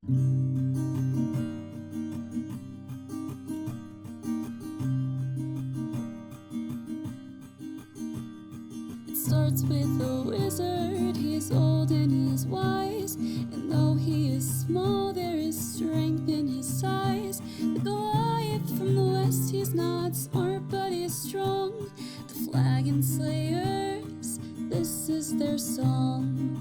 It starts with a wizard. He's old and he's wise, and though he is small, there is strength in his size. The Goliath from the west, he's not smart, but he's strong. The Flagon Slayers, this is their song.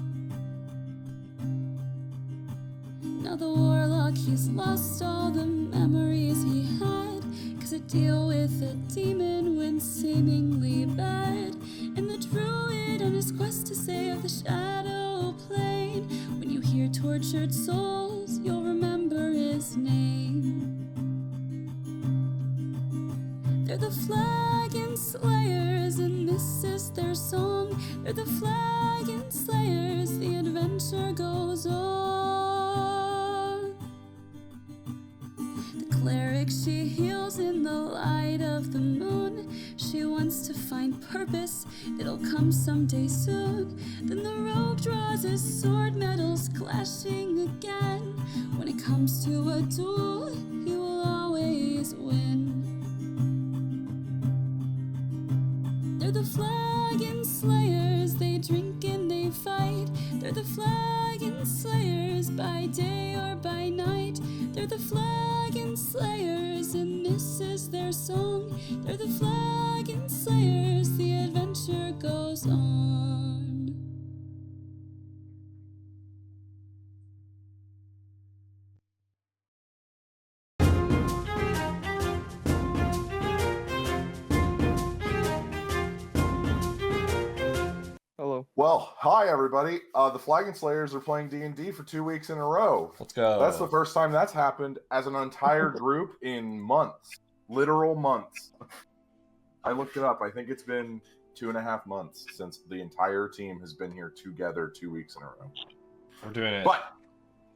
Now the warlock, he's lost all the memories he had, 'cause to deal with a demon went seemingly bad. And the druid on his quest to save the shadow plane. When you hear tortured souls, you'll remember his name. They're the Flagon Slayers, and this is their song. They're the Flagon Slayers, the adventure goes on. The cleric, she heals in the light of the moon. She wants to find purpose, it'll come someday soon. Then the rogue draws his sword, metals clashing again. When it comes to a duel, he will always win. They're the Flagon Slayers, they drink and they fight. They're the Flagon Slayers, by day or by night. They're the Flagon Slayers, and this is their song. They're the Flagon Slayers, the adventure goes on. Hello. Well, hi everybody. The Flagon Slayers are playing D&D for 2 weeks in a row. Let's go. That's the first time that's happened as an entire group in months. Literal months. I looked it up. I think it's been 2.5 months since the entire team has been here together 2 weeks in a row. We're doing it. But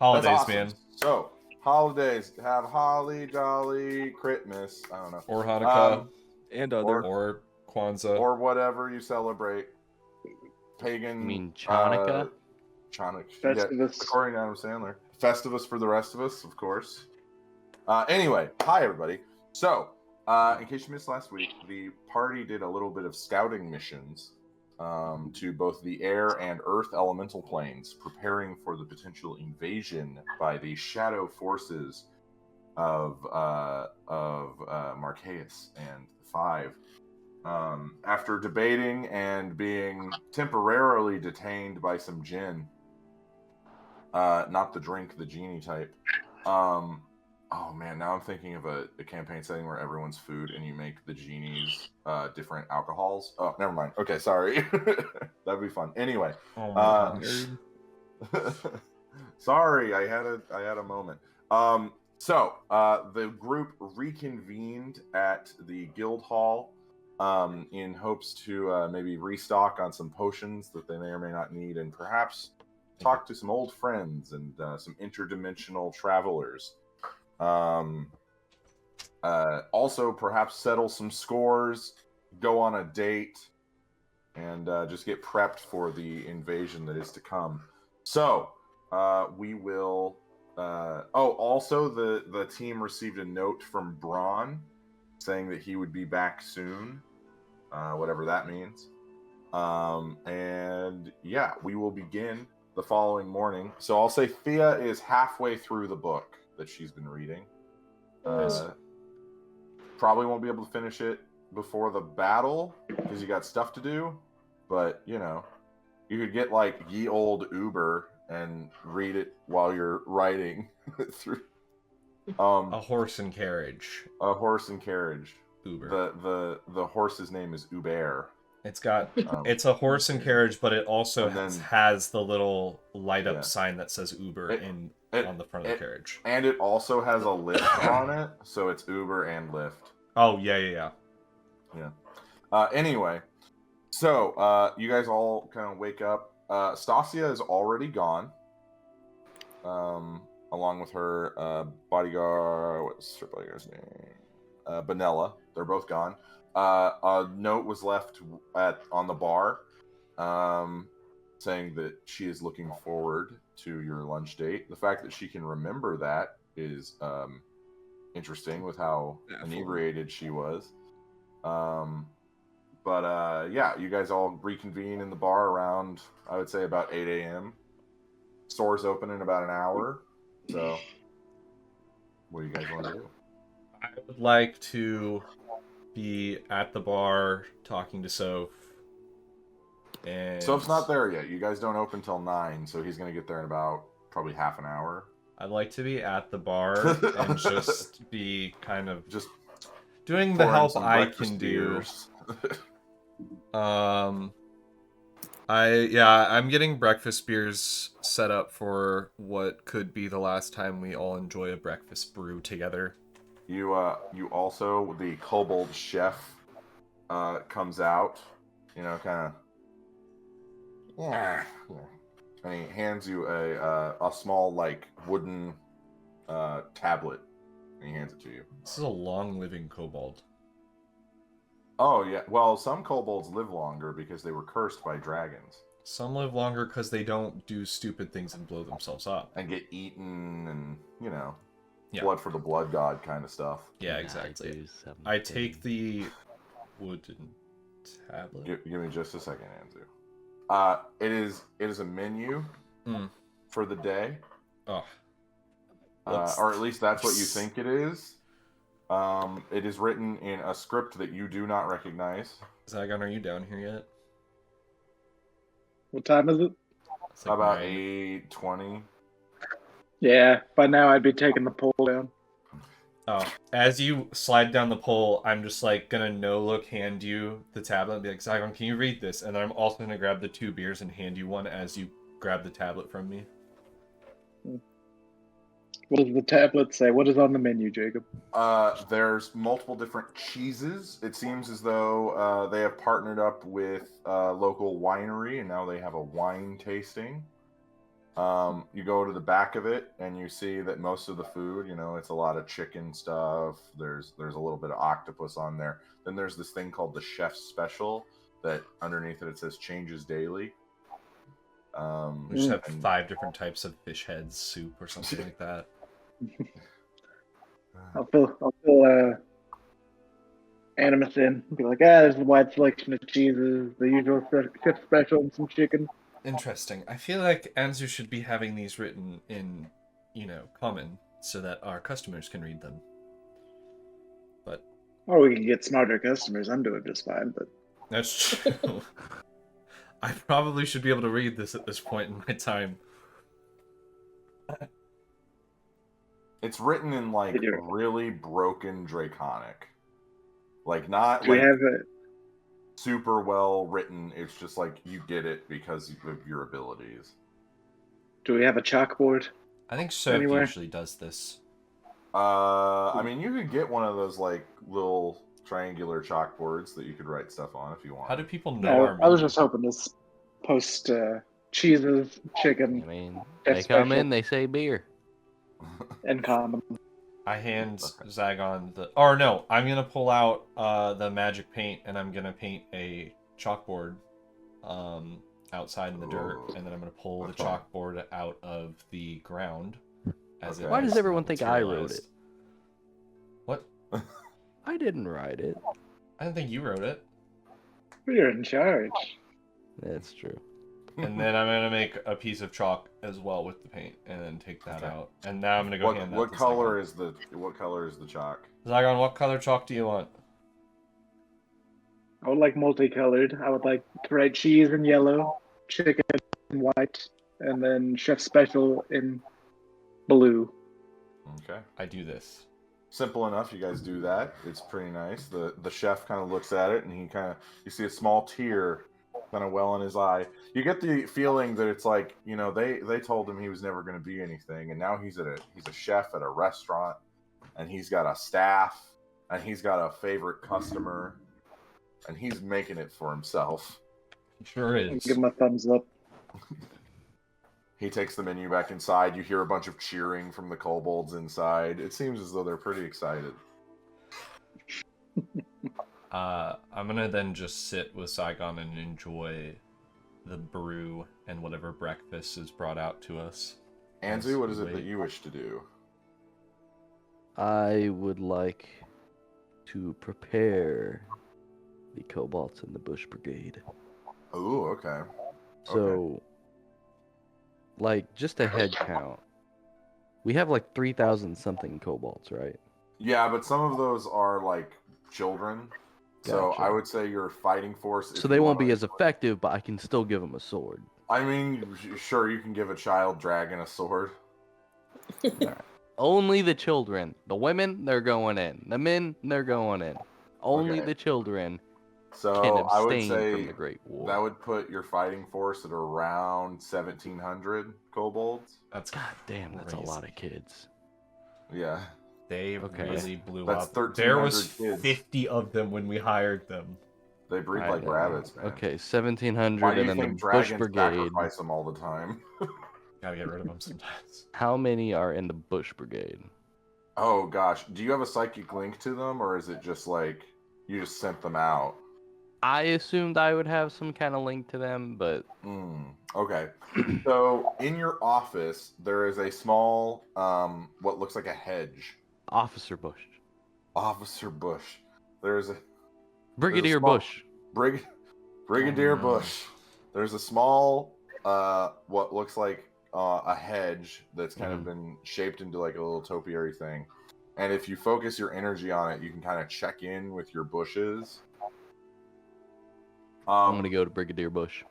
Holidays, that's awesome. man. So, holidays. Have Holly, Jolly, Christmas. I don't know. Or Hanukkah. And other. Or Kwanzaa. Or whatever you celebrate. Pagan. You mean Chanukah? Chanukah. Festivus. Yeah, according to Adam Sandler. Festivus for the rest of us, of course. Anyway, hi everybody. So, in case you missed last week, the party did a little bit of scouting missions to both the air and earth elemental planes, preparing for the potential invasion by the shadow forces of Marqueus and the Five. After debating and being temporarily detained by some djinn, not the drink, the genie type. Oh man, now I'm thinking of a campaign setting where everyone's food and you make the genies different alcohols. Oh, never mind. Okay, sorry. That'd be fun. Anyway, Oh my God. sorry, I had a moment. So the group reconvened at the guild hall in hopes to maybe restock on some potions that they may or may not need, and perhaps talk to some old friends and some interdimensional travelers. Also, perhaps settle some scores, go on a date, and just get prepped for the invasion that is to come. So, we will... also, the team received a note from Braun saying that he would be back soon, whatever that means. And yeah, we will begin the following morning. So I'll say Thea is halfway through the book that she's been reading. Probably won't be able to finish it before the battle because you got stuff to do. But you know, you could get like ye old Uber and read it while you're riding through. A horse and carriage. A horse and carriage. Uber. The horse's name is Uber. It's got it's a horse and carriage, but it also then, has the little light up sign that says Uber on the front of the carriage. And it also has a lift on it, so it's Uber and Lyft. Oh yeah. Anyway, so you guys all kind of wake up. Stasia is already gone. Along with her bodyguard. What's her bodyguard's name? Benella. They're both gone. A note was left on the bar saying that she is looking forward to your lunch date. The fact that she can remember that is interesting with how inebriated she was. Yeah, you guys all reconvene in the bar around, I would say, about 8 a.m. Store's open in about an hour. So, what do you guys want to do? I would like to be at the bar talking to Soph. And Soph's not there yet. You guys don't open till 9, so he's going to get there in about probably half an hour. I'd like to be at the bar and just be kind of just doing the help I can beers. do. I'm getting breakfast beers set up for what could be the last time we all enjoy a breakfast brew together. You also, the kobold chef comes out, kind of, and he hands you a small, like, wooden tablet, and he hands it to you. This is a long-living kobold. Oh, yeah. Well, some kobolds live longer because they were cursed by dragons. Some live longer because they don't do stupid things and blow themselves up. And get eaten and, blood for the blood god kind of stuff. Yeah, exactly. I take the wooden tablet. Give me just a second, Anzu. It is a menu for the day. Oh. Or at least that's what you think it is. It is written in a script that you do not recognize. Zygon, are you down here yet? What time is it? It's like about 9. 8:20. Yeah, by now I'd be taking the pole down. Oh, as you slide down the pole, I'm just like gonna no-look hand you the tablet and be like, Zygon, can you read this? And then I'm also gonna grab the 2 beers and hand you one as you grab the tablet from me. What does the tablet say? What is on the menu, Jacob? There's multiple different cheeses. It seems as though they have partnered up with a local winery, and now they have a wine tasting. You go to the back of it, and you see that most of the food, it's a lot of chicken stuff. There's a little bit of octopus on there. Then there's this thing called the chef's special that underneath it says changes daily. We just have 5 different types of fish heads soup or something like that. I'll fill Animas in. Be like, there's a wide selection of cheeses, the usual chef special, and some chicken. Interesting. I feel like Anzu should be having these written in, common, so that our customers can read them. But Or we can get smarter customers. I'm doing just fine, but that's true. I probably should be able to read this at this point in my time. It's written in like really broken Draconic, like not do we have it? Super well written. It's just like you get it because of your abilities. Do we have a chalkboard? I think Soph usually does this. I mean, you could get one of those like little triangular chalkboards that you could write stuff on if you want. How do people know? I was just hoping to post cheeses, chicken. I mean, they come in, they say beer. And common. I hand Zygon the... Or no, I'm going to pull out the magic paint and I'm going to paint a chalkboard outside in the dirt. And then I'm going to pull the chalkboard out of the ground. Why does everyone think I wrote it? What? I didn't write it. I don't think you wrote it. You're in charge. That's true. And then I'm gonna make a piece of chalk as well with the paint, and then take that out. And now I'm gonna go hand that. What color is the chalk? Zygon, what color chalk do you want? I would like multicolored. I would like to write cheese in yellow, chicken in white, and then chef special in blue. Okay. I do this. Simple enough. You guys do that. It's pretty nice. The chef kind of looks at it, and you see a small tear kind of well in his eye. You get the feeling that it's like, they told him he was never going to be anything, and now he's a chef at a restaurant, and he's got a staff, and he's got a favorite customer, and he's making it for himself. He sure is. Give him a thumbs up. He takes the menu back inside. You hear a bunch of cheering from the kobolds inside. It seems as though they're pretty excited. I'm gonna then just sit with Saigon and enjoy the brew and whatever breakfast is brought out to us. Anzu, what is it Wait. that you wish to do? I would like to prepare the Cobalts and the Bush Brigade. Oh, okay. So, like, just a head count. We have like 3,000 something Cobalts, right? Yeah, but some of those are like children. So Gotcha. I would say your fighting force. So they won't be as effective, but I can still give them a sword. I mean, sure, you can give a child dragon a sword. Alright. Only the children. The women, they're going in. The men, they're going in. Only Okay. the children can So I would abstain say from the Great War. that would put your fighting force at around 1,700 kobolds. That's God damn, that's a crazy. lot of kids. Yeah. They Okay. really blew That's up. 1,300 There was kids. 50 of them when we hired them. They breed I like know. rabbits, man. Okay, Why 1,700, do and you then think the Bush dragons Brigade. sacrifice them all the time? Gotta get rid of them sometimes. How many are in the Bush Brigade? Oh gosh, do you have a psychic link to them, or is it just like you just sent them out? I assumed I would have some kind of link to them, but Okay. So in your office, there is a small, what looks like a hedge. Officer Bush. Officer Bush. There's a Brigadier small- Bush. Brigadier Oh, no. Bush. There's a small, what looks like a hedge that's kind of been shaped into like a little topiary thing. And if you focus your energy on it, you can kind of check in with your bushes. I'm going to go to Brigadier Bush.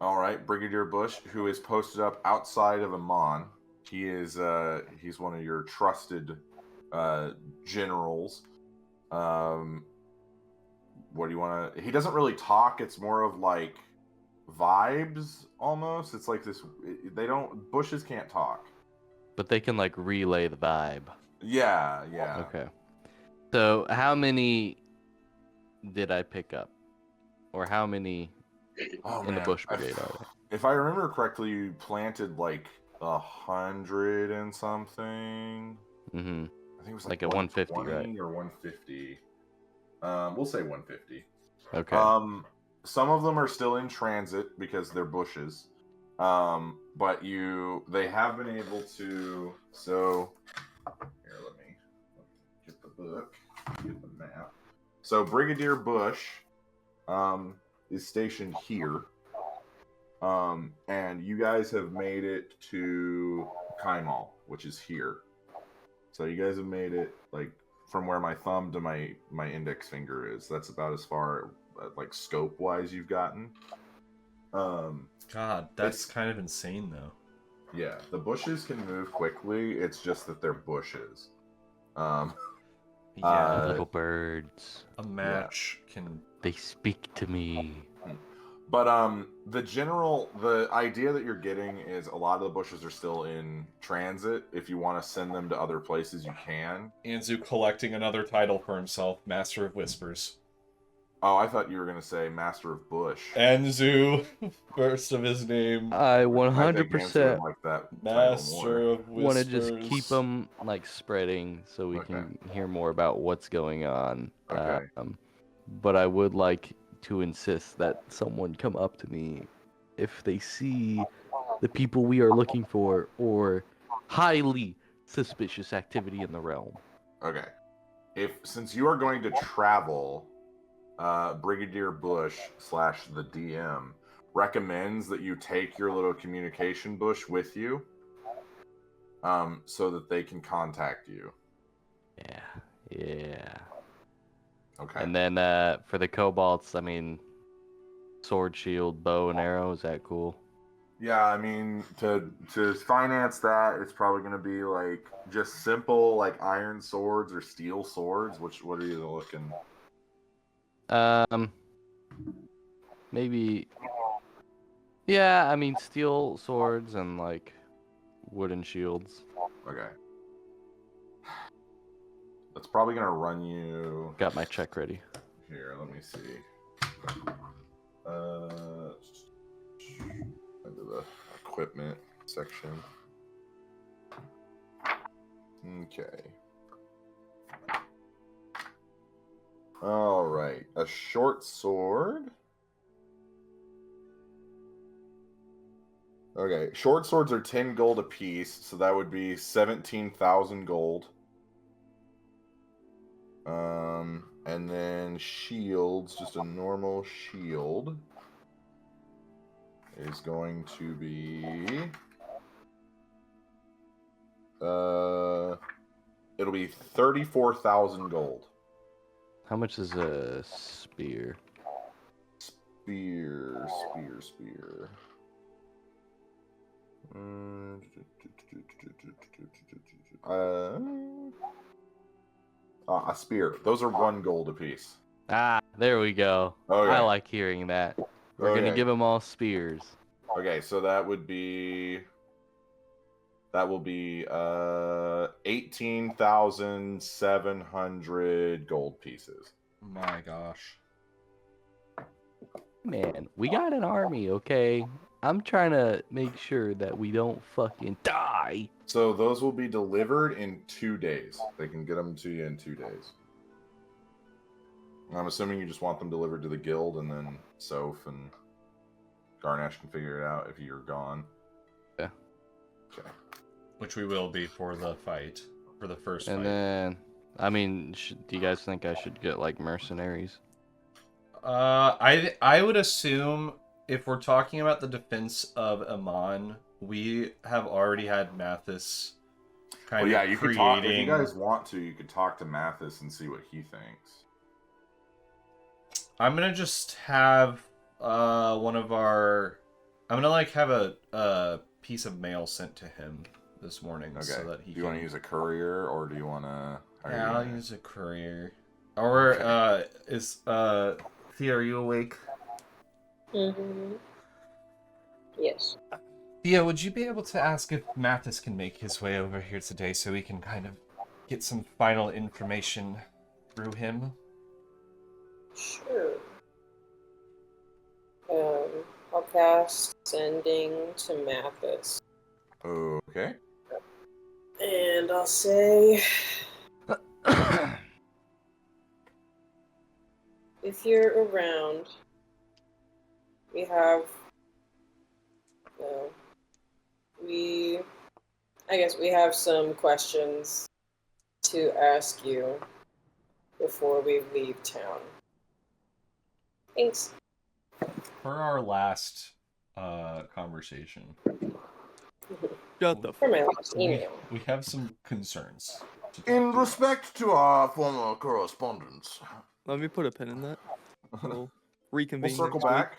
All right, Brigadier Bush, who is posted up outside of Amon. He is he's one of your trusted generals. What do you want to? He doesn't really talk. It's more of like vibes almost. It's like this. They don't. Bushes can't talk. But they can, like, relay the vibe. Yeah. Okay. So, how many did I pick up? Or how many Oh, in the man. Bush Brigade are there? If I remember correctly, you planted like 100 and something. Mm-hmm. I think it was Like at 150, 120 or 150. We'll say 150. Okay. Some of them are still in transit because they're bushes. But they have been able to. So here, let me get the book, get the map. So Brigadier Bush, is stationed here. And you guys have made it to Kaimal, which is here. So you guys have made it like from where my thumb to my index finger is. That's about as far like scope wise you've gotten. God, that's kind of insane though. Yeah, the bushes can move quickly. It's just that they're bushes. Yeah, Little birds. a match can. They speak to me. But the idea that you're getting is a lot of the bushes are still in transit. If you want to send them to other places, you can. Anzu collecting another title for himself, Master of Whispers. Oh, I thought you were gonna say Master of Bush. Anzu, first of his name. I I think Anzu 100% would like that title Master more. of Whispers. want to just keep them like spreading so we can hear more about what's going on. Okay. But I would like to insist that someone come up to me if they see the people we are looking for or highly suspicious activity in the realm. Okay. Since you are going to travel, Brigadier Bush / the DM recommends that you take your little communication bush with you, so that they can contact you. Yeah. Okay. And then for the kobolds, I mean, sword, shield, bow, and arrow. Is that cool? Yeah, I mean, to finance that, it's probably going to be like just simple like iron swords or steel swords. What are you looking? Maybe. Yeah, I mean, steel swords and like wooden shields. Okay. That's probably going to run you. Got my check ready. Here, let me see. Into the equipment section. Okay. All right. A short sword Okay, short swords are 10 gold apiece, so that would be 17,000 gold. And then shields, just a normal shield, is going to be it'll be 34,000 gold. How much is a spear? Spear. A spear. Those are 1 gold apiece. Ah, there we go. Okay. I like hearing that. We're gonna Okay. give them all spears. Okay, so that will be 18,700 gold pieces. My gosh. Man, we got an army, okay? I'm trying to make sure that we don't fucking die. So those will be delivered in 2 days. They can get them to you in 2 days. I'm assuming you just want them delivered to the guild, and then Soph and Garnash can figure it out if you're gone. Yeah. Okay. Which we will be for the fight, for the first And fight. then, I mean, do you guys think I should get like mercenaries? I would assume if we're talking about the defense of Amon, we have already had Mathis kind Well, yeah, of you could talk if you guys want to. You could talk to Mathis and see what he thinks. I'm gonna just have one of our. I'm gonna like have a piece of mail sent to him this morning, Okay. so that he. Do you want to use a courier, or do you want to? Yeah, I'll use a courier. Or Okay. Thea, are you awake? Mm-hmm. Yes. Thea, would you be able to ask if Mathis can make his way over here today so we can kind of get some final information through him? Sure. I'll cast sending to Mathis. Okay. And I'll say, if you're around, we have, I guess we have some questions to ask you before we leave town. Thanks. For our last conversation, Shut the For fuck. my last email. we have some concerns. In respect to our former correspondence, Let me put a pin in that. We'll we'll reconvene. circle next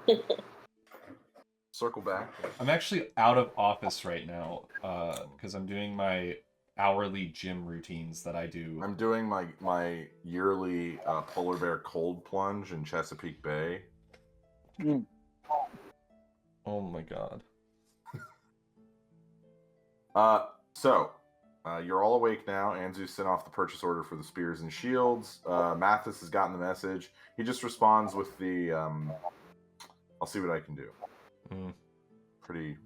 week. back. Circle back. I'm actually out of office right now because I'm doing my hourly gym routines that I do. I'm doing my yearly polar bear cold plunge in Chesapeake Bay. Oh my god. So you're all awake now. Anzu sent off the purchase order for the spears and shields. Mathis has gotten the message. He just responds with the I'll see what I can do. Pretty.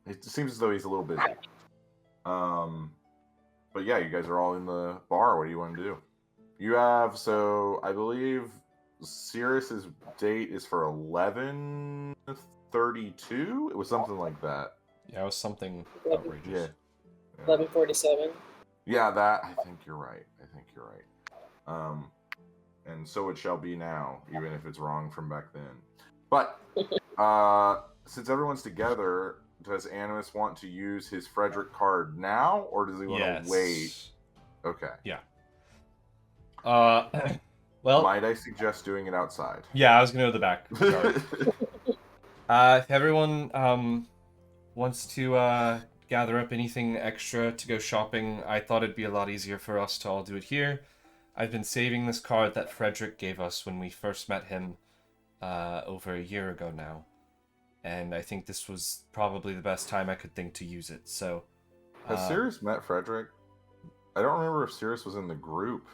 It seems as though he's a little busy. But yeah, you guys are all in the bar. What do you want to do? You have, so I believe Sirius's date is for 11:32. It was something like that. Yeah, it was something Yeah. outrageous. 11:47. Yeah, that. I think you're right. And so it shall be now, even if it's wrong from back then. But since everyone's together, does Animas want to use his Frederick card now, or does he want to wait? Okay. Yeah. Well, Might I suggest doing it outside? yeah, I was gonna go to the back. If everyone wants to gather up anything extra to go shopping, I thought it'd be a lot easier for us to all do it here. I've been saving this card that Frederick gave us when we first met him over a year ago now. And I think this was probably the best time I could think to use it, so... Has Sirius met Frederick? I don't remember if Sirius was in the group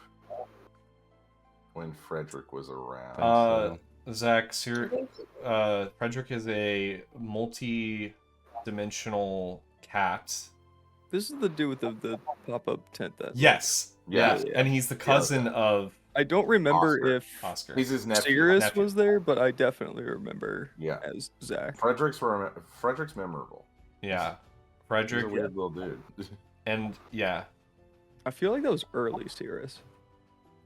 when Frederick was around. Zach, Frederick is a multi-dimensional cat. This is the dude with the pop-up tent then. Yes. Yeah. And he's the cousin of I don't remember Oscar. if Oscar. He's his nephew. Sirius Nephew. was there, but I definitely remember Yeah. as Zach. Frederick's memorable. Yeah. He's Frederick a weird little dude. and yeah. I feel like that was early Sirius.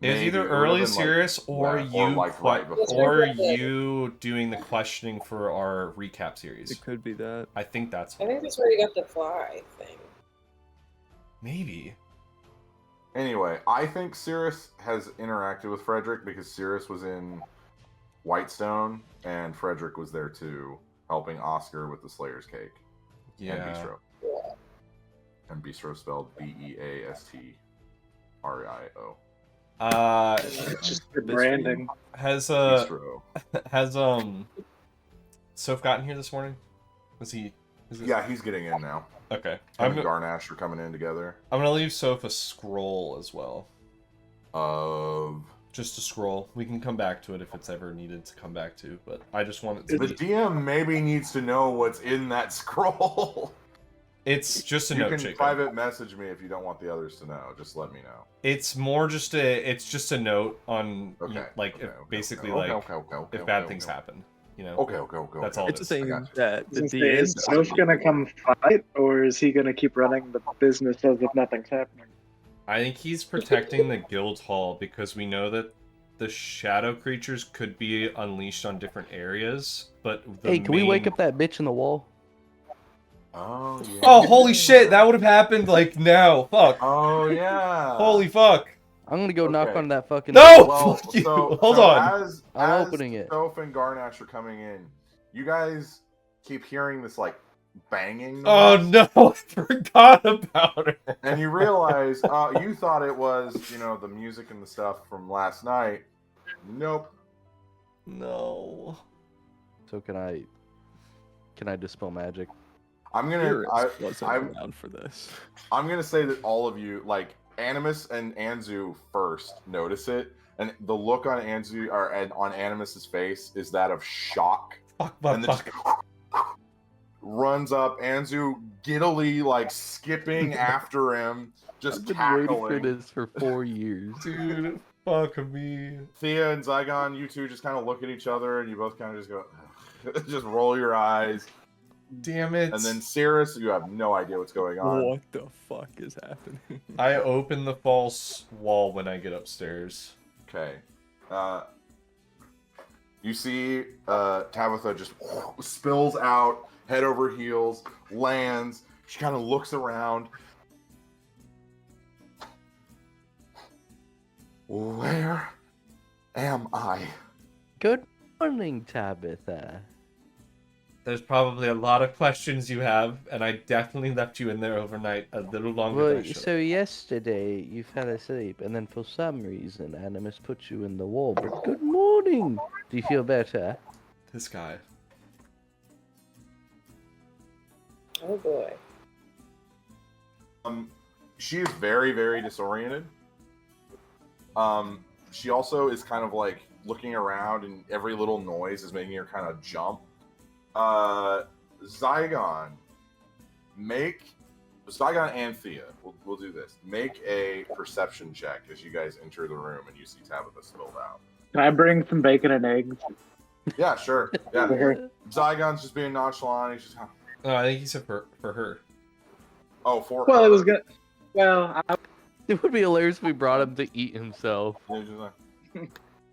It was Maybe. either It would've early been, like, serious or yeah, or, you like, right before. or you doing the questioning for our recap series. It could be that. I think that's I think that's where you got the fly thing. maybe. Anyway, I think Sirius has interacted with Frederick because Sirius was in Whitestone and Frederick was there too, helping Oscar with the Slayer's cake. And Yeah. Bistro. Yeah. And Bistro spelled Beastrio. It's just the branding. Has Bistro. has Soph gotten here this morning? Was he? Is this... Yeah, he's getting in now. Okay. Him I'm and Garnash are coming in together. gonna leave Soph a scroll as well. Of Just a scroll. We can come back to it if it's ever needed to come back to, but I just want it to the be... DM maybe needs to know what's in that scroll. It's just a You note, can Jacob. private message me if you don't want the others to know. Just let me know. It's more just a note on Okay. basically okay, if bad things happen, you know. Okay. That's all. It's a thing got you. that the Is DM Soph gonna come fight, or is he gonna keep running the business as if nothing's happening? I think he's protecting the guild hall because we know that the shadow creatures could be unleashed on different areas, but the Hey, can we wake up that bitch in the wall? Oh, yeah. Oh, holy shit! That would have happened like now. Fuck. Oh, yeah. Holy fuck. I'm gonna go knock Okay. on that fucking. No! Well, Fuck you. so Hold on. As I'm opening it. Soph and Garnash are coming in, you guys keep hearing this like banging Oh noise, no! I forgot about it. and you realize you thought it was the music and the stuff from last night. Nope. No. So can I dispel magic? I'm gonna Sirius wasn't I'm around for this. gonna say that all of you, like Animas and Anzu, first notice it, and the look on Anzu or on Animas's face is that of shock. Fuck, And then fuck. just runs up, Anzu giddily like skipping after him, just I've been waiting for cackling. this for 4 years. Dude, fuck me. Thea and Zygon, you two just kind of look at each other, and you both kind of just go, just roll your eyes. Damn it. And then Cirrus, you have no idea what's going on. What the fuck is happening? I open the false wall when I get upstairs. Okay. You see Tabitha just spills out, head over heels, lands. She kind of looks around. Where am I? Good morning, Tabitha. There's probably a lot of questions you have, and I definitely left you in there overnight a little longer than I Well, should. so yesterday you fell asleep, and then for some reason Animus put you in the wall. But good morning. Do you feel better? This guy. Oh boy. She is very, very disoriented. She also is kind of like looking around, and every little noise is making her kind of jump. Zygon and Thea, we'll do this. Make a perception check as you guys enter the room and you see Tabitha spilled out. Can I bring some bacon and eggs? Yeah, sure. Yeah. For her? Zygon's just being nonchalant. He's just kind of, Oh, I think he said for her. oh, for Well, her. it was good. Well, It would be hilarious if we brought him to eat himself. Yeah, he's just like,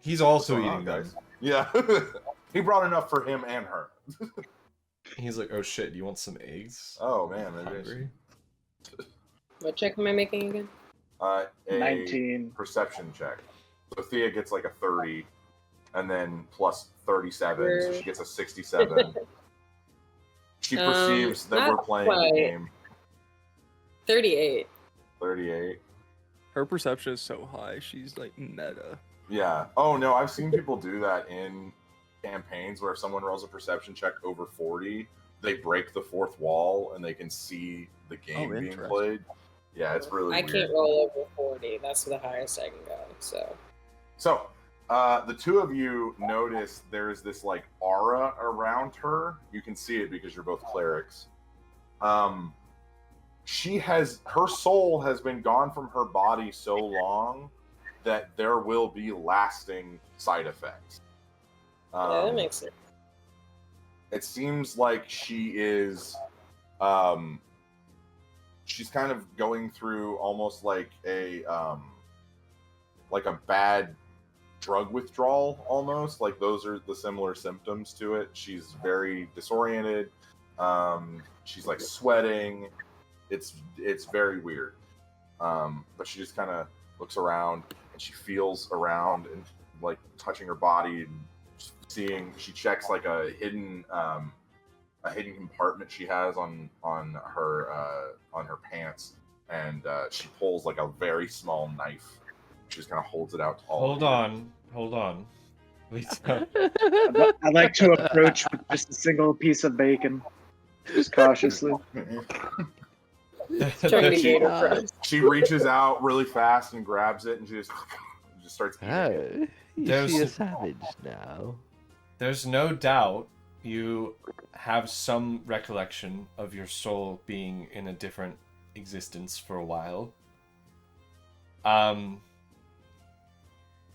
He's also "What's going eating on, them. yeah. He brought enough for him and her. He's like, oh shit, do you want some eggs? Oh man, maybe I Hungry? What check am I making again? a 19. perception check. So Thea gets like a 30, and then plus 37, so she gets a 67. She perceives that we're not playing quite. the game. 38. 38. Her perception is so high, she's like meta. Yeah. Oh no, I've seen people do that in campaigns where if someone rolls a perception check over 40, they break the fourth wall and they can see the game being interesting. played. Yeah, it's really I weird. can't roll over 40. That's the highest I can go. So The two of you notice there's this like aura around her. You can see it because you're both clerics. Her soul has been gone from her body so long that there will be lasting side effects. Yeah, that makes sense. It seems like she is, she's kind of going through almost like a bad drug withdrawal, almost. Like those are the similar symptoms to it. She's very disoriented. She's like sweating. It's very weird. But she just kind of looks around and she feels around and like touching her body and seeing. She checks like a hidden compartment she has on her pants, and she pulls like a very small knife. She just kind of holds it out to all. Hold on. Wait. I like to approach with just a single piece of bacon, just cautiously. She reaches out really fast and grabs it, and she just starts eating it. Is she a savage now? There's no doubt you have some recollection of your soul being in a different existence for a while.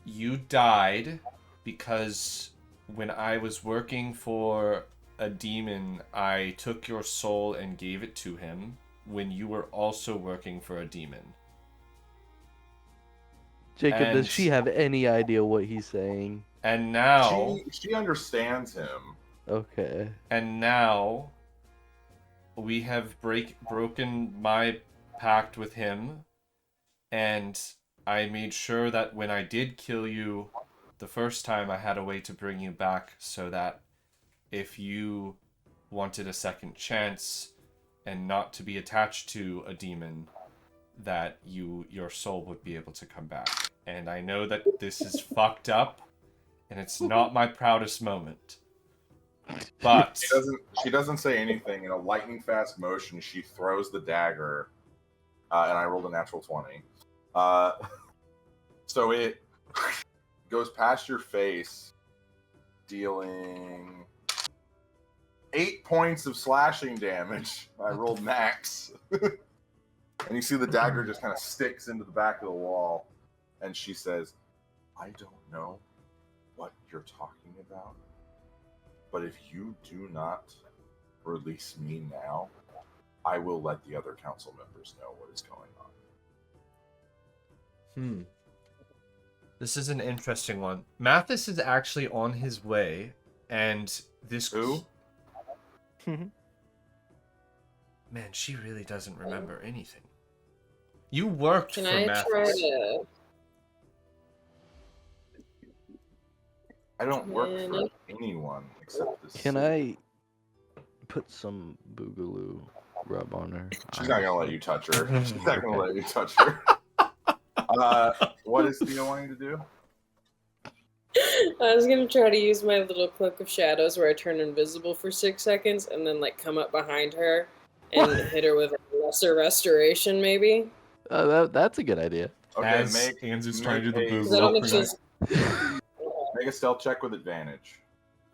You died because when I was working for a demon, I took your soul and gave it to him when you were also working for a demon. Jacob, does she have any idea what he's saying? And now... She understands him. Okay. And now we have broken my pact with him, and I made sure that when I did kill you the first time, I had a way to bring you back so that if you wanted a second chance and not to be attached to a demon, that your soul would be able to come back. And I know that this is fucked up, and it's not my proudest moment. But she doesn't say anything. In a lightning fast motion, she throws the dagger, and I rolled a natural 20. So it goes past your face, dealing 8 points of slashing damage. I rolled max. And you see the dagger just kind of sticks into the back of the wall. And she says, I don't know what you're talking about, but if you do not release me now, I will let the other council members know what is going on. This is an interesting one. Mathis is actually on his way, and this... Who? Man, she really doesn't remember anything. You worked for Mathis. Try to... I don't work for anyone except this. Can I put some boogaloo rub on her? She's not gonna let you touch her. She's not gonna let you touch her. What is Theo wanting to do? I was gonna try to use my little cloak of shadows where I turn invisible for 6 seconds and then like come up behind her and hit her with a lesser restoration, maybe. That's a good idea. Okay, As Anzu's trying to do the boogaloo. Make a stealth check with advantage.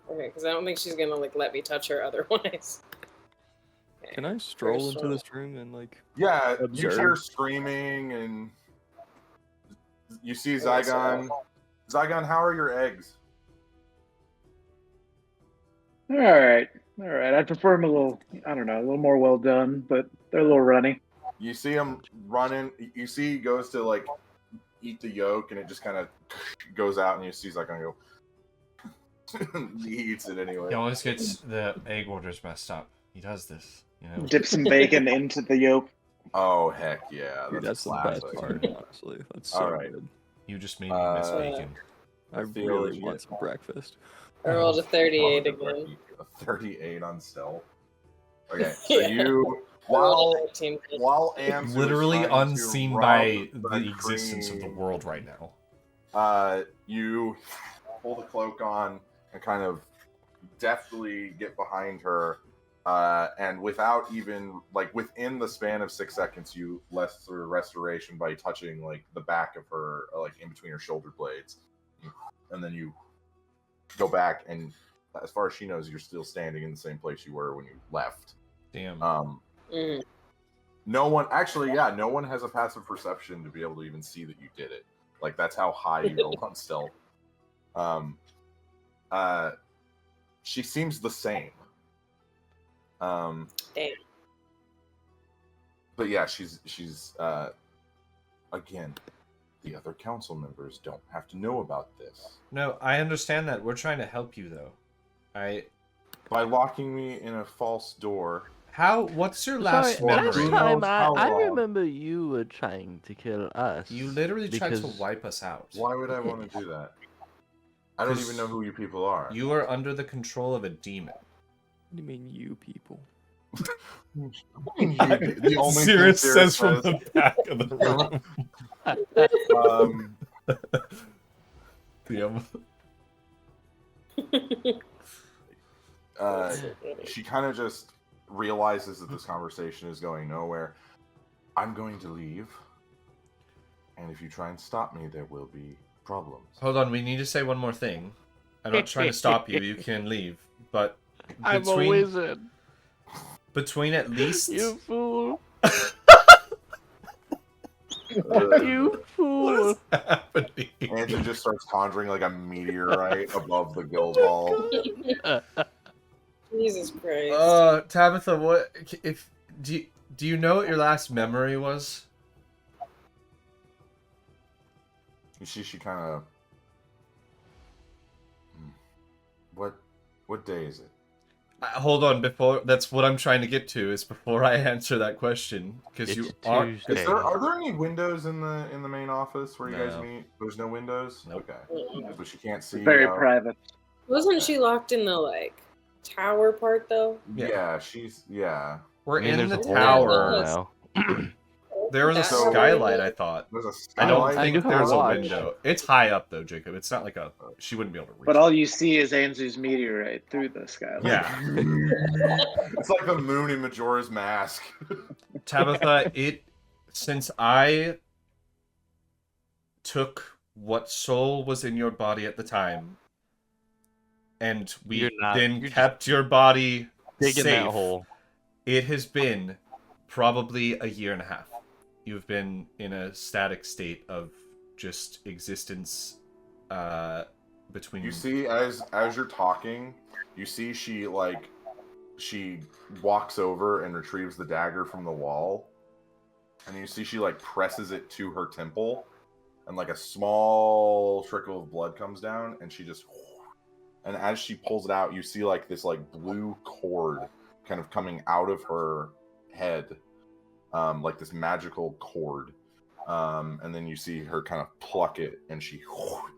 Okay, because I don't think she's gonna like let me touch her otherwise. Okay. Can I stroll into this room and like? Yeah, observe? you hear screaming and you see Zygon. Zygon, how are your eggs? All right. I'd prefer them a little more well done, but they're a little runny. You see him running. You see he goes to like eat the yolk, and it just kind of goes out, and you see Zygon go. He eats it anyway. He always gets the egg orders messed up. He does this, you know. Dip some bacon into the yolk. Oh heck yeah! Dude, that's the best part, honestly. That's so good. You just made me miss bacon. I really want some breakfast. I rolled a 38 again. A 38 on stealth. Okay, so you while Anzu literally is trying unseen to by rub the existence of the world right now. You pull the cloak on and kind of deftly get behind her, and without even like within the span of 6 seconds, you lesser restoration by touching like the back of her, like in between her shoulder blades, and then you go back, and as far as she knows, you're still standing in the same place you were when you left. Damn. No one has a passive perception to be able to even see that you did it. Like that's how high you roll on stealth. She seems the same. Damn. But yeah, she's again, the other council members don't have to know about this. No, I understand that. We're trying to help you, though. By locking me in a false door. What's your last Sorry, memory? last time How I long? remember you were trying to kill us. You literally tried to because- wipe us out. Why would I want to do that? I don't even know who you people are. You are under the control of a demon. What do you mean, you people? The only thing Sirius Sirius says from the back of the room. She kind of just realizes that this conversation is going nowhere. I'm going to leave, and if you try and stop me, there will be problems. Hold on, we need to say one more thing. I'm not trying to stop you. You can leave, but I'm a wizard. Between at least You fool. Uh, You fool. What is happening? Andrew just starts conjuring like a meteorite above the guild hall. Jesus Christ. Tabitha, what if do you know what your last memory was? You see, she kind of. What day is it? Hold on, that's what I'm trying to get to. Is before I answer that question, because you It's are. Tuesday. Are there any windows in the main office where you guys No. meet? There's no windows. Nope. Okay, but she can't see. Very out. private. Wasn't she locked in the, like, tower part, though? Yeah, she's yeah. We're I mean, in there's the a tower. now. There was a That's- skylight, I thought. There's a I don't skylight. I think do have there's a a watch. window. It's high up though, Jacob. It's not like she wouldn't be able to reach. But all you see is Anzu's meteorite through the skylight. Yeah. It's like the moon in Majora's Mask. Tabitha, since I took what soul was in your body at the time, and we You're kept your body Dig in safe, that hole. it has been probably a year and a half. You've been in a static state of just existence between. You see, as you're talking, you see she walks over and retrieves the dagger from the wall, and you see she like presses it to her temple, and like a small trickle of blood comes down, and she just, and as she pulls it out, you see like this like blue cord kind of coming out of her head, like this magical cord. And then you see her kind of pluck it, and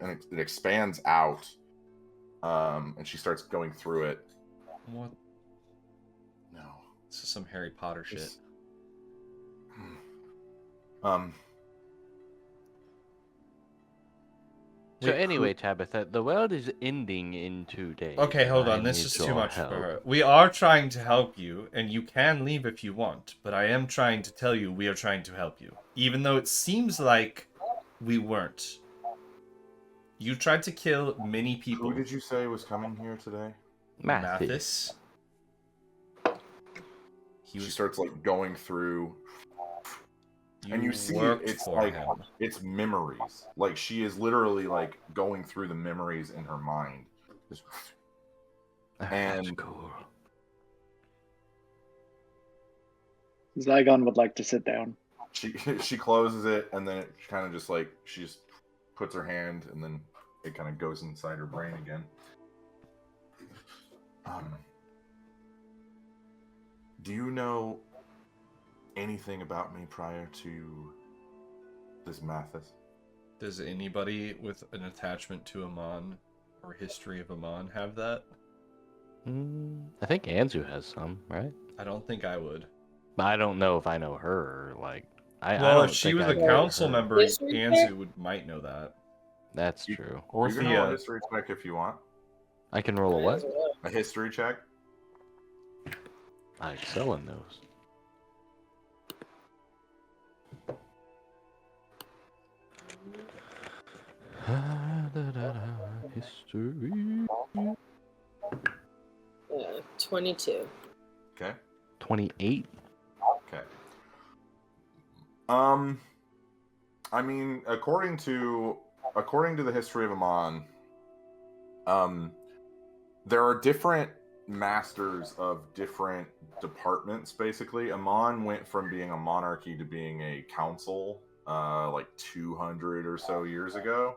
it expands out, and she starts going through it. What? No. This is some Harry Potter shit. It's- So anyway, Tabitha, the world is ending in 2 days. Okay, hold on. I This need is too your much help. for her. We are trying to help you, and you can leave if you want, but I am trying to tell you we are trying to help you. Even though it seems like we weren't. You tried to kill many people. Who did you say was coming here today? Mathis. He She was, starts like going through, and you see worked it's for like him. it's memories. Like she is literally like going through the memories in her mind. Just- That's And- cool. Zygon would like to sit down. She closes it, and then it kind of just like she just puts her hand, and then it kind of goes inside her brain again. Do you know anything about me prior to this Mathis? Does anybody with an attachment to Amon or history of Amon have that? I think Anzu has some, right? I don't think I would. But I don't know if I know her. Like, I Well, don't if she think was I a know council her. member, History Anzu might know that. That's true. Or You can roll a Thea. history check if you want. I can roll a what? A history check. I excel in those. History. 22. Okay. 28. Okay. I mean, according to the history of Amon, there are different masters of different departments. Basically, Amon went from being a monarchy to being a council, like 200 or so years ago.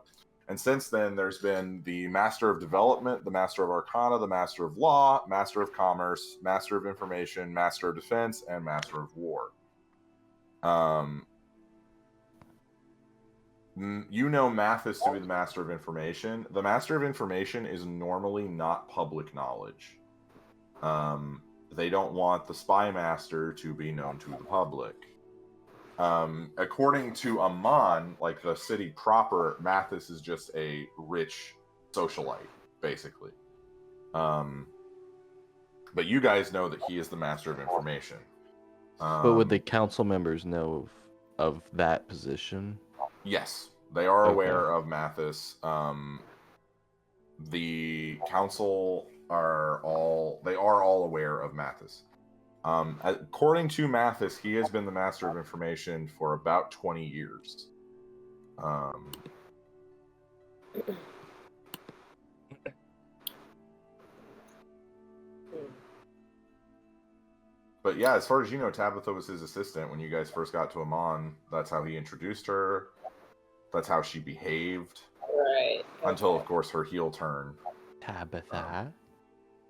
And since then, there's been the Master of Development, the Master of Arcana, the Master of Law, Master of Commerce, Master of Information, Master of Defense, and Master of War. You know Mathis to be the Master of Information. The Master of Information is normally not public knowledge. They don't want the Spy Master to be known to the public. According to Amon, like the city proper, Mathis is just a rich socialite, basically. But you guys know that he is the Master of Information. But would the council members know of that position? Yes, they are Okay. aware of Mathis. The council are all aware of Mathis. According to Mathis, he has been the Master of Information for about 20 years. But yeah, as far as you know, Tabitha was his assistant when you guys first got to Amon. That's how he introduced her. That's how she behaved. Right. Until, of course, her heel turn. Tabitha?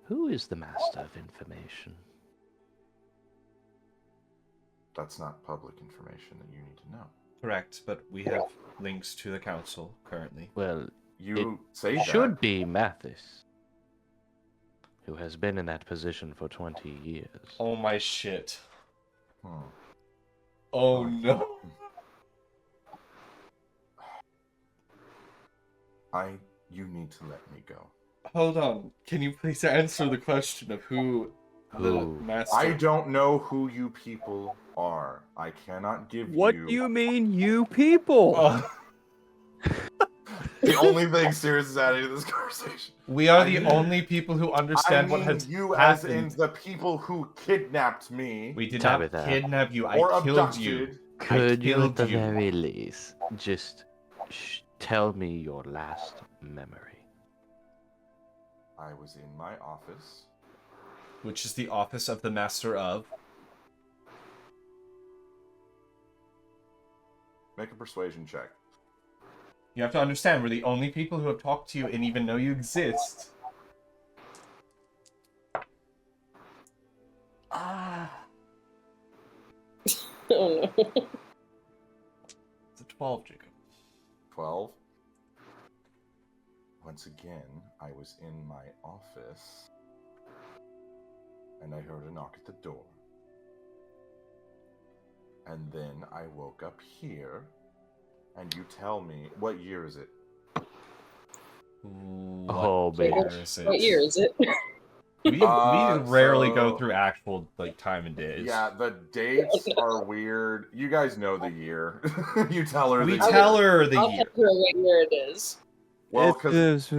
Who is the Master of Information? That's not public information that you need to know. Correct, but we have links to the council currently. Well, You say it that. should be Mathis, who has been in that position for 20 years. Oh my shit. Hmm. Oh no. You need to let me go. Hold on. Can you please answer the question of who the Who? master? I don't know who you people are. I cannot give What you... do you mean, you people? Oh, The only thing Sirius is adding to this conversation. we are I the mean- only people who understand what has you as in happened. the people who kidnapped me. We did Tabitha. not kidnap you. or I killed abducted. you. Could you, at killed the you. very least, just tell me your last memory? I was in my office. Which is the office of the master of. Make a persuasion check. You have to understand, we're the only people who have talked to you and even know you exist. Ah. Oh no. It's a 12, Jacob. 12. Once again, I was in my office, and I heard a knock at the door. And then I woke up here, and you tell me, what year is it? Oh, baby. What year is it? We rarely so- go through actual time and days. Yeah, the dates are weird. You guys know the year. You tell her We the tell year. her the I'll year. tell her what year it is. Well, because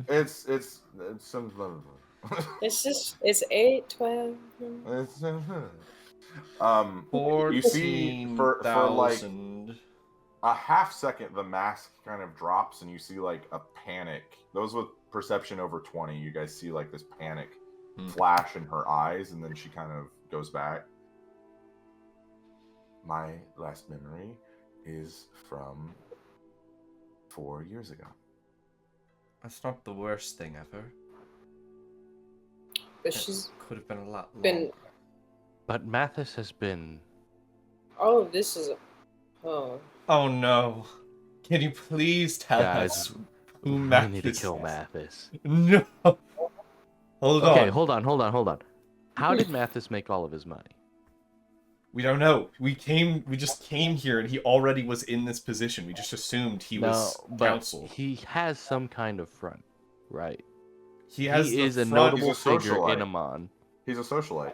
It's it's some... It's 8, 12. You see, for like 14,000. a half second, the mask kind of drops, and you see like a panic. Those with perception over 20, you guys see like this panic flash in her eyes, and then she kind of goes back. My last memory is from 4 years ago. That's not the worst thing ever. But she's Could have been a lot been. longer. But Mathis has been... Oh, this is. Oh. Oh no. Can you please tell Guys, us who we Mathis need to kill is? Mathis. No. Hold Okay, on. hold on. How did Mathis make all of his money? We don't know. We just came here and he already was in this position. We just assumed he was but counsel. he has some kind of front, right? He has He the is a front- notable He's a figure in socialite. Amon. He's a socialite.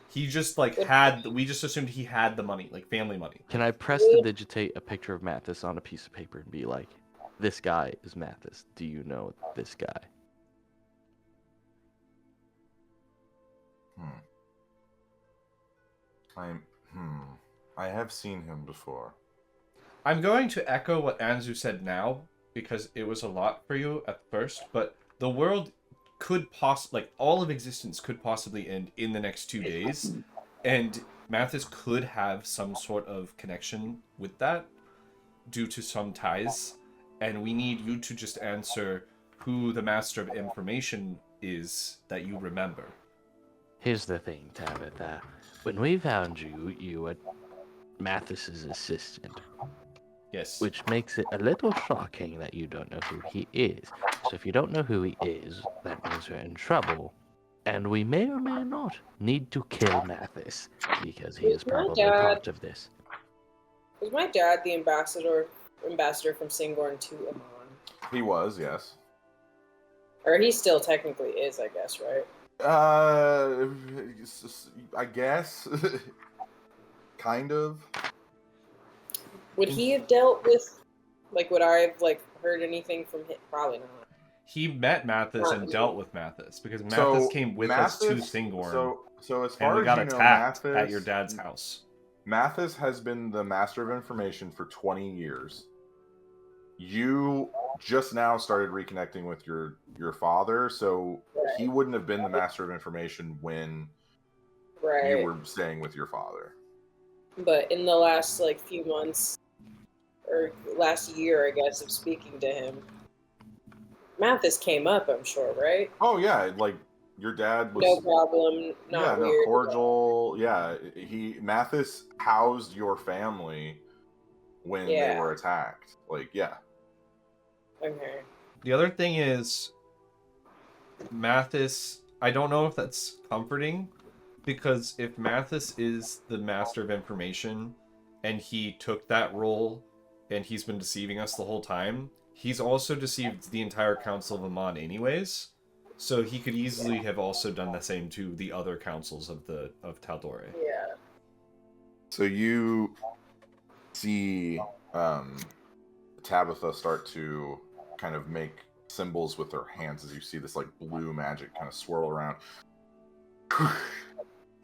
He just we just assumed he had the money, like family money. Can I prestidigitate a picture of Mathis on a piece of paper and be like, this guy is Mathis. Do you know this guy? I have seen him before. I'm going to echo what Anzu said now, because it was a lot for you at first, but the world could all of existence could possibly end in the next 2 days, and Mathis could have some sort of connection with that due to some ties, and we need you to just answer who the Master of Information is that you remember. Here's the thing, Tabitha. When we found you, you were Mathis's assistant. Yes. Which makes it a little shocking that you don't know who he is. So if you don't know who he is, that means we're in trouble. And we may or may not need to kill Mathis, because he is probably part of this. Was my dad the ambassador from Singorn to Amon? He was, yes. Or he still technically is, I guess, right? I guess. Kind of. Would he have dealt with, would I have, heard anything from him? Probably not. He met Mathis and dealt with Mathis, because Mathis came with us to Singorn. So as far and we got as you know, attacked Mathis, at your dad's house. Mathis has been the Master of Information for 20 years. You just now started reconnecting with your father, so he wouldn't have been the Master of Information when you were staying with your father. But in the last, few months, or last year, I guess, of speaking to him, Mathis came up, I'm sure, right? Oh, yeah, your dad was... No problem, not weird. Cordial. Yeah, Mathis housed your family when they were attacked. Okay. The other thing is, Mathis, I don't know if that's comforting, because if Mathis is the Master of Information, and he took that role, and he's been deceiving us the whole time, he's also deceived the entire Council of Amon anyways, so he could easily have also done the same to the other councils of Taldore. Yeah. So you see Tabitha start to kind of make symbols with her hands as you see this blue magic kind of swirl around.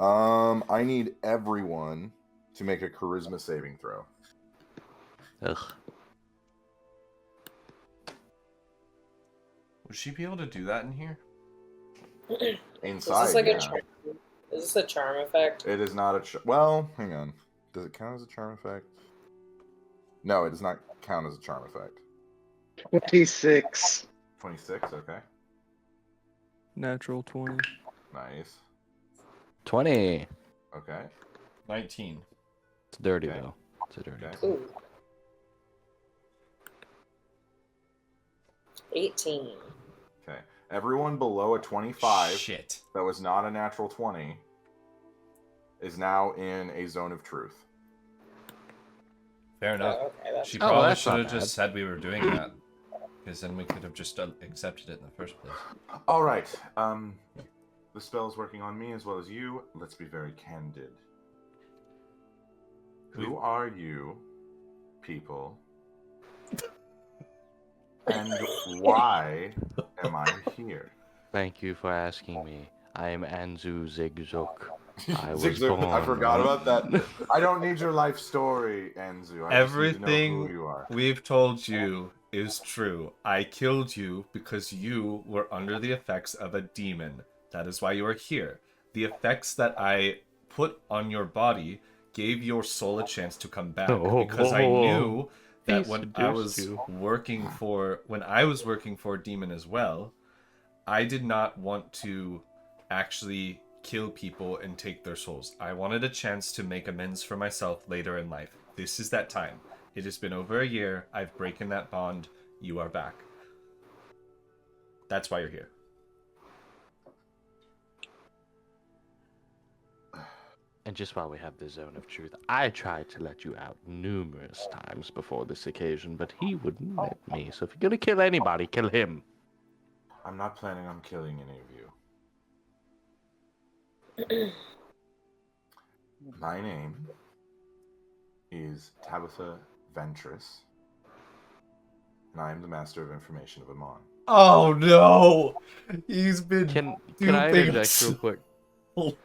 I need everyone to make a charisma saving throw. Ugh. Would she be able to do that in here? Inside, is this is this a charm effect? It is not a well, hang on. Does it count as a charm effect? No, it does not count as a charm effect. 26. 26, okay. Natural 20. Nice. 20. Okay. 19. It's dirty, Okay. though. It's a dirty. Okay. Ooh. 18. Okay. Everyone below a 25 Shit. that was not a natural 20 is now in a zone of truth. Fair enough. Oh, okay, that's She Oh, probably that's should not have bad. just said we were doing that, because then we could have just accepted it in the first place. All right. The spell is working on me as well as you. Let's be very candid. Who are you, people? And why am I here? Thank you for asking me. I am Anzu Zigzuk. I was Zigzag, born. I forgot about that. I don't need your life story, Anzu. I just need to know Everything who you are. we've told you is true. I killed you because you were under the effects of a demon. That is why you are here. The effects that I put on your body gave your soul a chance to come back, because I knew that when I was working for Demon as well, I did not want to actually kill people and take their souls. I wanted a chance to make amends for myself later in life. This is that time. It has been over a year. I've broken that bond. You are back. That's why you're here. And just while we have the zone of truth, I tried to let you out numerous times before this occasion, but he wouldn't let me. So if you're gonna kill anybody, kill him. I'm not planning on killing any of you. My name is Tabitha Ventress, and I am the Master of Information of Amon. Oh no! He's been Can I duping interject us. real quick?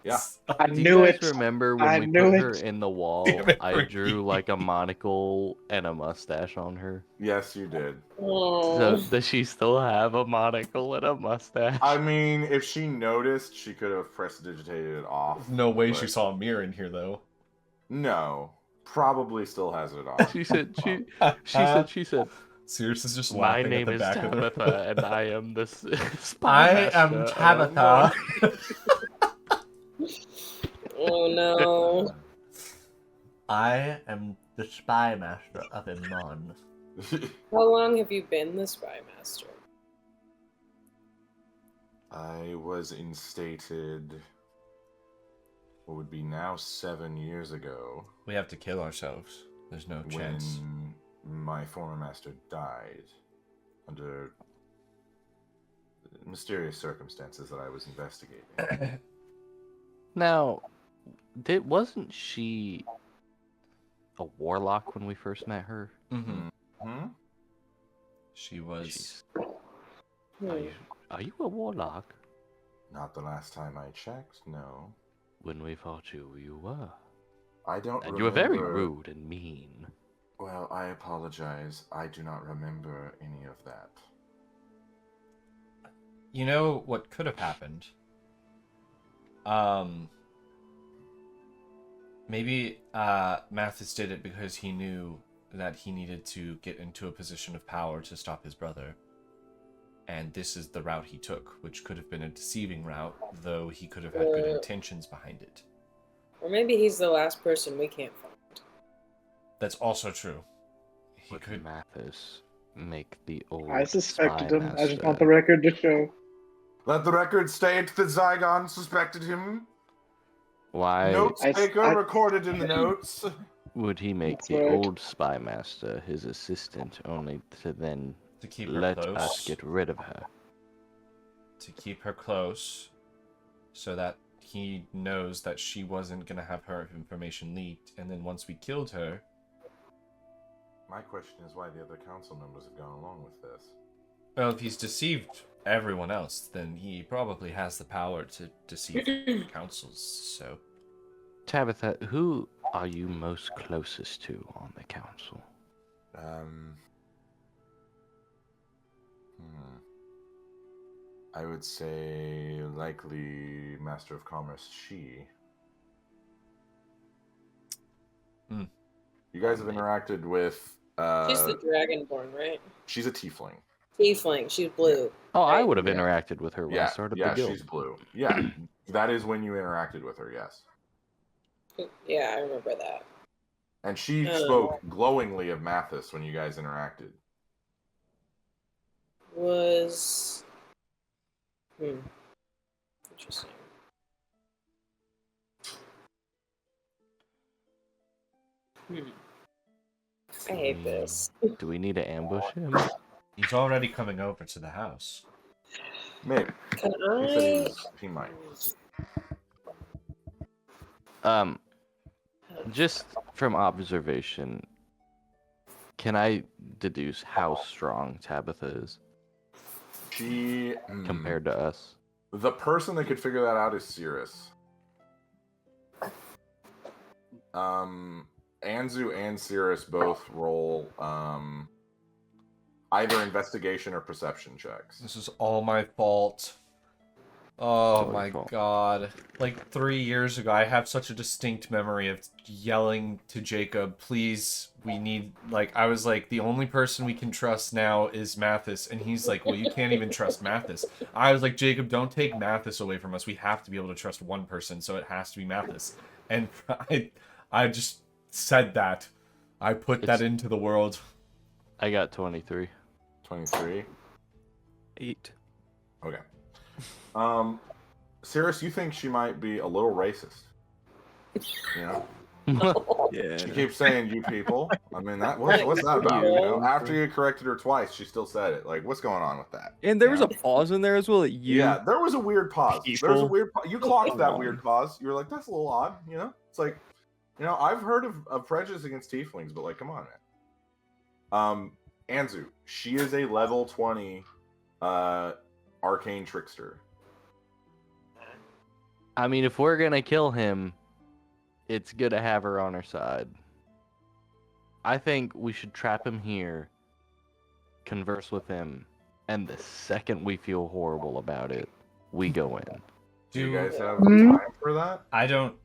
Yeah. I Do you knew guys it. remember when I we knew put her it. in the wall, Damn it, I drew Ricky. like a monocle and a mustache on her? Yes, you did. So Oh, does she still have a monocle and a mustache? I mean, if she noticed, she could have prestidigitated it off. No way she but saw a mirror in here though. No, probably still has it on. She said, Sirius is just my laughing at name the is back of the Tabitha, and I am the spy I am master of Tabitha. oh no. I am the spy master of Iman. How long have you been the spy master? I was instated what would be now 7 years ago We have to kill ourselves. There's no chance. when my former master died under mysterious circumstances that I was investigating. Now, wasn't she a warlock when we first met her? Mm-hmm. Hmm? She was. She's, Hmm. are you a warlock? Not the last time I checked, no. When we fought you, you were. I don't And remember. you were very rude and mean. Well, I apologize. I do not remember any of that. You know what could have happened? Maybe Mathis did it because he knew that he needed to get into a position of power to stop his brother. And this is the route he took, which could have been a deceiving route, though he could have had good intentions behind it. Or maybe he's the last person we can't find. That's also true. He Would could. Mathis make the old I suspected spy him. I just master? want the record to show. Let the record state that Zygon suspected him. Why Notes taker I- recorded in the notes. would he make That's the right. old spy master his assistant, only to then To keep her let close. us get rid of her? To keep her close, so that he knows that she wasn't gonna have her information leaked, and then once we killed her, My question is why the other council members have gone along with this. well, if he's deceived everyone else, then he probably has the power to deceive councils. So, Tabitha, who are you most closest to on the council? I would say likely Master of Commerce She. Hmm. You guys have interacted with. She's the Dragonborn, right? She's a tiefling. Tiefling. She's blue. Oh, I Right. would have Yeah. interacted with her when I Yeah, started yeah, the guild. she's blue. Yeah, that is when you interacted with her. Yes, Yeah, I remember that. and she Oh. spoke glowingly of Mathis when you guys interacted. Was. Interesting. I hate this. Do we need to ambush him? he's already coming over to the house. Maybe Can he said I? he might. Just from observation, can I deduce how strong Tabitha is She compared to us? The person that could figure that out is Cirrus. Anzu and Cirrus both roll either investigation or perception checks. This is all my fault. Oh all your my fault. god. Like 3 years ago, I have such a distinct memory of yelling to Jacob, please, we need, like, I was like, the only person we can trust now is Mathis. And he's like, well, you can't even trust Mathis. I was like, Jacob, don't take Mathis away from us. We have to be able to trust one person, so it has to be Mathis. And I just said that. I put that into the world. I got 23. 23. 8. Okay. Cirrus, you think she might be a little racist? You know? Yeah. She keeps saying "you people." I mean, what's that about? You know, after you corrected her twice, she still said it. Like, what's going on with that? And there You was know? a pause in there as well. That you. Yeah, there was a weird pause. There was a People. weird. You clocked that weird pause. You were like, "That's a little odd." You know, it's like, you know, I've heard of prejudice against tieflings, but like, come on, man. Anzu, she is a level 20 arcane trickster. I mean, if we're gonna kill him, it's good to have her on our side. I think we should trap him here, converse with him, and the second we feel horrible about it, we go in. Do you guys have Hmm? time for that? I don't.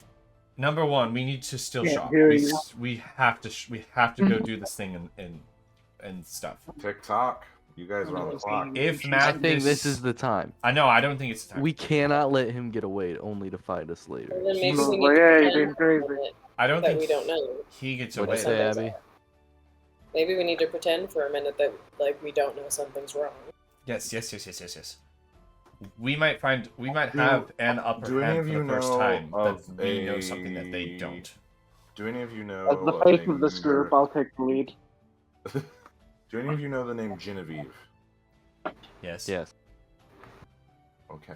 Number one, we need to still Can't shop. hear We, you. we have to go do this thing and stuff. TikTok. You guys are on the clock. If I Matt, think this is the time. I know. I don't think it's the time. We cannot let him get away only to fight us later. And then maybe Jesus. we need Yeah, to you're pretend being crazy. for a minute I don't that think we don't know. he gets What'd away. you say, Abby? Maybe we need to pretend for a minute that like we don't know something's wrong. Yes. We might have an upper do any hand of for you the first know time, but of we know a- something that they don't. Do any of you know? As the face of this group, I'll take the lead. Do any of you know the name Genevieve? Yes. Yes. Okay.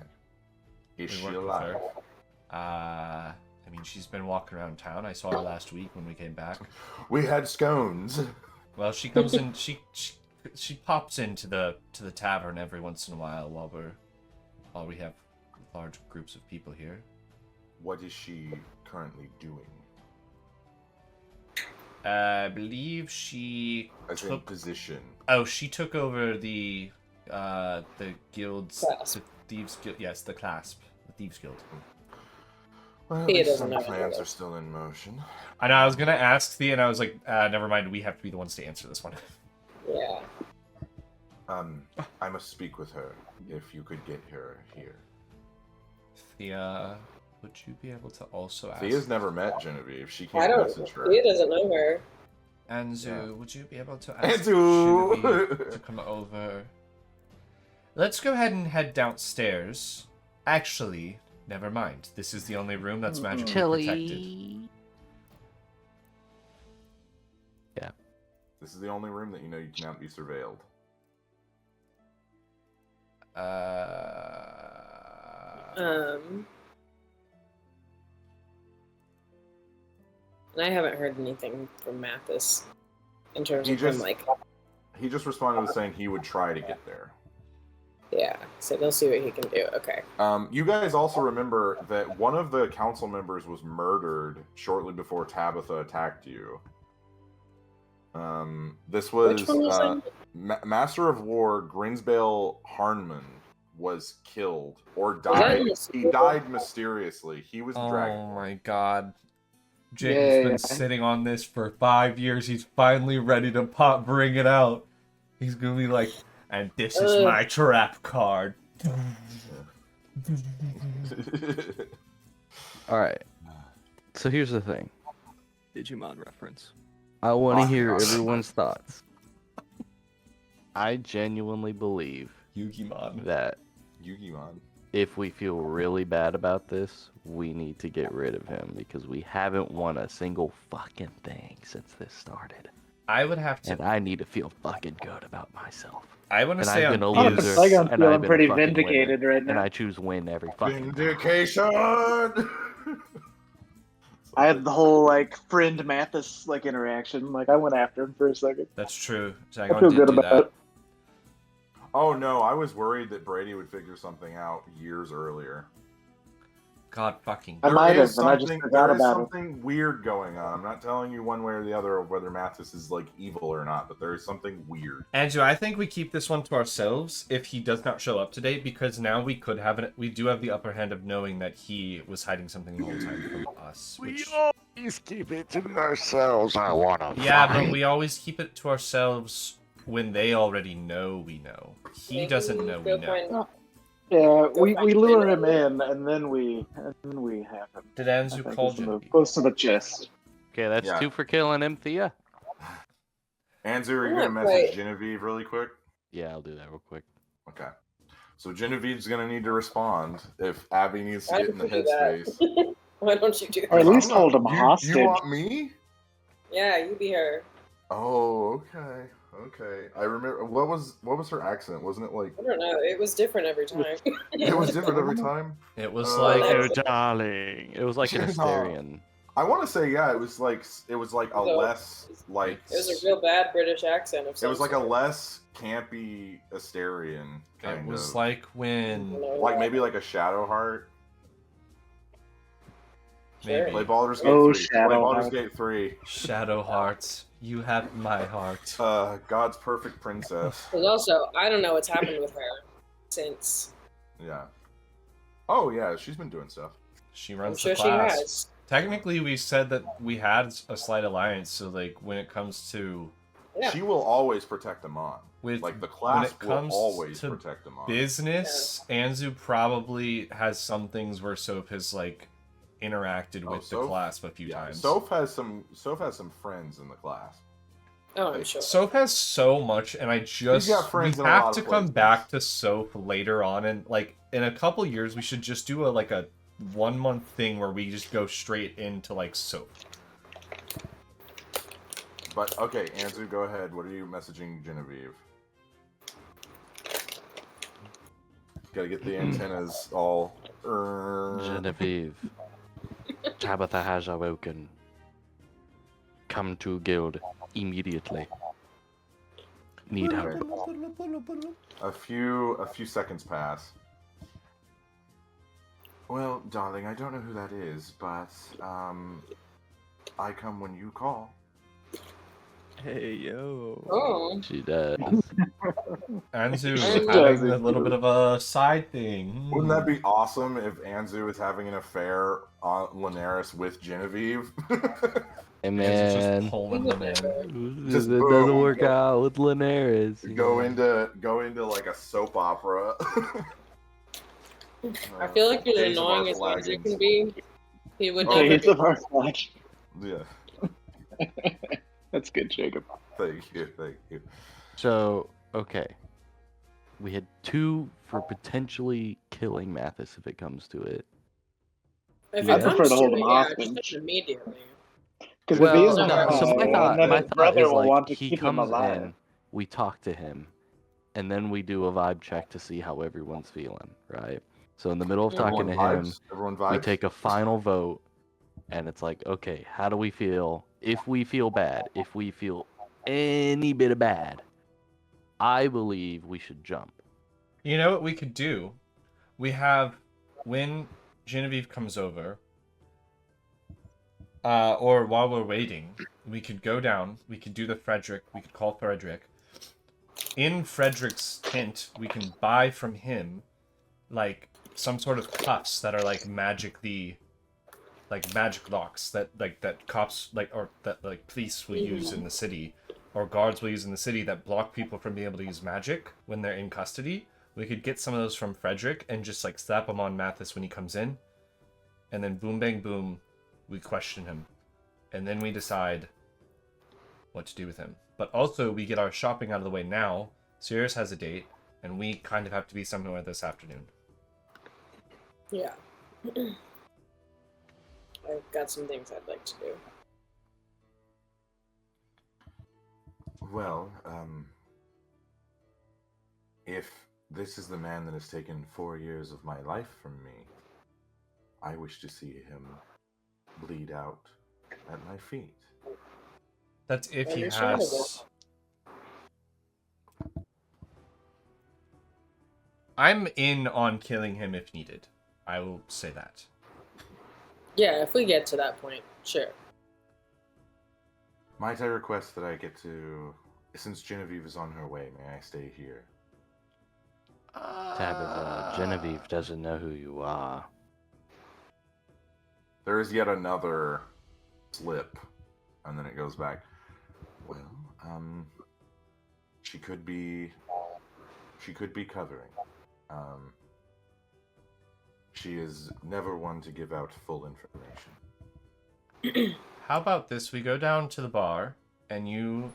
Is We she work with alive? her. I mean, she's been walking around town. I saw her last week when we came back. We had scones. Well, she comes in. She pops into the tavern every once in a while while we have large groups of people here. What is she currently doing? I believe she As in took. position. Oh, she took over the guild's Clasp. the thieves guild. Yes, the clasp, the thieves guild. Well, at He least doesn't some know plans either. are still in motion. I know. I was gonna ask Thea, and I was like, never mind. We have to be the ones to answer this one. Yeah. I must speak with her. If you could get her here. Thea, would you be able to also ask? Thea's never met Genevieve. She I can't don't. message her. He doesn't know her. Anzu, Yeah. would you be able to ask Anzu! Genevieve to come over? Let's go ahead and head downstairs. Actually, never mind. This is the only room that's magically protected. This is the only room that you know you cannot be surveilled. And I haven't heard anything from Mathis in terms He of him just- like, He just responded with saying he would try to get there. yeah. So they'll see what he can do. Okay. You guys also remember that one of the council members was murdered shortly before Tabitha attacked you. This was, Which one was that? Master of War Grinsbale Harnman was killed or that died. in the He school? died mysteriously. He was Oh dragged. my god. Jacob's been sitting on this for 5 years. He's finally ready to bring it out. He's gonna be like, and this is my trap card. All right. So here's the thing. Digimon reference. I want to Oh, hear God. everyone's thoughts. I genuinely believe Yugimon. that Yu-Gi-Oh! if we feel really bad about this, we need to get rid of him because we haven't won a single fucking thing since this started. I would have to. And I need to feel fucking good about myself. I want to And say I've on been a Oh, Thea's- loser, Flagon's and feeling I've been a pretty fucking vindicated winner, right and now. I choose win every fucking time. Vindication! I had the whole like friend Mathis like interaction. Like I went after him for a second. That's true. I Zagon feel did good do about that. it. Oh no, I was worried that Brady would figure something out years earlier. God fucking. I might is have, and I just something- forgot there is about it. something weird going on. I'm not telling you one way or the other of whether Mathis is like evil or not, but there is something weird. Andrew, I think we keep this one to ourselves if he does not show up today, because now we could have it. We do have the upper hand of knowing that he was hiding something the whole time from us. Which, always keep it to ourselves. I wanna yeah, fight. but we always keep it to ourselves when they already know we know. He Maybe doesn't know we go know. find- Yeah, we find lure him. him in, and then we have him. Did I Anzu think call is the move. Genevieve? Close to the chest. Okay, that's Yeah. 2 for killing him, Thea. Anzu, are you Yeah, gonna message right. Genevieve really quick? Yeah, I'll do that real quick. Okay. So Genevieve's gonna need to respond if Abby needs to Why get in the don't you do that? headspace. Why don't you do Or at that? least hold him you, hostage. You want me? Yeah, you be her. Oh, okay. Okay. I remember what was her accent? Wasn't it like I don't know. It was different every time. it was different every time? It was Uh, like Oh, darling. It was like an Asterian. I want to say yeah, it was like a No. less like It was a real bad British accent of it some was like a sort. less campy Asterian it kind was of like when You know, like maybe like a Shadowheart. Maybe. Play Baldur's Gate Oh, 3. Shadow Play Baldur's Heart. Gate 3. Shadow Hearts, you have my heart. God's perfect princess. Because also, I don't know what's happened with her since. Yeah. Oh yeah, she's been doing stuff. She I'm runs sure the class. she has. Technically, we said that we had a slight alliance, so like when it comes to Yeah. She will always protect Amon. with Like the when class it will comes always to protect Amon. business, Anzu probably has some things where Soph has like interacted Oh, with the Soph- class a few times. Soph has some friends in the class. Oh, I'm sure. Soph has so much, and I just got we friends in a have lot to of come places. back to Soph later on, and like in a couple years, we should just do a 1 month thing where we just go straight into like Soph. But okay, Anzu, go ahead. What are you messaging Genevieve? Gotta get the antennas all. Genevieve, Tabitha has awoken. Come to guild immediately. Need help. A few seconds pass. Well, darling, I don't know who that is, but I come when you call. Hey, yo. Oh. She does. Anzu Anzu having does a it little too. bit of a side thing. Wouldn't that be awesome if Anzu is having an affair on Linares with Genevieve? And Anzu's just man, pulling them in. Just it boom, doesn't work go- out with Linares. go into like a soap opera. I feel like as Days of Our annoying as Anzu Flagons. can be, he would Oh, never Days be. of our flash. Yeah, That's good, Jacob. thank you. So, okay. We had 2 for potentially killing Mathis if it comes to it. If I it prefer comes to hold to him it, yeah, hostage. just immediately. Because Well, if he is no, alive, so my thought- then my his thought brother is, will like, want to he keep him comes alive. in, we talk to him, and then we do a vibe check to see how everyone's feeling, right? So in the middle of talking to him, Everyone we vibes. take a final vote, and it's like, okay, how do we feel? If we feel bad, if we feel any bit of bad, I believe we should jump. You know what we could do? We have when Genevieve comes over, or while we're waiting, we could go down. We could do the Frederick. We could call Frederick. In Frederick's tent, we can buy from him, like some sort of cuffs that are like magically, like magic locks that cops or that like police will use in the city, or guards will use in the city that block people from being able to use magic when they're in custody. We could get some of those from Frederick and just like slap them on Mathis when he comes in, and then boom bang boom, we question him, and then we decide what to do with him. But also we get our shopping out of the way now. Sirius has a date, and we kind of have to be somewhere this afternoon. Yeah. I've got some things I'd like to do. Well, if this is the man that has taken 4 years of my life from me, I wish to see him bleed out at my feet. That's if he Understandable. has. I'm in on killing him if needed. I will say that. Yeah, if we get to that point, sure. Might I request that I get to, since Genevieve is on her way, may I stay here? Tabitha, Genevieve doesn't know who you are. There is yet another slip, and then it goes back. Well, she could be covering. She is never one to give out full information. How about this? We go down to the bar, and you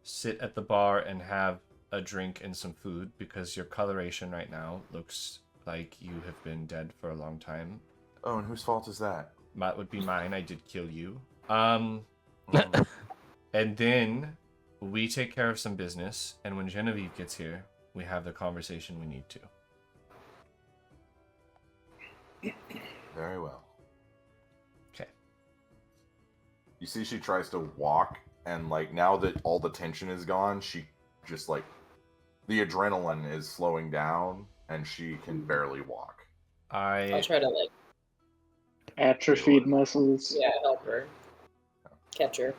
sit at the bar and have a drink and some food, because your coloration right now looks like you have been dead for a long time. Oh, and whose fault is that? That would be mine. I did kill you. Mm. And then we take care of some business, and when Genevieve gets here, we have the conversation we need to. Very well. Okay. You see, she tries to walk, and like now that all the tension is gone, she just like the adrenaline is slowing down, and she can barely walk. I'll try to Atrophied muscles. Yeah, help her. Catch her.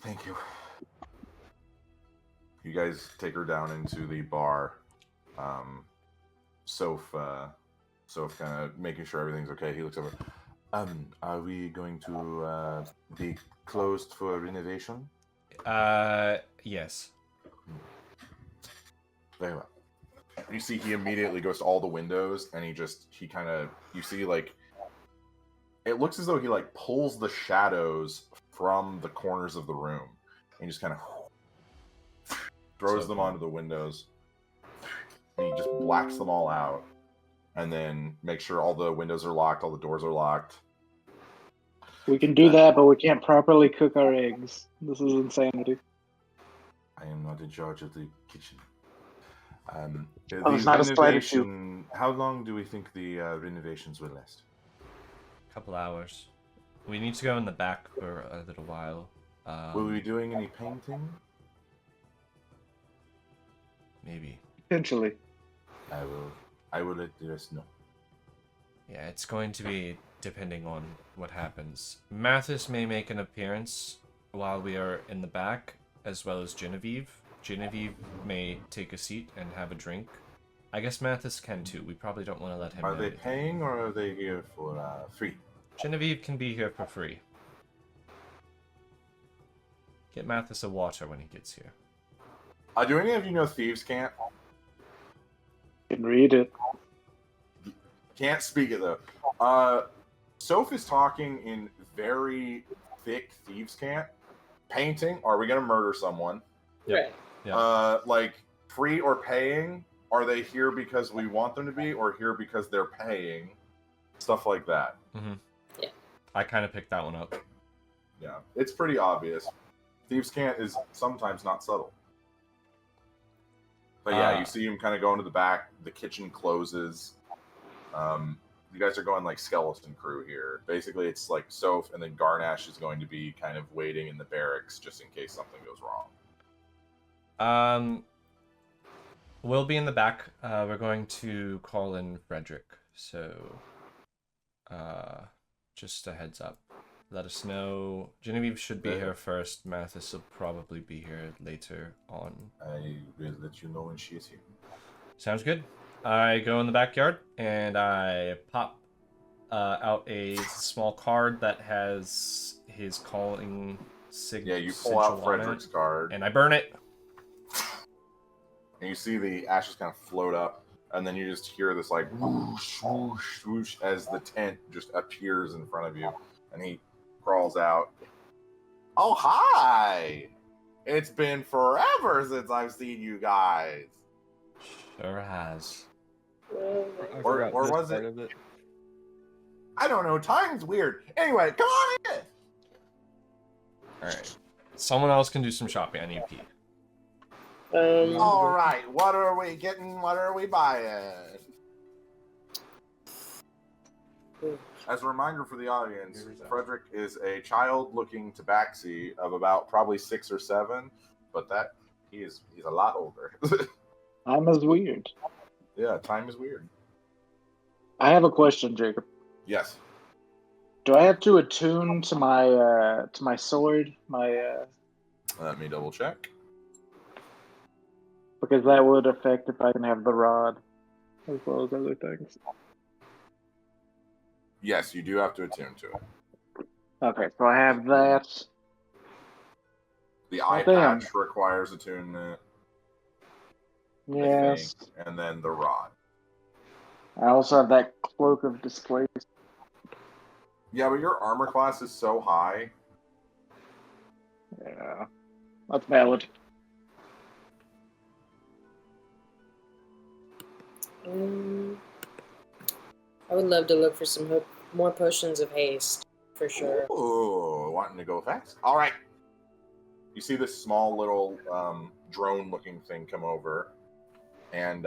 Thank you. You guys take her down into the bar. Soph kind of making sure everything's okay. He looks over. Are we going to be closed for renovation? Yes. Very well. You see, he immediately goes to all the windows, and he kind of, you see, like, it looks as though he, like, pulls the shadows from the corners of the room, and just kind of throws them onto the windows, and he just blacks them all out, and then makes sure all the windows are locked, all the doors are locked. We can do that, but we can't properly cook our eggs. This is insanity. I am not in charge of the kitchen. it's not a spider tube. How long do we think the renovations will last? Couple hours. We need to go in the back for a little while. Will we be doing any painting? Maybe. Potentially. I will let the rest know. Yeah, it's going to be depending on what happens. Mathis may make an appearance while we are in the back, as well as Genevieve. Genevieve may take a seat and have a drink. I guess Mathis can too. We probably don't want to let him Are know they anything. paying or are they here for free? Genevieve can be here for free. Get Mathis a water when he gets here. Do any of you know Thieves' Cant? You can read it. Can't speak it though. Soph is talking in very thick Thieves' Cant. Painting, are we going to murder someone? Right. Yeah. Like, free or paying? Are they here because we want them to be, or here because they're paying? Stuff like that. Mm-hmm. Yeah. I kind of picked that one up. Yeah, it's pretty obvious. Thieves' Cant is sometimes not subtle. But yeah, you see him kind of go into the back. The kitchen closes. You guys are going like skeleton crew here. Basically, it's like Soph, and then Garnash is going to be kind of waiting in the barracks just in case something goes wrong. We'll be in the back. We're going to call in Frederick. So, just a heads up. Let us know. Genevieve should be here first. Mathis will probably be here later on. I will let you know when she is here. Sounds good. I go in the backyard and I pop out a small card that has his calling signal. Yeah, you pull out Frederick's card. And I burn it. And you see the ashes kind of float up. And then you just hear this like whoosh, whoosh, whoosh as the tent just appears in front of you. And he crawls out. Oh, hi! It's been forever since I've seen you guys. Sure has. Or was it? I don't know. Time's weird. Anyway, come on in. Alright. Someone else can do some shopping. I need pee. All right. What are we getting? What are we buying? As a reminder for the audience, Frederick is a child-looking tabaxi of about probably 6 or 7, but he's a lot older. Time is weird. Yeah, time is weird. I have a question, Jacob. Yes. Do I have to attune to my sword? Let me double check. Because that would affect if I can have the rod, as well as other things. Yes, you do have to attune to it. Okay, so I have that. The eye patch requires attunement. Yes. And then the rod. I also have that cloak of displace. Yeah, but your armor class is so high. Yeah, that's valid. I would love to look for some more potions of haste, for sure. Ooh, wanting to go fast? All right. You see this small little drone-looking thing come over, and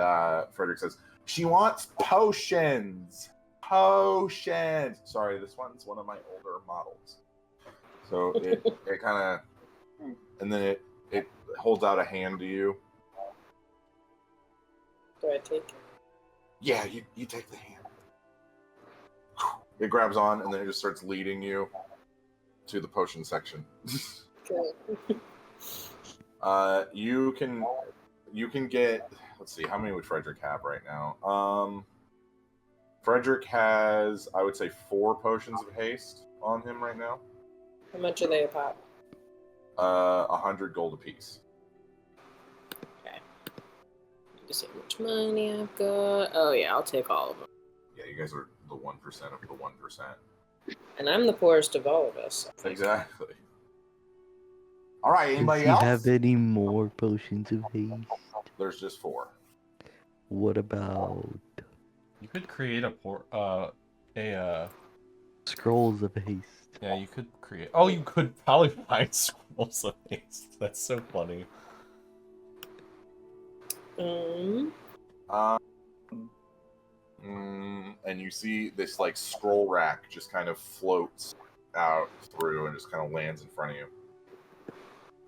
Frederick says, "She wants potions. Potions." Sorry, this one's one of my older models. So it kind of, and then it holds out a hand to you. Do I take it? Yeah, you take the hand. It grabs on, and then it just starts leading you to the potion section. Okay. You can get. Let's see, how many would Frederick have right now? Frederick has, I would say, 4 potions of haste on him right now. How much are they a pop? 100 gold apiece. Okay. Let me see how much money I've got. Oh yeah, I'll take all of them. Yeah, you guys are the 1% of the 1%. And I'm the poorest of all of us. Exactly. All right, Does anybody he else? have any more potions of haste? There's just 4. What about You could create scrolls of haste? yeah, you could create. Oh, you could probably find scrolls of haste. That's so funny. And you see this like scroll rack just kind of floats out through and just kind of lands in front of you.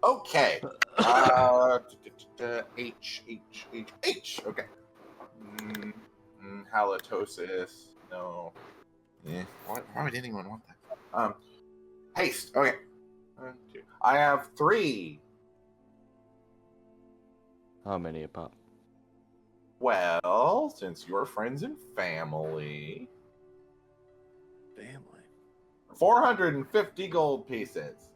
Okay. H. Okay. Halitosis. No. Why would anyone want that? Haste. Okay. 1, 2. I have 3. How many a pop? Well, since you're friends and family, Family. 450 gold pieces.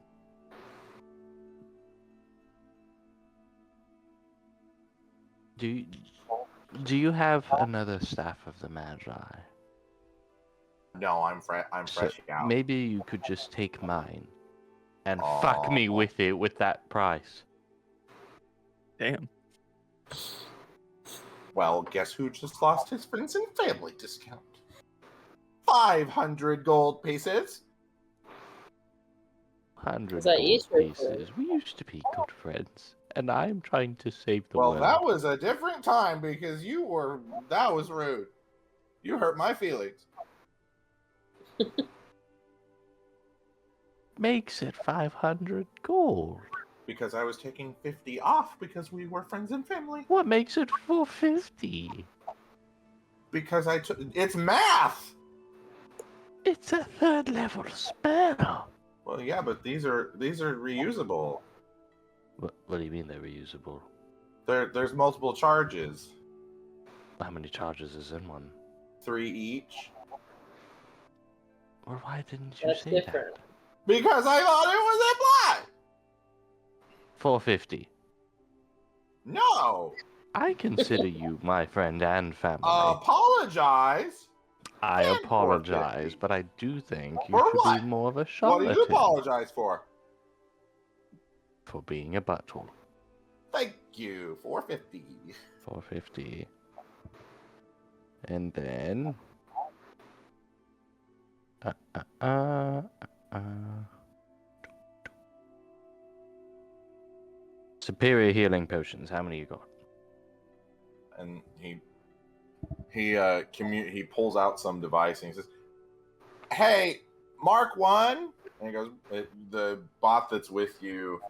Do you have another staff of the Magi? No, I'm fresh out. Maybe you could just take mine and fuck me with it with that price. Damn. Well, guess who just lost his friends and family discount? 500 gold pieces. 100 Is that gold Easter pieces. We used to be good friends, and I'm trying to save the Well, world. that was a different time because that was rude. You hurt my feelings. Makes it 500 gold. Because I was taking 50 off because we were friends and family. What makes it 450? Because it's math. It's a 3rd level spell. Well, yeah, but these are reusable. What do you mean they're reusable? There's multiple charges. How many charges is in one? 3 each. Or why didn't you That's say different. that? Because I thought it was implied. 450. No. I consider you my friend and family. Apologize. I and apologize, 450. but I do think you For should what? be more of a What charlatan. do you apologize for? For being a butthole. Thank you. 450. 450. And then... Superior healing potions. How many you got? And he pulls out some device and he says, "Hey, Mark 1." And he goes, the bot that's with you,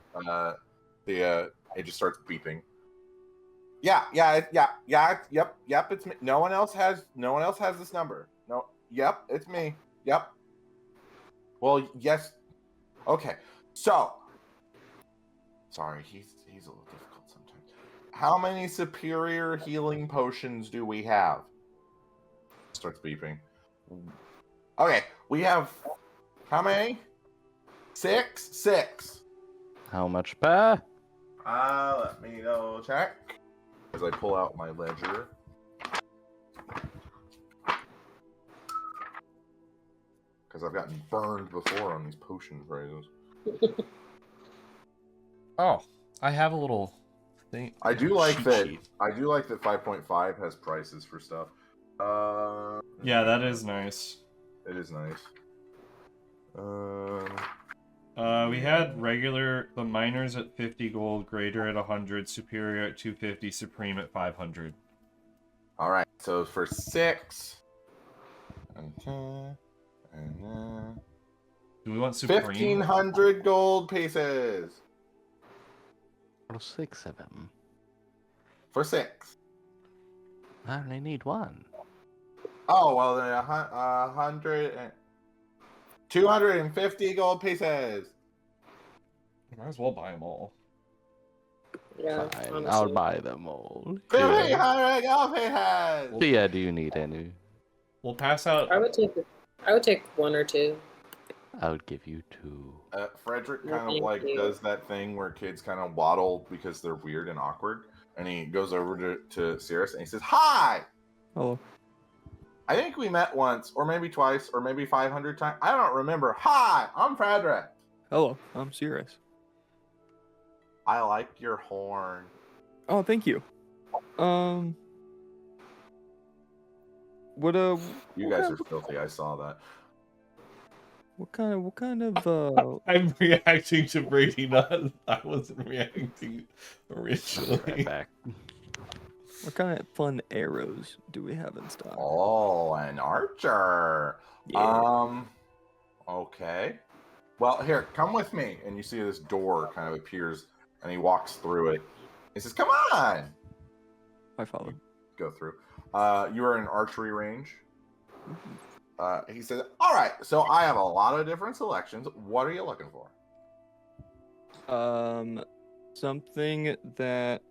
it just starts beeping. Yeah, yep, it's me. No one else has this number. No, yep, it's me. Yep. Well, yes. Okay. So, sorry, he's a little difficult sometimes. How many superior healing potions do we have? Starts beeping. Okay, we have how many? 6. How much per? Let me go check. As I pull out my ledger. Because I've gotten burned before on these potion prices. Oh, I have a little thing. I do like cheat that. sheet. I do like that 5.5 has prices for stuff. Yeah, that is nice. It is nice. We had the minors at 50 gold, greater at 100, superior at 250, supreme at 500. All right. So for 6, Do we want supreme? 1,500 gold pieces Or 6 of them. for 6. I only need one. Oh well, then 100. 250 gold pieces. Might as well buy them all. Yeah, Fine, honestly. I'll buy them all. 300 gold pieces. So yeah, do you need any? We'll pass out. I would take one or two. I would give you 2. Frederick No, kind of thank like you. does that thing where kids kind of waddle because they're weird and awkward, and he goes over to Cirrus and he says, "Hi, Hello. I think we met once, or maybe twice, or maybe 500 times. I don't remember. Hi, I'm Frederick. Hello. I'm serious. I like your horn." Oh, thank you. What You guys are filthy. I saw that. what kind of I'm reacting to Brady, not. I wasn't reacting originally. Right back. what kind of fun arrows do we have in stock? Oh, an archer. Yeah. Okay. Well, here, come with me. And you see this door kind of appears, and he walks through it. He says, "Come on." I follow. Go through. You are in archery range. He says, "All right, so I have a lot of different selections. What are you looking for?" Something that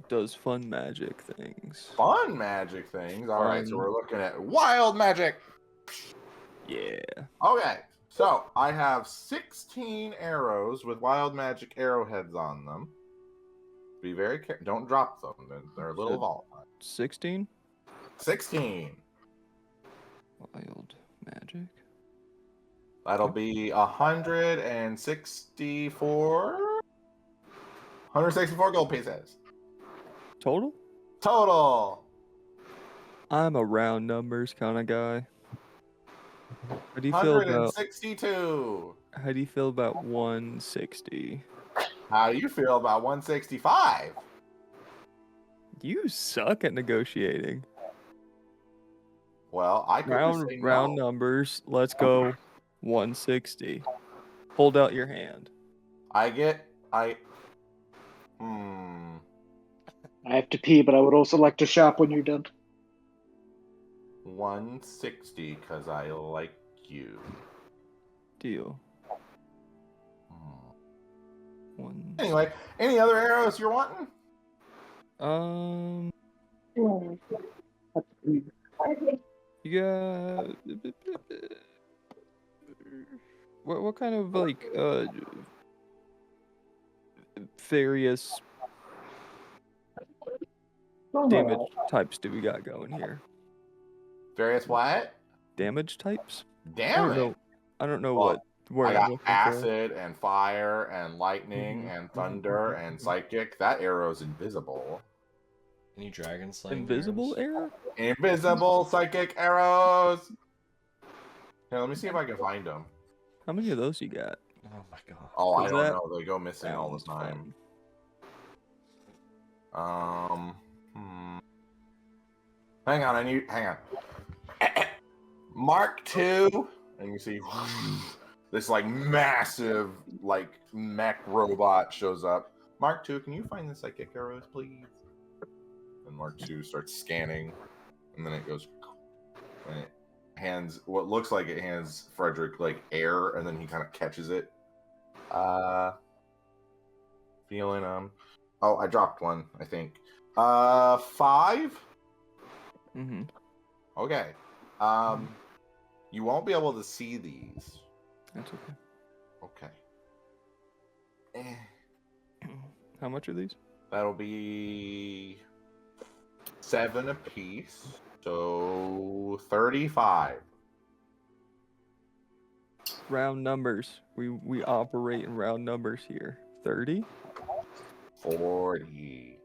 does fun magic things. Fun magic things. All right, so Fun. we're looking at wild magic. Yeah. Okay, so I have 16 arrows with wild magic arrowheads on them. Be very careful. Don't drop them. They're a little Said- volatile. 16 16. wild magic. That'll be 164. 164 gold pieces. Total? Total. I'm a round numbers kind of guy. How do you feel about 162. 160? How do you feel about 165? You suck at negotiating. Well, I could say Round no. numbers. Let's go 160. Hold out your hand. I I have to pee, but I would also like to shop when you're done. 160 because I like you. Deal. Hmm. One. Anyway, any other arrows you're wanting? You got what kind of like various damage types do we got going here? Various what? Damage types? Damn it. I don't know Well, what word I I'm got looking acid and fire and lightning Mhm, and mhm, thunder mhm, and mhm. psychic. That arrow's invisible. Any dragon for. slaying Invisible arrows? arrow? Invisible psychic arrows. Here, let me see if I can find them. How many of those you got? Oh my god. Oh, I 'Cause don't that know. They go missing all the sounds time. fun. Hang on. Hang on. Mark II, and you see this like massive like mech robot shows up. Mark II, can you find the psychic arrows, please? And Mark II starts scanning, and then it goes, and it hands what looks like it hands Frederick like air, and then he kind of catches it. Feeling Oh, I dropped one, I think. 5. Mm-hmm. Okay. You won't be able to see these. That's okay. Okay. How much are these? That'll be 7 apiece. So 35. Round numbers. We operate in round numbers here. 30? 40.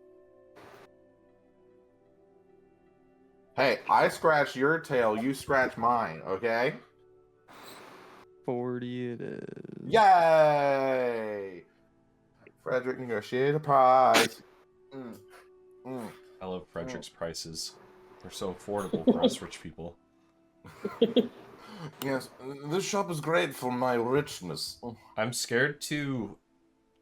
Hey, I scratch your tail, you scratch mine, okay? 40 it is. Yay! Frederick negotiated a price. I love Frederick's prices. They're so affordable for us rich people. Yes, this shop is great for my richness. I'm scared to,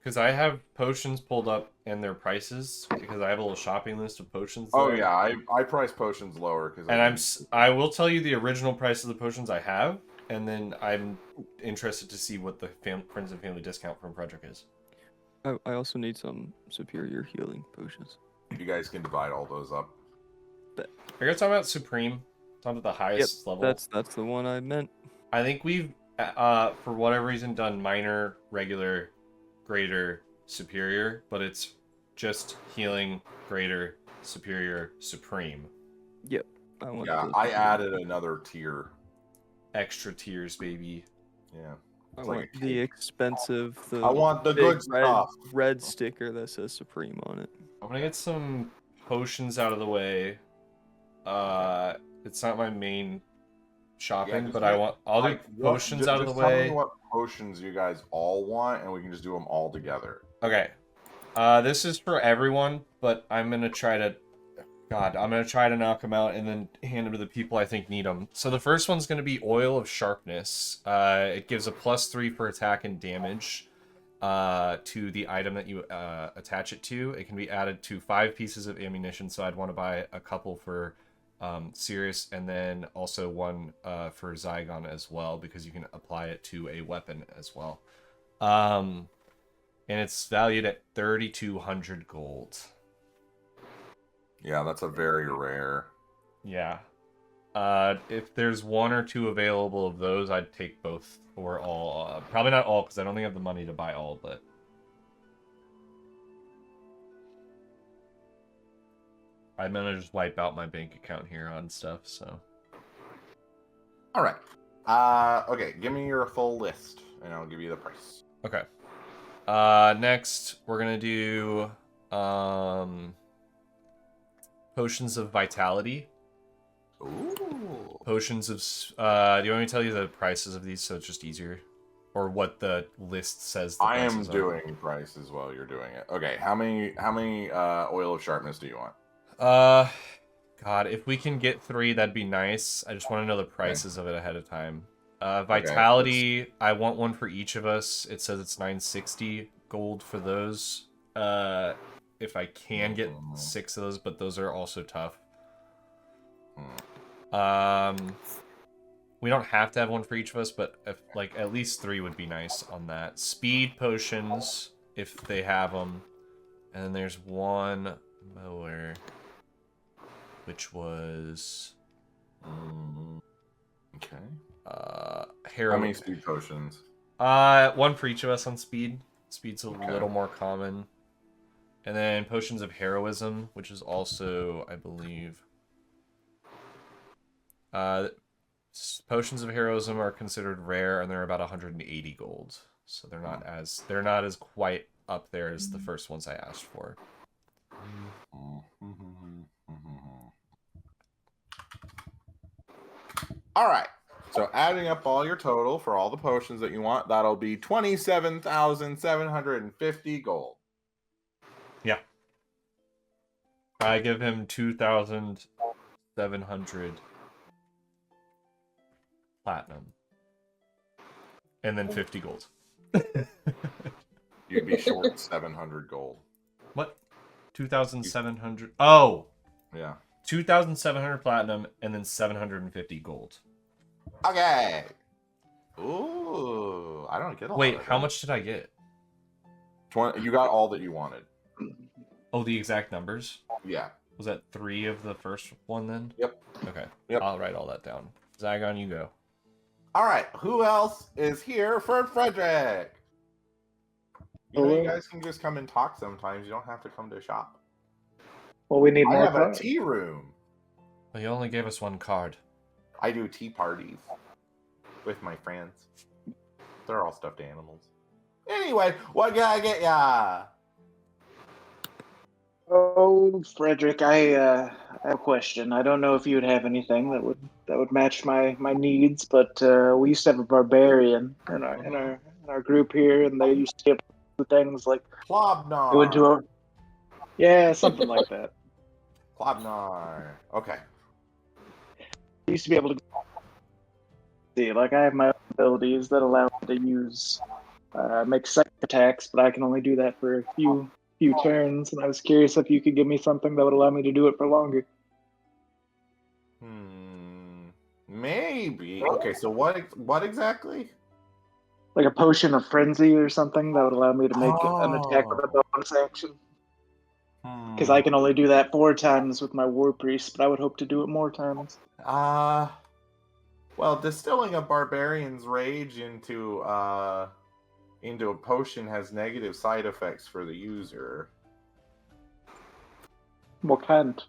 Because I have potions pulled up and their prices because I have a little shopping list of potions. Oh there. yeah, I price potions lower because. And I will tell you the original price of the potions I have, and then I'm interested to see what the friends and family discount from Frederick is. I also need some superior healing potions. You guys can divide all those up. Are you guys talking about Supreme? Talking about the highest level? That's the one I meant. I think we've, for whatever reason, done minor, regular, greater, superior, but it's just healing, greater, superior, supreme. Yep. I added another tier. Extra tiers, baby. Yeah. I It's want like a the cake. expensive, I want the big good stuff. red sticker that says Supreme on it. I'm gonna get some potions out of the way. It's not my main shopping, just but get, I'll do potions out of the just tell me way. what potions you guys all want, and we can just do them all together. Okay. This is for everyone, but I'm gonna try to knock them out and then hand them to the people I think need them. So the first one's gonna be Oil of Sharpness. It gives a +3 for attack and damage to the item that you attach it to. It can be added to 5 pieces of ammunition, so I'd want to buy a couple for Sirius, and then also one for Zygon as well, because you can apply it to a weapon as well. And it's valued at 3,200 gold. Yeah, that's a very rare. Yeah. If there's 1 or 2 available of those, I'd take both or all. Probably not all, because I don't think I have the money to buy all, but... I'm gonna just wipe out my bank account here on stuff, so... All right. Okay, give me your full list, and I'll give you the price. Okay. Next, we're gonna do... Potions of Vitality. Ooh. Potions of... do you want me to tell you the prices of these so it's just easier? Or what the list says the I am prices are? doing prices while you're doing it. Okay, how many Oil of Sharpness do you want? God, if we can get 3, that'd be nice. I just want to know the prices of it ahead of time. Vitality, okay, I want one for each of us. It says it's 960 gold for those. If I can get 6 of those, but those are also tough. We don't have to have one for each of us, but if, like, at least 3 would be nice on that. Speed potions, if they have them. And then there's one more, which was... Okay. Hero... How many speed potions? 1 for each of us on speed. Speed's a little more common. And then potions of heroism, which is also, I believe... potions of heroism are considered rare, and they're about 180 gold. So they're not as quite up there as the first ones I asked for. All right. So adding up all your total for all the potions that you want, that'll be 27,750 gold. Yeah. I give him 2,700 platinum. And then 50 gold. You'd be short 700 gold. What? 2,700? Oh! Yeah. 2,700 platinum and then 750 gold. Okay. Ooh, I don't get a lot. Wait, how much did I get? 20. You got all that you wanted. Oh, the exact numbers? Yeah. Was that 3 of the first one then? Yep. Okay. Yep. I'll write all that down. Zygon, you go. All right. Who else is here for Frederick? You know, you guys can just come and talk sometimes. You don't have to come to shop. Well, we need I more have a cards. tea room. Well, you only gave us 1 card. I do tea parties with my friends. They're all stuffed animals. Anyway, what can I get ya? Oh, Frederick, I have a question. I don't know if you would have anything that would match my needs, but we used to have a barbarian in our group here, and they used to do things like Klobnar. go into a something like that. Klobnar. Okay. I used to be able to see, like, I have my abilities that allow me to use make second attacks, but I can only do that for a few turns. And I was curious if you could give me something that would allow me to do it for longer. Maybe. Okay, so what exactly? Like a potion of frenzy or something that would allow me to make an attack with a Oh. bonus action. Because I can only do that 4 times with my War Priest, but I would hope to do it more times. Well, distilling a barbarian's rage into a potion has negative side effects for the user. What kind?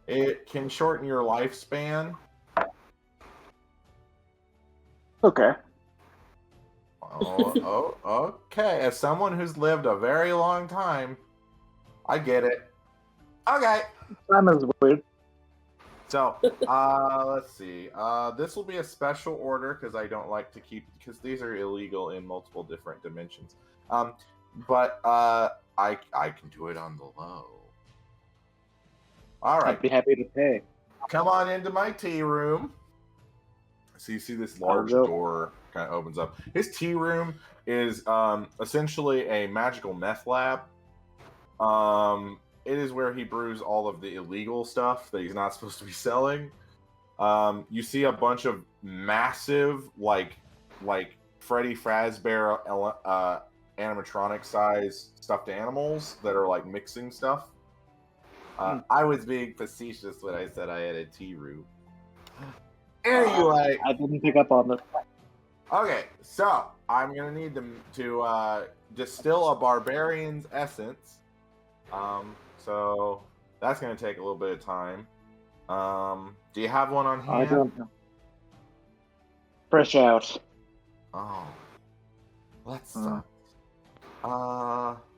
It can shorten your lifespan. Okay. Okay. As someone who's lived a very long time, I get it. Okay. Time is weird. So, let's see. This will be a special order because I don't like to keep, because these are illegal in multiple different dimensions. But I can do it on the low. All right. I'd be happy to pay. Come on into my tea room. So you see this large door kind of opens up. His tea room is essentially a magical meth lab. It is where he brews all of the illegal stuff that he's not supposed to be selling. You see a bunch of massive, like Freddy Fazbear animatronic size stuffed animals that are like mixing stuff. I was being facetious when I said I had a tea room. Anyway, I didn't pick up on it. Okay, so I'm gonna need them to distill a barbarian's essence. So that's gonna take a little bit of time. Do you have one on hand? I don't know. Fresh out. Oh, that sucks.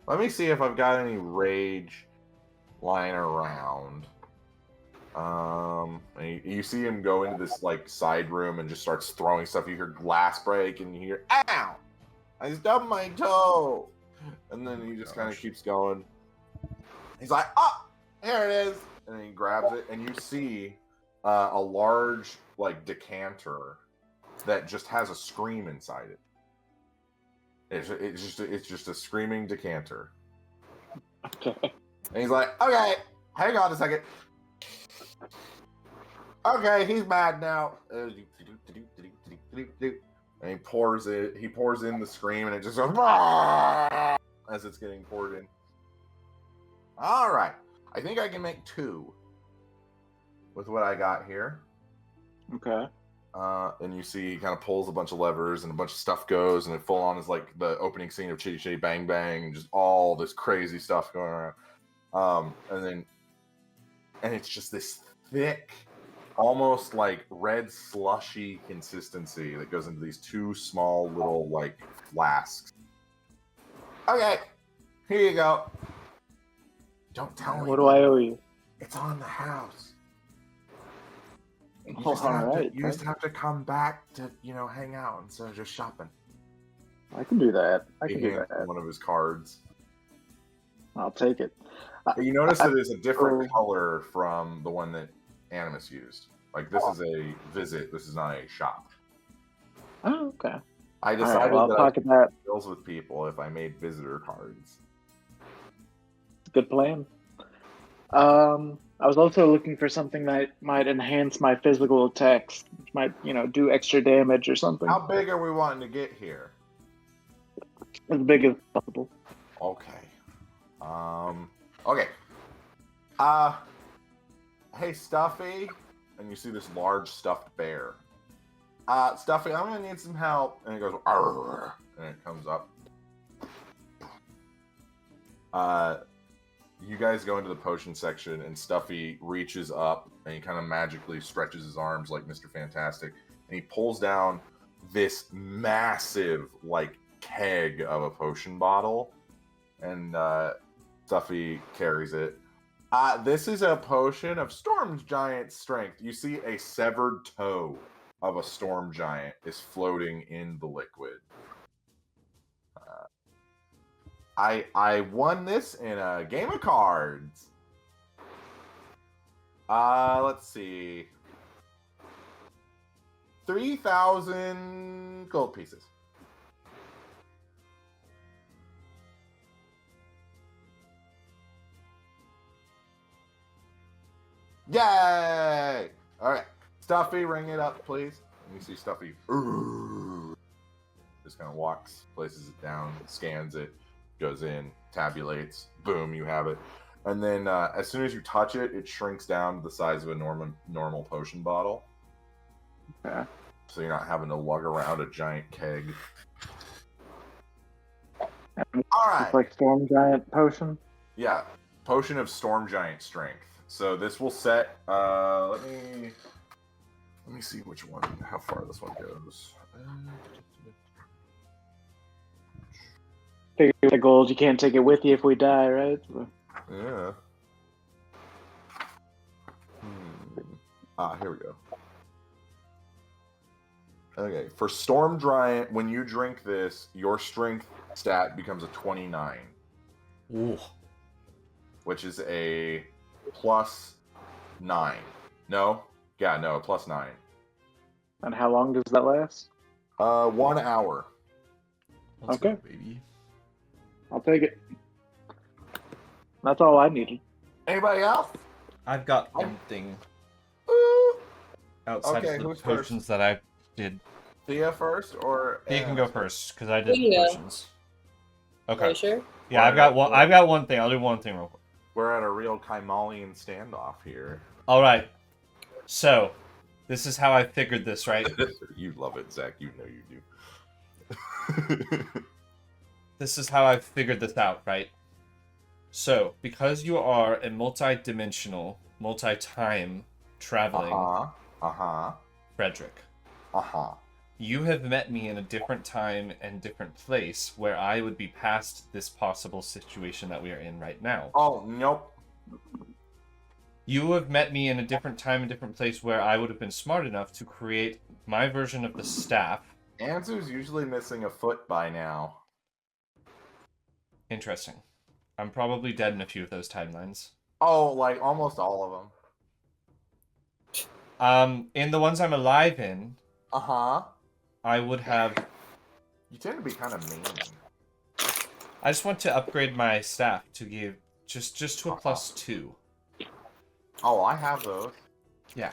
Let me see if I've got any rage lying around. And you see him go into this like side room and just starts throwing stuff. You hear glass break and you hear, "Ow! I stubbed my toe!" And then he just kind of keeps going. He's like, "Oh, here it is!" And then he grabs it, and you see a large like decanter that just has a scream inside it. It's just a screaming decanter. Okay. And he's like, "Okay, hang on a second. Okay, he's mad now." And he pours it. He pours in the scream, and it just goes as it's getting poured in. All right, I think I can make 2 with what I got here. Okay. And you see, he kind of pulls a bunch of levers, and a bunch of stuff goes, and it full on is like the opening scene of Chitty Chitty Bang Bang, and just all this crazy stuff going around. And it's just this thick, almost like red slushy consistency that goes into these 2 small little like flasks. Okay, here you go. Don't tell me. What do I owe you? It's on the house. You Oh, just have to come back to, hang out instead of just shopping. I can do that. He hands one of his cards. I'll take it. But you notice that it's a different color from the one that Animas used. Like, this is a visit. This is not a shop. Oh, okay. I decided I'll that I pocket could that. deals with people if I made visitor cards. Good plan. I was also looking for something that might enhance my physical attacks, which might, do extra damage or something. How big are we wanting to get here? As big as possible. Okay. Okay. Hey, Stuffy. And you see this large stuffed bear. Stuffy, I'm gonna need some help. And it goes, "Arr," and it comes up. You guys go into the potion section, and Stuffy reaches up, and he kind of magically stretches his arms like Mr. Fantastic, and he pulls down this massive, like, keg of a potion bottle, and Stuffy carries it. This is a potion of Storm Giant strength. You see a severed toe of a Storm Giant is floating in the liquid. I won this in a game of cards. Let's see. 3,000 gold pieces. Yay! All right, Stuffy, ring it up, please. Let me see Stuffy. Just kind of walks, places it down, scans it, goes in, tabulates. Boom, you have it. And then as soon as you touch it, it shrinks down to the size of a normal potion bottle. Okay. So you're not having to lug around a giant keg. All right. It's like Storm Giant potion. Yeah, potion of Storm Giant strength. So this will set. Let me see which one, how far this one goes. Figure the gold, you can't take it with you if we die, right? Yeah. Here we go. Okay, for Storm Giant, when you drink this, your strength stat becomes a 29. Ooh. Which is a +9. No? Yeah, no, +9. And how long does that last? 1 hour. Let's Okay. go, baby. I'll take it. That's all I needed. Anybody else? I've got one thing Ooh. outside Okay, of the who's potions that I did. Thea first, or You can go first because I did Yeah. potions. Are Okay. you sure? Yeah, I've got one. I've got one thing. I'll do one thing real quick. We're at a real Kymalian standoff here. All right. So, this is how I figured this, right? You love it, Zach. You know you do. This is how I figured this out, right? So, because you are a multi-dimensional, multi-time traveling Frederick, you have met me in a different time and different place where I would be past this possible situation that we are in right now. Oh, nope. You have met me in a different time and different place where I would have been smart enough to create my version of the staff. Anzu's usually missing a foot by now. Interesting. I'm probably dead in a few of those timelines. Oh, like almost all of them. In the ones I'm alive in, Uh-huh. I would have... You tend to be kind of mean. I just want to upgrade my staff to give just to a +2. Oh, I have those. Yeah.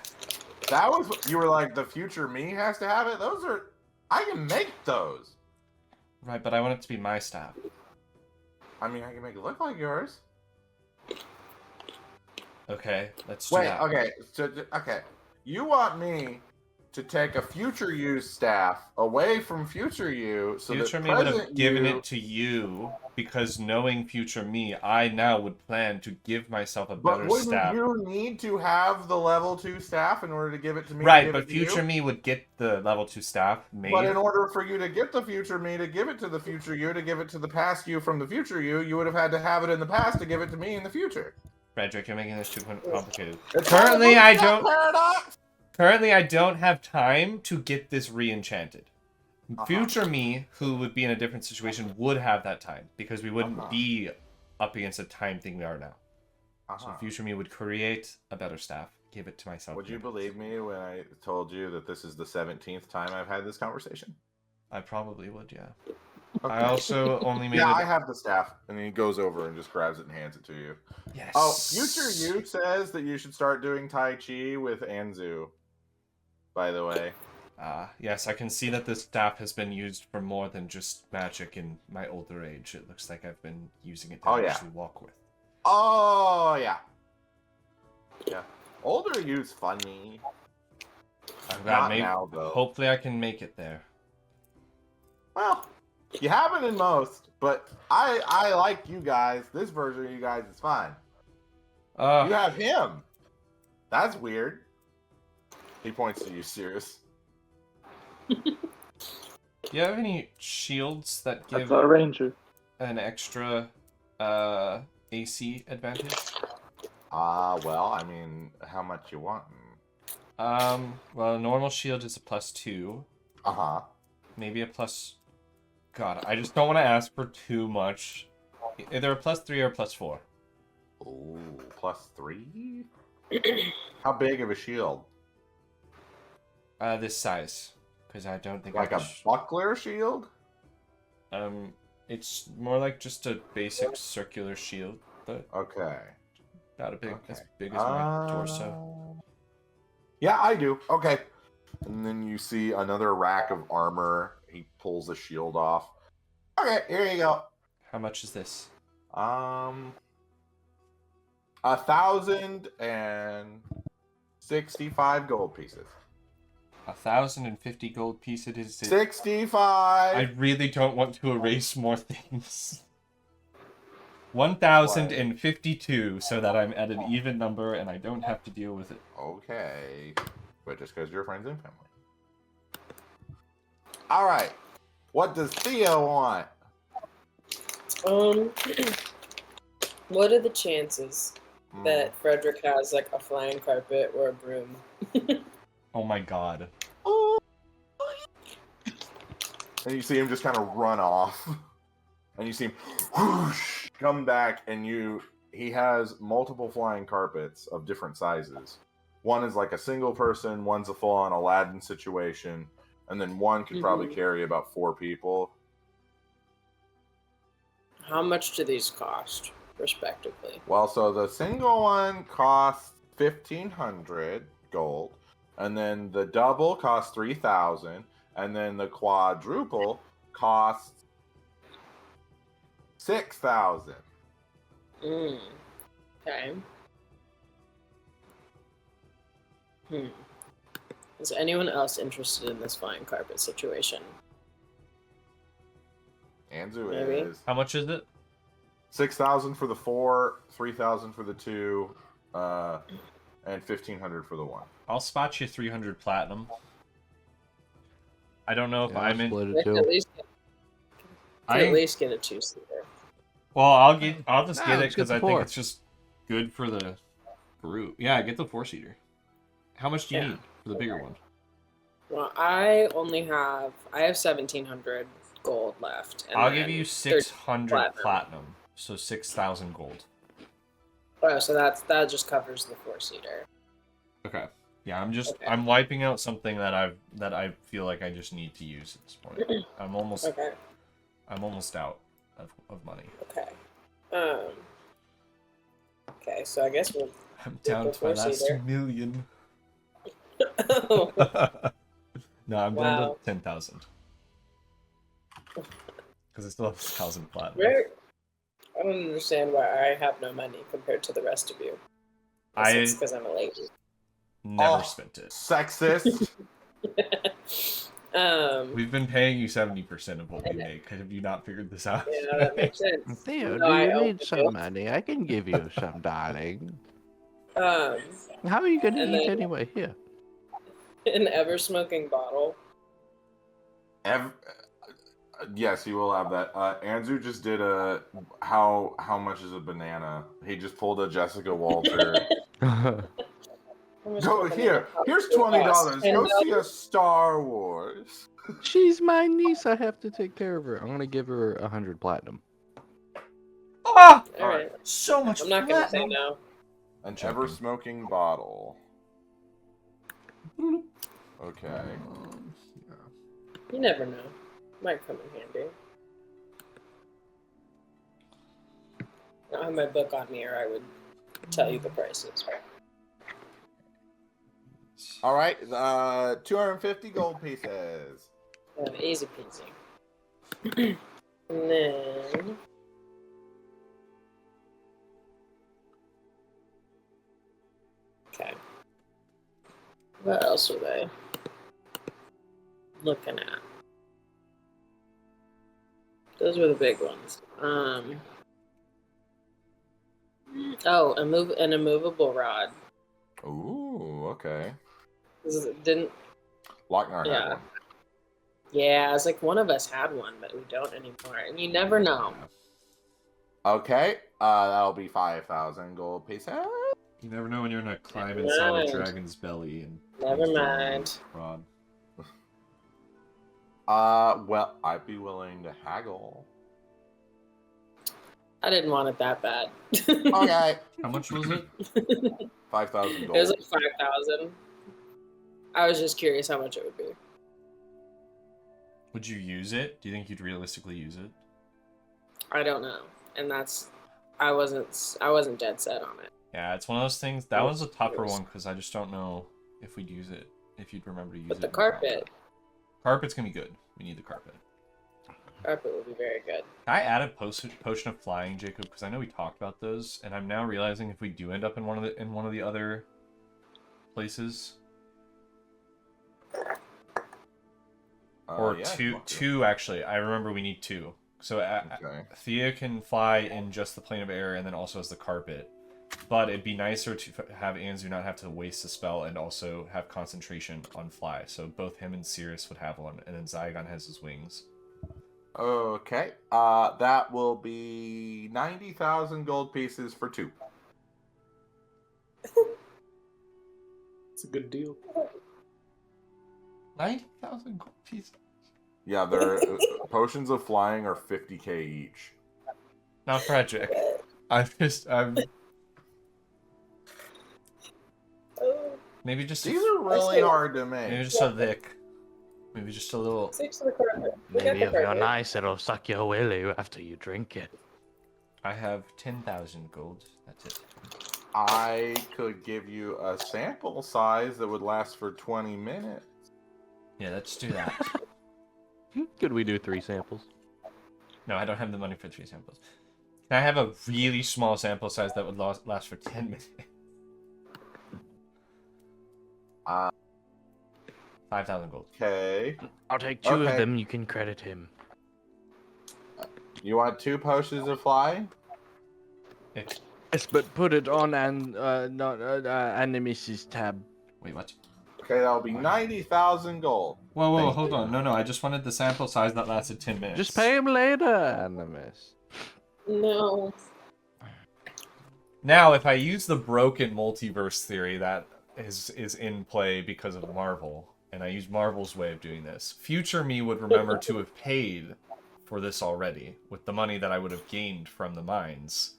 That was, you were like, the future me has to have it? Those are, I can make those. Right, but I want it to be my staff. I mean, I can make it look like yours. Okay, let's do Wait, that. okay, so, okay. You want me to take a future you staff away from future you, so Future that me would have present given you... it to you, because knowing future me, I now would plan to give myself a better But wouldn't staff. you need to have the level 2 staff in order to give it to me? Right, but future me would get the level 2 staff made. But in order for you to get the future me to give it to the future you, to give it to the past you from the future you, you would have had to have it in the past to give it to me in the future. Frederick, you're making this too complicated. It's Currently, all I about don't. paradox. Currently, I don't have time to get this re-enchanted. Future me, who would be in a different situation, would have that time because we wouldn't be up against a time thing we are now. So future me would create a better staff, give it to myself. Would you believe me when I told you that this is the 17th time I've had this conversation? I probably would, yeah. Okay. I also only made Yeah, it... I have the staff, and he goes over and just grabs it and hands it to you. Yes. Oh, future you says that you should start doing Tai Chi with Anzu. By the way. Yes, I can see that this staff has been used for more than just magic in my older age. It looks like I've been using it to actually walk with. Oh, yeah. Yeah. Older you's funny. Not now, though. Hopefully I can make it there. Well, you haven't in most, but I like you guys. This version of you guys is fine. You have him. That's weird. He points to you, Sirius. Do you have any shields that give That's a ranger. an extra AC advantage? Well, I mean, how much you want? Well, a normal shield is a +2. Maybe a plus... God, I just don't want to ask for too much. Either a +3 or a +4. Ooh, +3? How big of a shield? This size. Because I don't think like a buckler shield? It's more like just a basic circular shield, but... Okay. About as Okay. big as my torso. Yeah, I do. Okay. And then you see another rack of armor. He pulls a shield off. Okay, here you go. How much is this? 1,065 gold pieces. 1,050 gold pieces. 65. I really don't want to erase more things. 1,052, so that I'm at an even number and I don't have to deal with it. Okay. But just because you're friends and family. Alright. What does Theo want? What are the chances that Frederick has like a flying carpet or a broom? Oh my god. And you see him just kind of run off. And you see him whoosh, come back, and he has multiple flying carpets of different sizes. One is like a single person, one's a full-on Aladdin situation, and then one could probably carry about 4 people. How much do these cost, respectively? Well, so the single one costs 1,500 gold, and then the double costs 3,000, and then the quadruple costs 6,000. Okay. Is anyone else interested in this flying carpet situation? Anzu Maybe. is How much is it? 6,000 for the 4, 3,000 for the 2, and 1,500 for the 1. I'll spot you 300 platinum. I don't know if Yeah, I'm in. split I it can too. at least get a 2-seater. Well, I'll just Nah, get it let's get because the I think 4. it's just good for the group. Yeah, get the 4-seater. How much do you need for the bigger one? Well, I have 1,700 gold left. And I'll then give you 30 600 platinum, so 6,000 gold. Oh, so that just covers the 4-seater. Okay. Yeah, I'm wiping out something that I feel like I just need to use at this point. I'm almost out of money. Okay. Okay, so I guess we'll. I'm down to my last 4-seater. 2 million. Oh, No, I'm down Wow. to 10,000. Because I still have 1,000 platinum. I don't understand why I have no money compared to the rest of you. It's because I'm a lady. Never spent it. Sexist. We've been paying you 70% of what we make. Have you not figured this out? Yeah, that makes sense. Theo, No, do I you owe need you. some money? I can give you some, darling. How are you gonna and eat then- anyway? Here. An ever-smoking bottle. Yes, you will have that. Anzu just did a how much is a banana? He just pulled a Jessica Walter. Go here. Here's $20. Go see a Star Wars. She's my niece. I have to take care of her. I'm gonna give her 100 platinum. Ah! All right. So much I'm not gonna say platinum. no. An ever smoking bottle. Okay. You never know. Might come in handy. I don't have my book on me, or I would tell you the prices. All right. 250 gold pieces. Easy peasy. And then. Okay. What else are they looking at? Those were the big ones. Oh, an immovable rod. Ooh, okay. Didn't. Lochnar had Yeah. one. Yeah, it's like one of us had one, but we don't anymore. And you never know. Okay. That'll be 5,000 gold pieces. You never know when you're gonna climb inside a dragon's belly and. Never mind. Rod. Well, I'd be willing to haggle. I didn't want it that bad. Okay. How much was it? 5,000 It was gold. like 5,000. I was just curious how much it would be. Would you use it? Do you think you'd realistically use it? I don't know, and I wasn't dead set on it. Yeah, it's one of those things. That one's a tougher one because I just don't know if we'd use it. If you'd remember to use But it. the carpet. Carpet's gonna be good. We need the carpet. Carpet would be very good. Can I add a potion of flying, Jacob? Because I know we talked about those, and I'm now realizing if we do end up in one of the other places, or yeah, two actually. I remember we need two. So Thea can fly in just the plane of air, and then also as the carpet. But it'd be nicer to have Anzu not have to waste a spell and also have concentration on fly. So both him and Cirrus would have one, and then Zygon has his wings. Okay. That will be 90,000 gold pieces for 2. It's a good deal. 90,000 gold pieces. Yeah, their potions of flying are 50k each. Now, Frederick, I'm maybe just These are really hard to make. maybe just a lick. Maybe just a little. Six to the carpet. We got Maybe the if you're carpet. nice, it'll suck your willy after you drink it. I have 10,000 gold. That's it. I could give you a sample size that would last for 20 minutes. Yeah, let's do that. Could we do 3 samples? No, I don't have the money for 3 samples. Can I have a really small sample size that would last for 10 minutes? 5,000 gold. Okay. I'll take 2 of Okay. them. You can credit him. You want 2 potions of flying? Yes, but put it on Animas' tab. Wait, what? Okay, that'll be 90,000 gold. Whoa, Thank hold you. on. No, I just wanted the sample size that lasted 10 minutes. Just pay him later, Animas. No. Now, if I use the broken multiverse theory that is in play because of Marvel, and I use Marvel's way of doing this, future me would remember to have paid for this already with the money that I would have gained from the mines,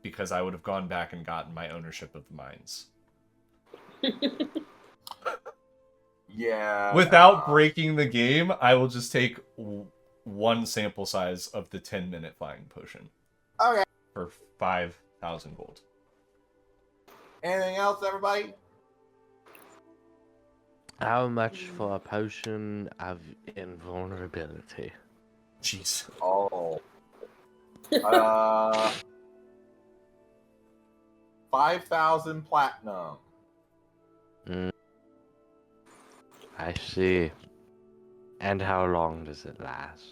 because I would have gone back and gotten my ownership of the mines. Yeah. Without breaking the game, I will just take one sample size of the 10-minute flying potion. Okay. For 5,000 gold. Anything else, everybody? How much for a potion of invulnerability? Jeez. Oh. 5,000 platinum. I see. And how long does it last?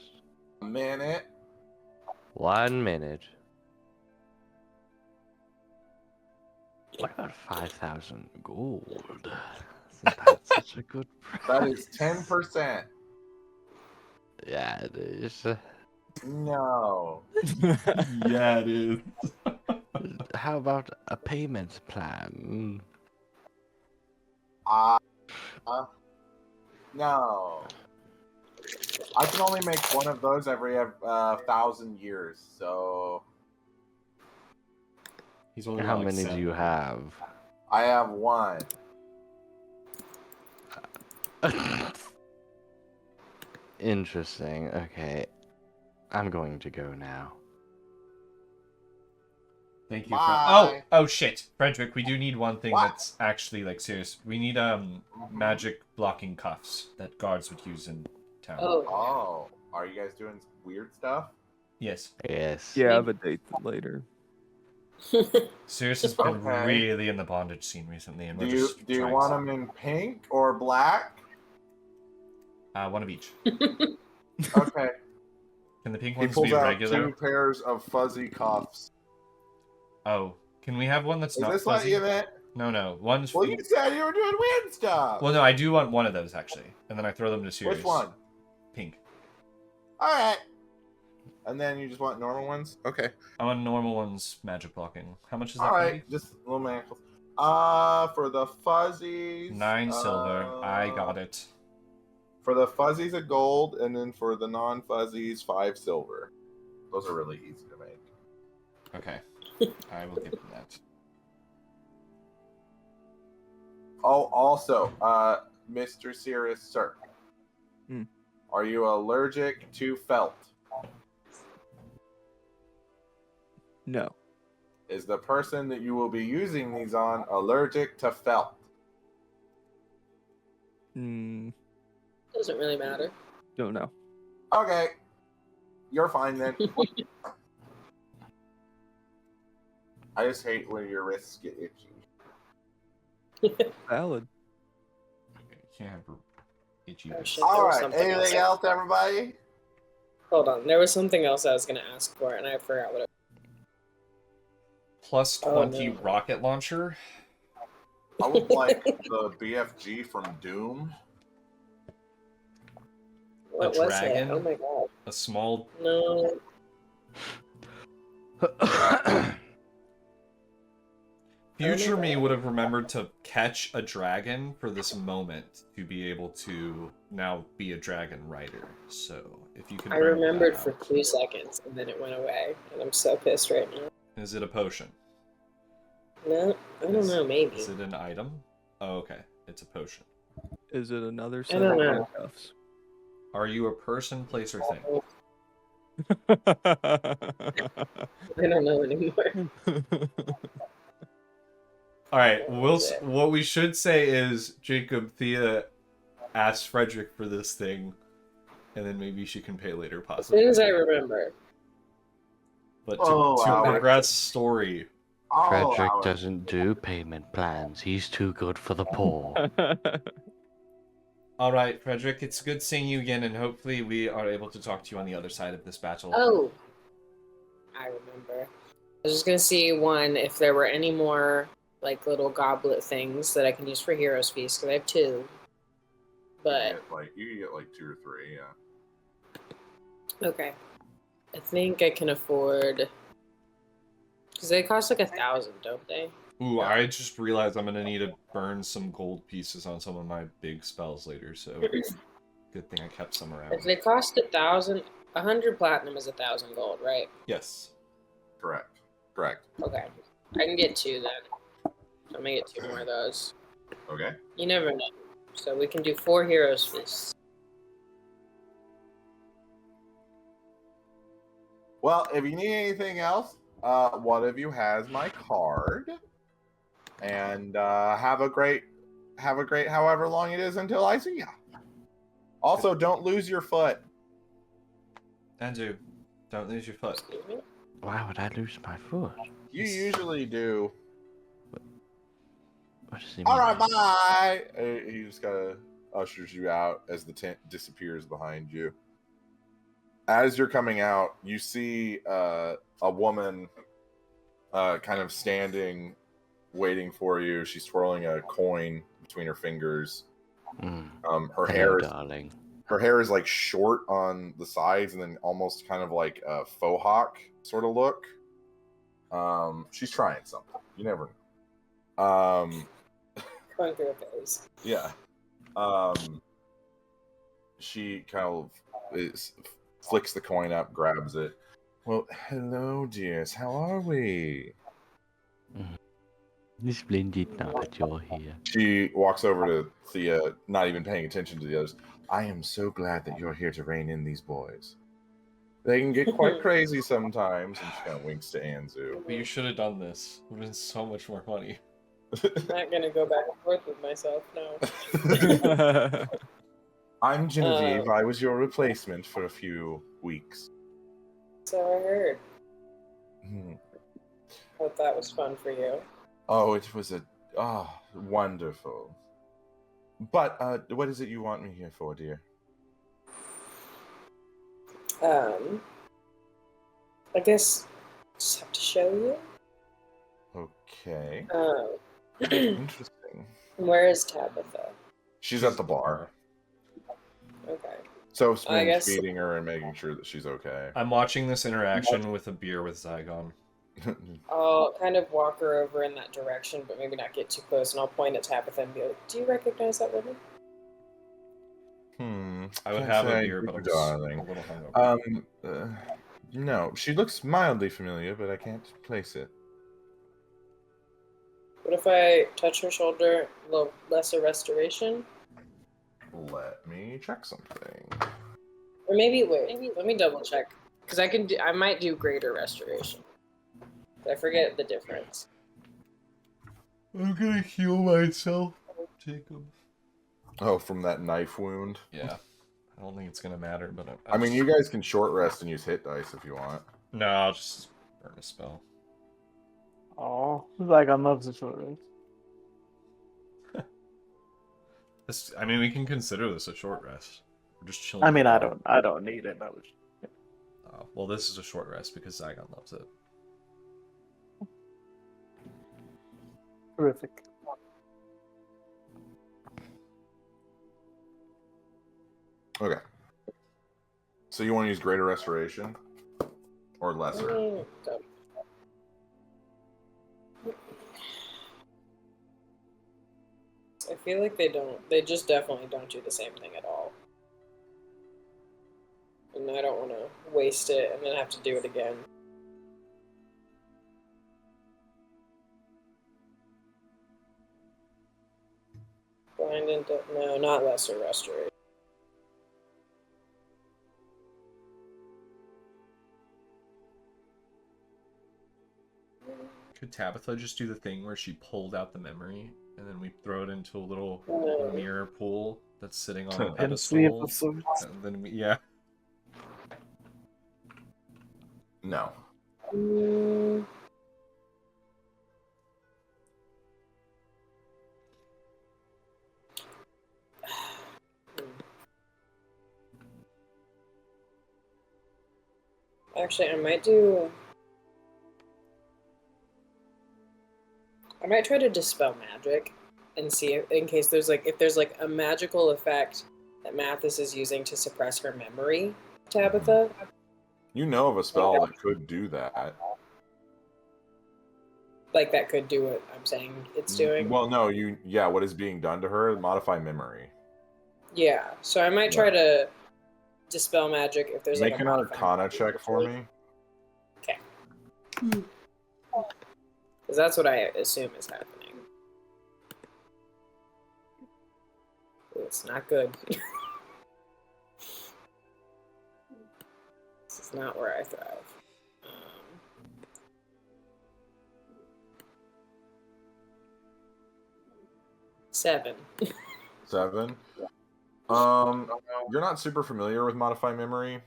A minute. 1 minute. What about 5,000 gold? Isn't that such a good price? That is 10%. Yeah, it is. No. Yeah, it is. How about a payment plan? No. I can only make one of those every 1,000 years, so He's only How got, like, many 7. do you have? I have 1. Interesting. Okay. I'm going to go now. Thank you. Bye. Oh shit, Frederick. We do need one thing What? that's actually like serious. We need magic blocking cuffs that guards would use in town. Oh, are you guys doing weird stuff? Yes. Yes. Yeah, but date later. Sirius has been Okay. really in the bondage scene recently, and Do we're you just do you trying want to- them in pink or black? one of each. Okay. Can the pink He ones pulls be out regular? 2 pairs of fuzzy cuffs. Oh, can we have one that's Is not this what fuzzy? you meant? No. One's. Well, you said you were doing weird stuff. Well, no, I do want one of those actually, and then I throw them to Sirius. Which one? Pink. All right. And then you just want normal ones? Okay. I want normal ones magic blocking. How much is that? All gonna right. be? Just little manacles. For the fuzzies. 9 silver. I got it. For the fuzzies, a gold, and then for the non-fuzzies, 5 silver. Those are really easy to make. Okay. I will give them that. Oh, also, Mr. Sirius, sir. Hmm. Are you allergic to felt? No. Is the person that you will be using these on allergic to felt? Hmm. Doesn't really matter. Don't know. Okay. You're fine then. I just hate when your wrists get itchy. Valid. You can't have itchy. Oh, shit, All there was right. something Anything else, everybody? Hold on, there was something else I was gonna ask for, and I forgot what it Plus Oh, 20 no. rocket launcher. I would like the BFG from Doom. What A was dragon? it? Oh my god. A small. No. Future me would have remembered to catch a dragon for this moment to be able to now be a dragon rider. So if you can. I remembered for 2 seconds, and then it went away, and I'm so pissed right now. Is it a potion? No, I don't know, maybe. Is it an item? Oh, okay. It's a potion. Is it another I set don't of know. handcuffs? Are you a person, place, or thing? I don't know anymore. All right. What we should say is Jacob Thea asked Frederick for this thing, and then maybe she can pay later, As possibly. soon as I remember. But Oh, to wow. progress story. Frederick doesn't do payment plans. He's too good for the poor. All right, Frederick. It's good seeing you again, and hopefully we are able to talk to you on the other side of this battle. Oh, I remember. I was just gonna see if there were any more like little goblet things that I can use for Heroes Feast, because I have 2. But You can get like 2 or 3, yeah. okay, I think I can afford because they cost like 1,000, don't they? Ooh, I just realized I'm gonna need to burn some gold pieces on some of my big spells later, so good thing I kept some around. If they cost 1,000, 100 platinum is 1,000 gold, right? Yes. Correct. Okay, I can get 2 then. So I'm gonna get 2 more of those. Okay. You never know. So we can do 4 Heroes Feasts. Well, if you need anything else, one of you has my card. And have a great however long it is until I see ya. Also, don't lose your foot. Andrew, don't lose your foot. Excuse me? Why would I lose my foot? You usually do. What does he mean? All right, bye. He just kind of ushers you out as the tent disappears behind you. As you're coming out, you see a woman kind of standing, waiting for you. She's twirling a coin between her fingers. Her Hello, hair is darling. her hair is like short on the sides and then almost kind of like a faux hawk sort of look. She's trying something. You never know. Going through a phase. Yeah. She kind of flicks the coin up, grabs it. Well, hello, dears. How are we? It's splendid now that you're here. She walks over to Thea, not even paying attention to the others. I am so glad that you're here to rein in these boys. They can get quite crazy sometimes. And she kind of winks to Anzu. But you should have done this. It would have been so much more money. I'm not gonna go back and forth with myself, no. I'm Genevieve. I was your replacement for a few weeks. So I heard. Hmm. Hope that was fun for you. Oh, it was wonderful. But what is it you want me here for, dear? I guess just have to show you. Okay. Um, Interesting. where is Tabitha? She's at the bar. Okay. So I guess- feeding her and making sure that she's okay. I'm watching this interaction with a beer with Zygon. I'll kind of walk her over in that direction, but maybe not get too close, and I'll point at Tabitha and be like, do you recognize that woman? I would Can't have a say, beer, but I'm darling. a little hungover. No, she looks mildly familiar, but I can't place it. What if I touch her shoulder, a little lesser restoration? Let me check something. Or maybe, wait, let me double check. Because I might do greater restoration. I forget the difference. I'm gonna heal myself, Jacob. Oh, from that knife wound? Yeah. I don't think it's gonna matter, but I mean, you guys can short rest and use hit dice if you want. No, I'll just burn a spell. Oh, Zygon loves a short rest. I mean, we can consider this a short rest. We're just chilling. I mean, I out. don't need it. Well, this is a short rest because Zygon loves it. Terrific. Okay. So you want to use Greater Restoration? Or Lesser? I feel like they don't. They just definitely don't do the same thing at all. And I don't want to waste it and then have to do it again. Blind and no, not Lesser Restoration. Could Tabitha just do the thing where she pulled out the memory and then we throw it into a little mirror pool that's sitting on a pedestal? And then yeah. No. Actually, I might try to dispel magic and see in case there's if there's a magical effect that Mathis is using to suppress her memory, Tabitha. You know of a spell that could do that. That could do what I'm saying it's doing. Well, no, what is being done to her? Modify memory. Yeah, so I might try to dispel magic if there's Make an Arcana check for me. Okay. Because that's what I assume is happening. It's not good. This is not where I thrive. 7. 7? You're not super familiar with Modify Memory.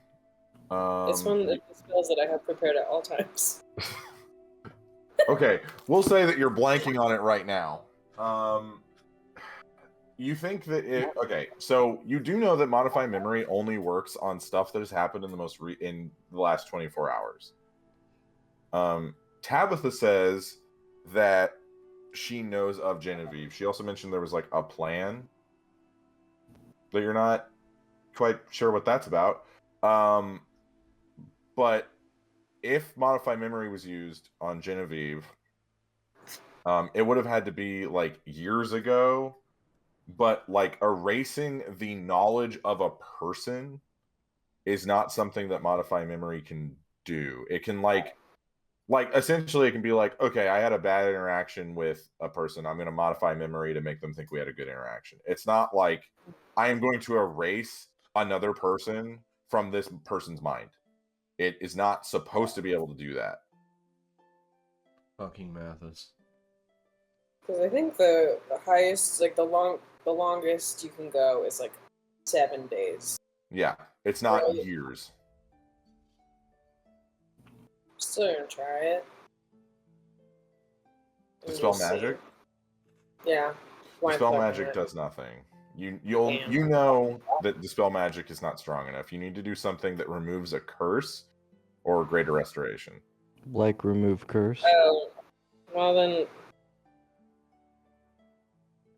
It's one of the spells that I have prepared at all times. Okay, we'll say that you're blanking on it right now. You think that okay, so you do know that Modify Memory only works on stuff that has happened in the last 24 hours. Tabitha says that she knows of Genevieve. She also mentioned there was a plan, but you're not quite sure what that's about. But if Modify Memory was used on Genevieve, it would have had to be years ago. But erasing the knowledge of a person is not something that Modify Memory can do. It can essentially it can be okay, I had a bad interaction with a person. I'm going to modify memory to make them think we had a good interaction. It's not I am going to erase another person from this person's mind. It is not supposed to be able to do that. Fucking Mathis. Because I think the highest, the longest you can go is 7 days. Yeah, it's not years. Still gonna try it. Dispel magic? Yeah. Dispel magic does nothing. You know that Dispel magic is not strong enough. You need to do something that removes a curse or Greater Restoration. Remove curse? Oh, well then...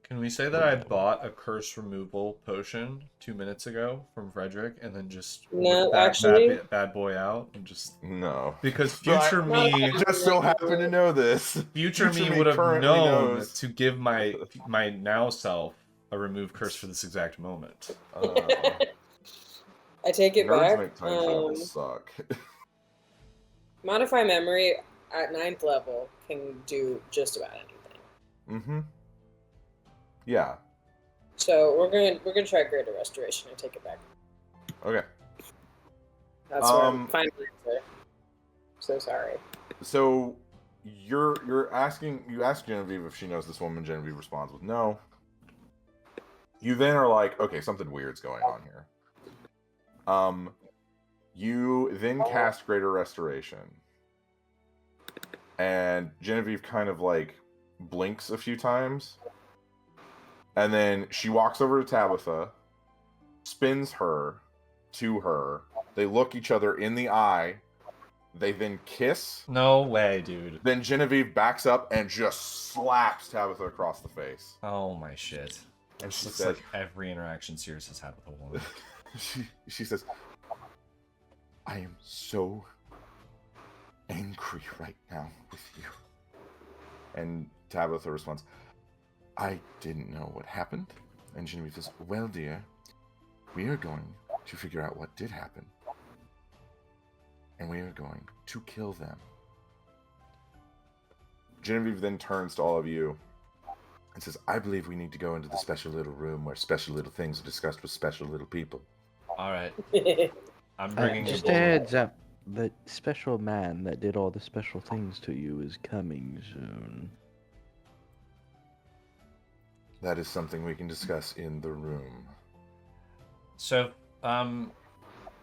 Can we say that I bought a curse removal potion 2 minutes ago from Frederick and then just no, bad boy out and just no, because future me just so happen to know this. Future me would have known to give my now self a remove curse for this exact moment. I take it Nerds back. Make time travels suck. Modify memory at 9th level can do just about anything. Mm-hmm. Yeah. So we're gonna try Greater Restoration and take it back. Okay. That's what I'm finally answer. So sorry. So you're asking, you ask Genevieve if she knows this woman. Genevieve responds with no. You then are like, okay, something weird's going on here. You then cast Greater Restoration. And Genevieve kind of like blinks a few times. And then she walks over to Tabitha, spins her to her. They look each other in the eye. They then kiss. No way, dude. Then Genevieve backs up and just slaps Tabitha across the face. Oh my shit. And This she looks says, like every interaction Sirius has had with a woman. she says, I am so angry right now with you. And Tabitha responds, I didn't know what happened. And Genevieve says, well, dear, we are going to figure out what did happen. And we are going to kill them. Genevieve then turns to all of you and says, I believe we need to go into the special little room where special little things are discussed with special little people. Alright. I'm bringing Just the a bowl. heads up. The special man that did all the special things to you is coming soon. That is something we can discuss in the room. So,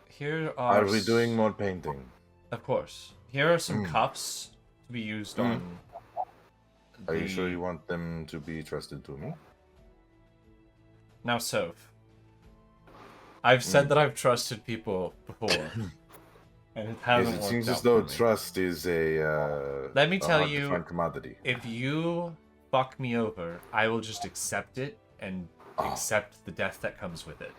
here are... Are we doing more painting? Of course. Here are some cups to be used on... Are you sure you want them to be trusted to me? Now, Soph. I've said that I've trusted people before. And it hasn't Yes, it worked seems out as though for me. trust is Let me a tell hard-to-find you, commodity. if you fuck me over, I will just accept it and accept the death that comes with it.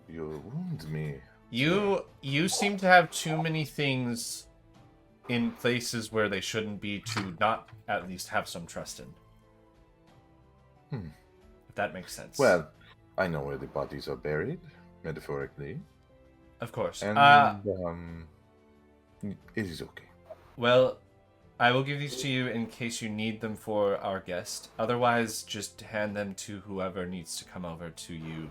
You wound me. You seem to have too many things in places where they shouldn't be to not at least have some trust in. If that makes sense. Well, I know where the bodies are buried, metaphorically. Of course. And, it is okay. Well, I will give these to you in case you need them for our guest. Otherwise, just hand them to whoever needs to come over to you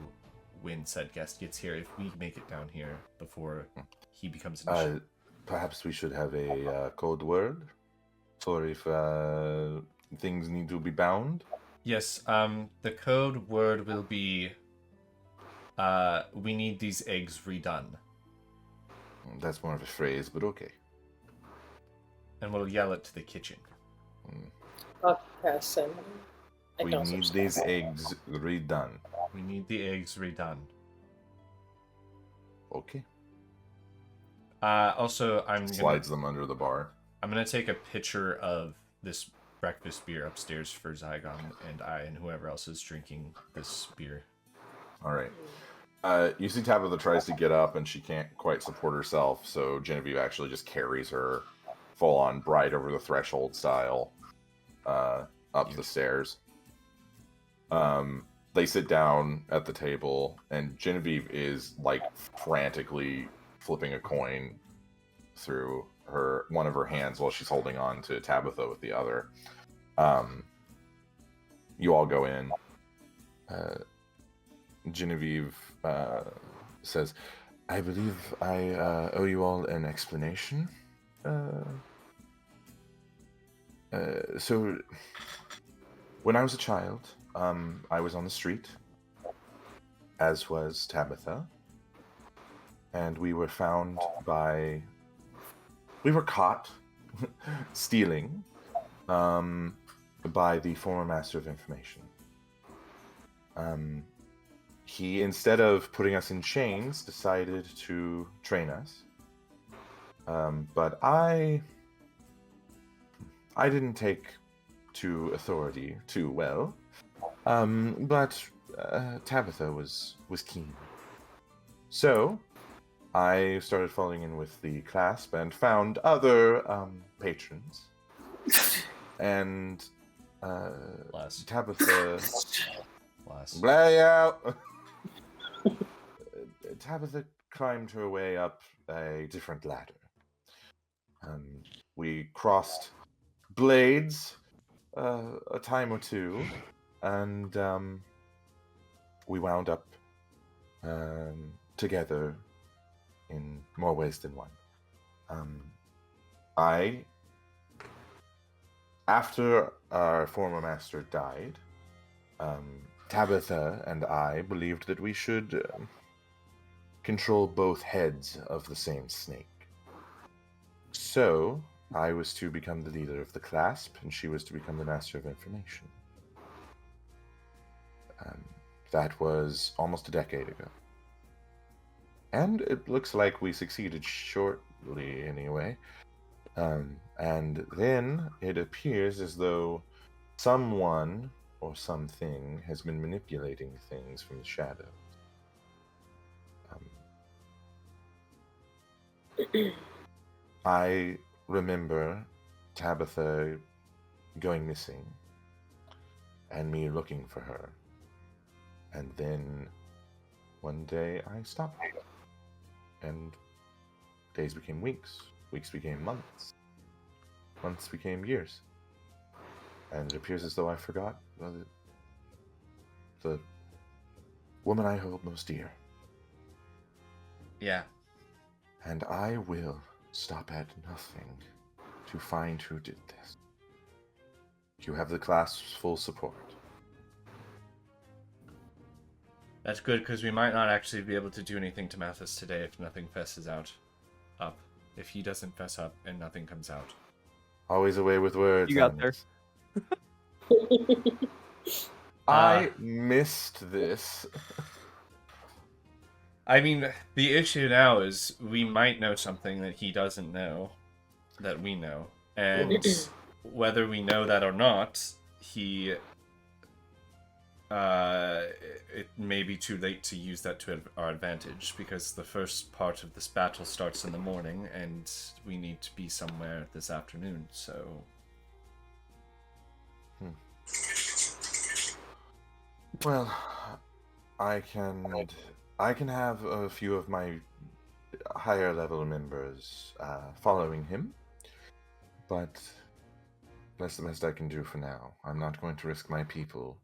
when said guest gets here, if we make it down here before he becomes an issue. Perhaps we should have a code word for if things need to be bound. Yes, the code word will be, we need these eggs redone. That's more of a phrase, but okay. And we'll yell it to the kitchen. Okay, so I We don't need subscribe. these eggs redone. We need the eggs redone. Okay. Also, Slides them under the bar. I'm gonna take a picture of this breakfast beer upstairs for Zygon and I and whoever else is drinking this beer. All right. You see Tabitha tries to get up and she can't quite support herself, so Genevieve actually just carries her full on bride over the threshold style up the stairs. They sit down at the table and Genevieve is like frantically flipping a coin through one of her hands while she's holding on to Tabitha with the other. You all go in. Genevieve says, I believe I owe you all an explanation. So, when I was a child, I was on the street, as was Tabitha, and we were caught stealing by the former Master of Information. He, instead of putting us in chains, decided to train us. But I didn't take to authority too well. But Tabitha was keen. So I started falling in with the clasp and found other patrons. And Bless. Tabitha... Bless. Blay out! Tabitha climbed her way up a different ladder. We crossed blades a time or two, and we wound up together in more ways than one. After our former master died, Tabitha and I believed that we should control both heads of the same snake. So, I was to become the leader of the clasp, and she was to become the master of information. That was almost a decade ago. And it looks like we succeeded shortly, anyway. And then it appears as though someone or something has been manipulating things from the shadows. I remember Tabitha going missing and me looking for her. And then one day I stopped. And days became weeks. Weeks became months. Months became years. And it appears as though I forgot the woman I hold most dear. Yeah. And I will stop at nothing to find who did this. You have the class's full support. That's good, because we might not actually be able to do anything to Mathis today if nothing fesses up. If he doesn't fess up and nothing comes out. Always away with words. You got there. I missed this. I mean, the issue now is we might know something that he doesn't know, that we know. And whether we know that or not, it may be too late to use that to our advantage, because the first part of this battle starts in the morning, and we need to be somewhere this afternoon, so... Well, I can have a few of my higher level members following him, but that's the best I can do for now. I'm not going to risk my people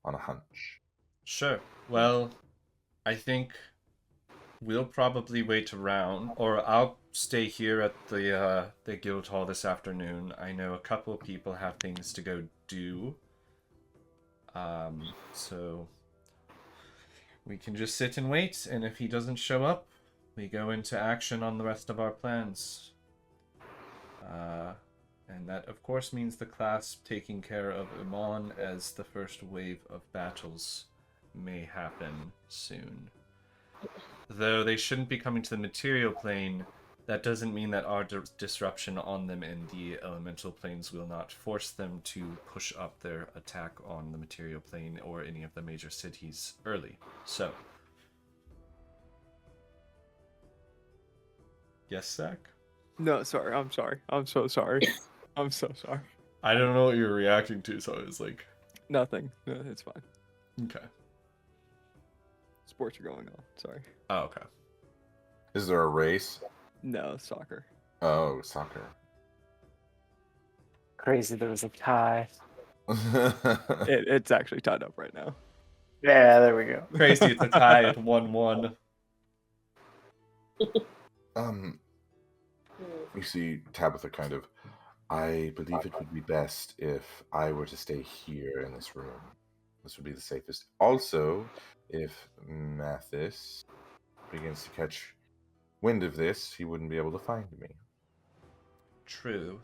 on a hunch. Sure. Well, I think we'll probably wait around, or I'll stay here at the guild hall this afternoon. I know a couple of people have things to go do. So we can just sit and wait, and if he doesn't show up, we go into action on the rest of our plans. And that, of course, means the class taking care of Iman, as the first wave of battles may happen soon. Though they shouldn't be coming to the material plane, that doesn't mean that our disruption on them in the elemental planes will not force them to push up their attack on the material plane or any of the major cities early. So. Yes, Zach? No, sorry. I'm sorry. I'm so sorry. I'm so sorry. I don't know what you were reacting to, so I was like... Nothing. No, it's fine. Okay. Sports are going on. Sorry. Oh, okay. Is there a race? No, soccer. Oh, soccer. Crazy, there was a tie. It's actually tied up right now. Yeah, there we go. Crazy, it's a tie at 1-1. You see, Tabitha I believe it would be best if I were to stay here in this room. This would be the safest. Also, if Mathis begins to catch wind of this, he wouldn't be able to find me. True.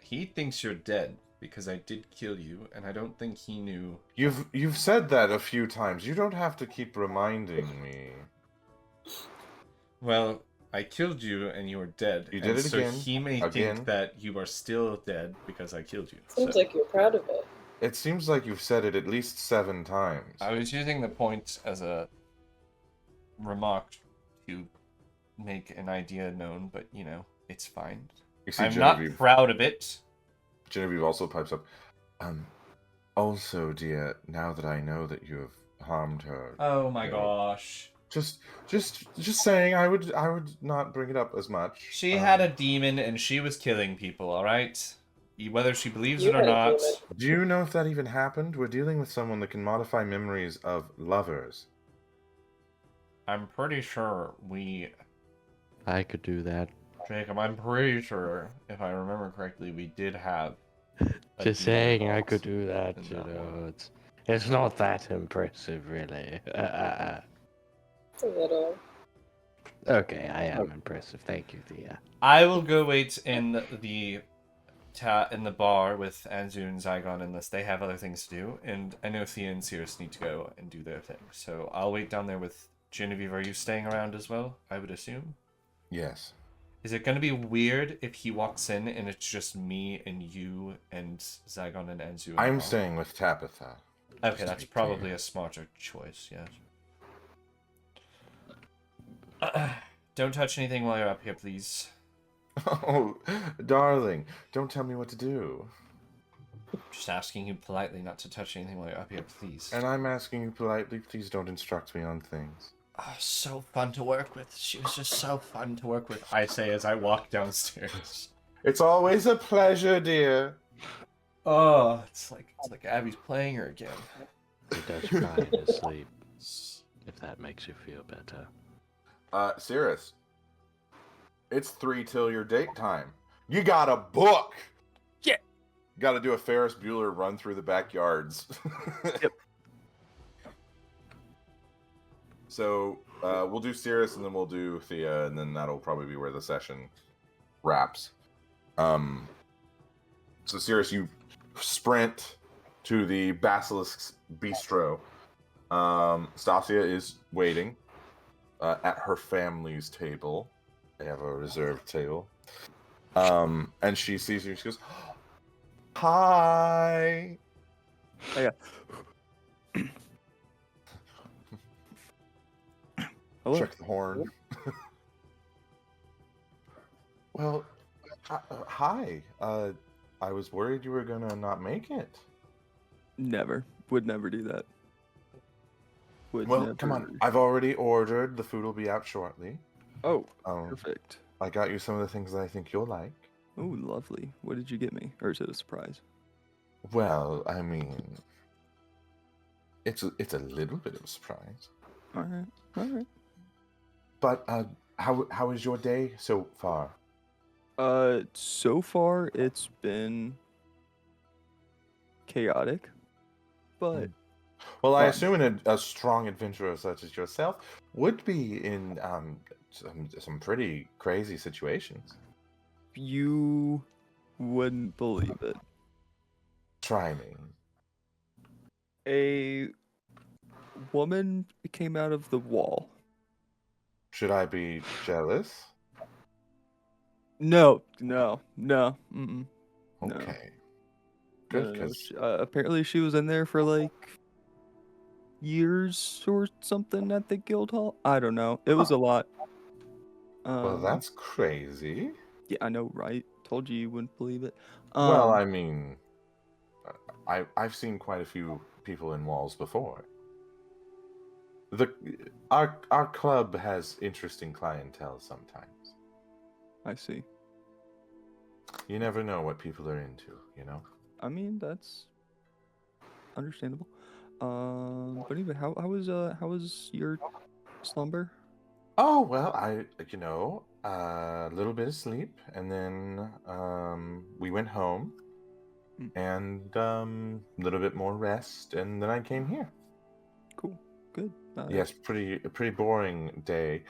He thinks you're dead because I did kill you, and I don't think he knew. You've said that a few times. You don't have to keep reminding me. Well, I killed you and you were dead. You did it so again. He may think that you are still dead because I killed you. Seems like you're proud of it. It seems like you've said it at least 7 times. I was using the point as a remark to make an idea known, but you know, it's fine. You see, I'm not proud of it. Genevieve also pipes up. Also, dear, now that I know that you have harmed her. Oh my gosh. Just saying, I would not bring it up as much. She had a demon and she was killing people, alright? Whether she believes it or not. Do you know if that even happened? We're dealing with someone that can modify memories of lovers. I'm pretty sure I could do that. Jacob, I'm pretty sure, if I remember correctly, we did have. a Just demon saying I boss could do that, in you that know. one. It's not that impressive, really. It's a little. Okay, I am impressive. Thank you, Thea. I will go wait in in the bar with Anzu and Zygon unless they have other things to do, and I know Thea and Cirrus need to go and do their thing. So I'll wait down there with Genevieve. Are you staying around as well? I would assume. Yes. Is it going to be weird if he walks in and it's just me and you and Zygon and Anzu? in the I'm bar? staying with Tabitha. Okay, to that's be probably clear. a smarter choice, yes. Don't touch anything while you're up here, please. Oh, darling, don't tell me what to do. Just asking you politely not to touch anything while you're up here, please. And I'm asking you politely, please don't instruct me on things. Oh, so fun to work with. She was just so fun to work with, I say as I walk downstairs. It's always a pleasure, dear. Oh, it's like Abby's playing her again. He does cry in his sleep, if that makes you feel better. Cirrus, it's 3 till your date time. You got a book. Yeah. Got to do a Ferris Bueller run through the backyards. Yep. So we'll do Cirrus and then we'll do Thea, and then that'll probably be where the session wraps. So Cirrus, you sprint to the Basilisk's Bistro. Stasia is waiting at her family's table. They have a reserved table. And she sees you. She goes, "Hi." Oh, yeah. Hello. Check the horn. Well, hi. I was worried you were gonna not make it. Never. Would never do that. Would Well, never. come on. I've already ordered. The food will be out shortly. Oh, Um, perfect. I got you some of the things that I think you'll like. Oh, lovely. What did you get me? Or is it a surprise? Well, I mean, it's a little bit of a surprise. All right. All right. But how is your day so far? So far it's been chaotic, but Well, I fun. assume a strong adventurer such as yourself would be in some pretty crazy situations. You wouldn't believe it. Try me. A woman came out of the wall. Should I be jealous? No. Mm-mm. No. Okay. No, Good, no, no. because Apparently she was in there for like years or something at the guild hall. I don't know. It was a lot. well, that's crazy. Yeah, I know, right? Told you wouldn't believe it. Well, I mean, I've seen quite a few people in walls before. Our club has interesting clientele sometimes. I see. You never know what people are into, you know? I mean, that's understandable. But anyway, how was your slumber? Oh, well, a little bit of sleep, and then we went home, and a little bit more rest, and then I came here. Cool. Good. Yes, pretty boring day.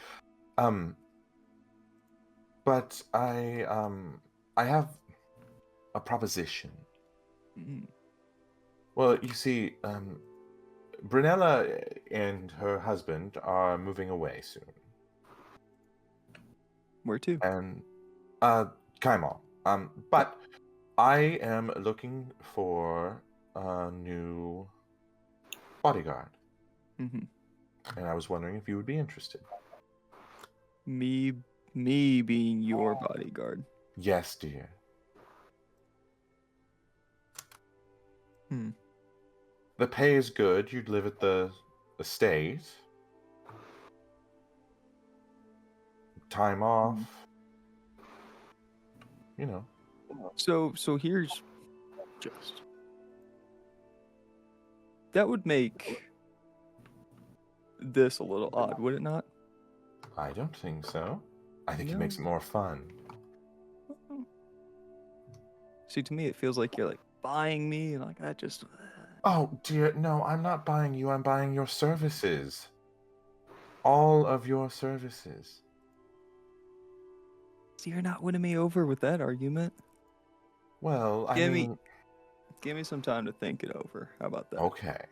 But I have a proposition. mm, Well, you see, Brunella and her husband are moving away soon. Where to? And Kaimal. But I am looking for a new bodyguard, Mm-hmm. and I was wondering if you would be interested. Me being your bodyguard. Yes, dear. The pay is good. You'd live at the estate. Time off. You know. So here's just that would make this a little odd, would it not? I don't think so. I think it No. makes it more fun. See, to me, it feels like you're like buying me, and like that just. Oh dear, no, I'm not buying you. I'm buying your services. All of your services. So you're not winning me over with that argument. Well, I Give mean, give me some time to think it over. How about that? okay.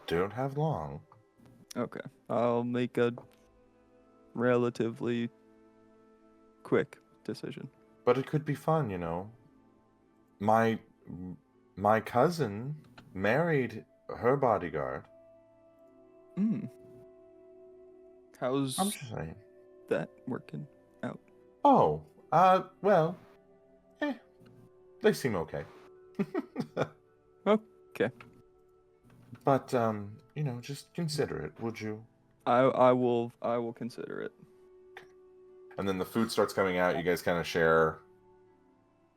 Don't have long. Okay. I'll make a relatively quick decision. But it could be fun, you know. My cousin married her bodyguard. Hmm. How's I'm just saying. that working out? Oh, well, they seem okay. Okay. But you know, just consider it, would you? I will consider it. And then the food starts coming out. You guys kind of share,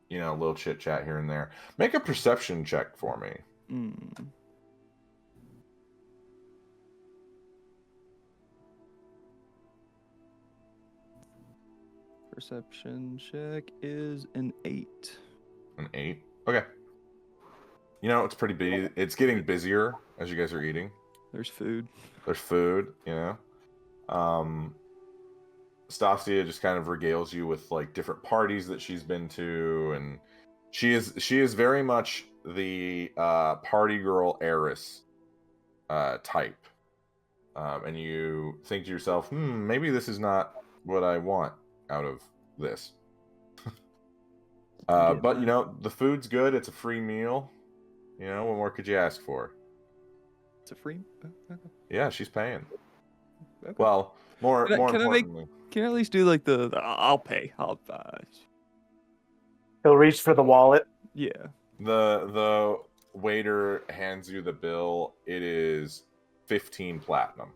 you know, a little chit chat here and there. Make a perception check for me. Hmm. Perception check is an 8. An 8. Okay. You know, it's pretty busy. It's getting busier as you guys are eating. There's food. There's food, you know. Stasia just kind of regales you with like different parties that she's been to, and she is very much the party girl heiress type. And you think to yourself, maybe this is not what I want out of this. But you know, the food's good. It's a free meal. You know, what more could you ask for? It's a free. Okay. Yeah, she's paying. Okay. Well, more Can I importantly, can I at least do like the I'll pay. He'll reach for the wallet. Yeah. the waiter hands you the bill. It is 15 platinum.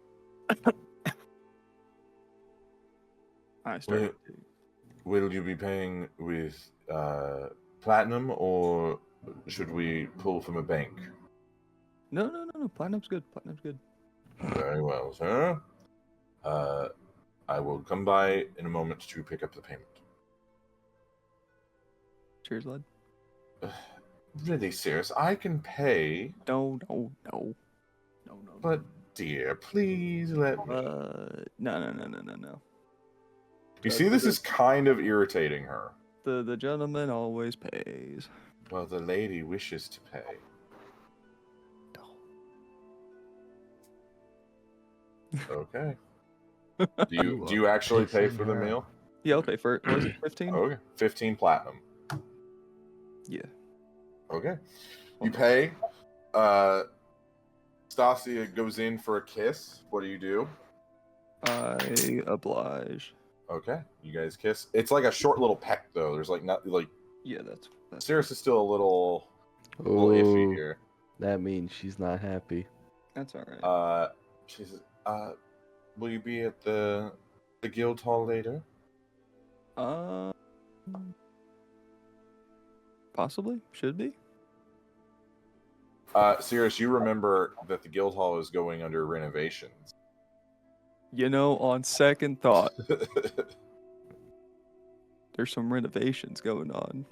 I started. Will you be paying with platinum, or should we pull from a bank? No. Platinum's good. Platinum's good. Very well, sir. I will come by in a moment to pick up the payment. Cheers, lad. Really serious. I can pay, No. but dear, please let me. No. You see, this is kind of irritating her. The gentleman always pays. Well, the lady wishes to pay. Okay. Do you actually pay for the meal? Yeah, I'll pay for it. What was it, 15? Okay. 15 platinum. Yeah. Okay. You pay. Stasia goes in for a kiss. What do? I oblige. Okay. You guys kiss. It's like a short little peck, though. There's like not like. Yeah, that's. Cirrus is still a little iffy here. That means she's not happy. That's all right. She says, will you be at the guild hall later? Possibly. Should be. Cirrus, you remember that the guild hall is going under renovations. You know, on second thought, there's some renovations going on.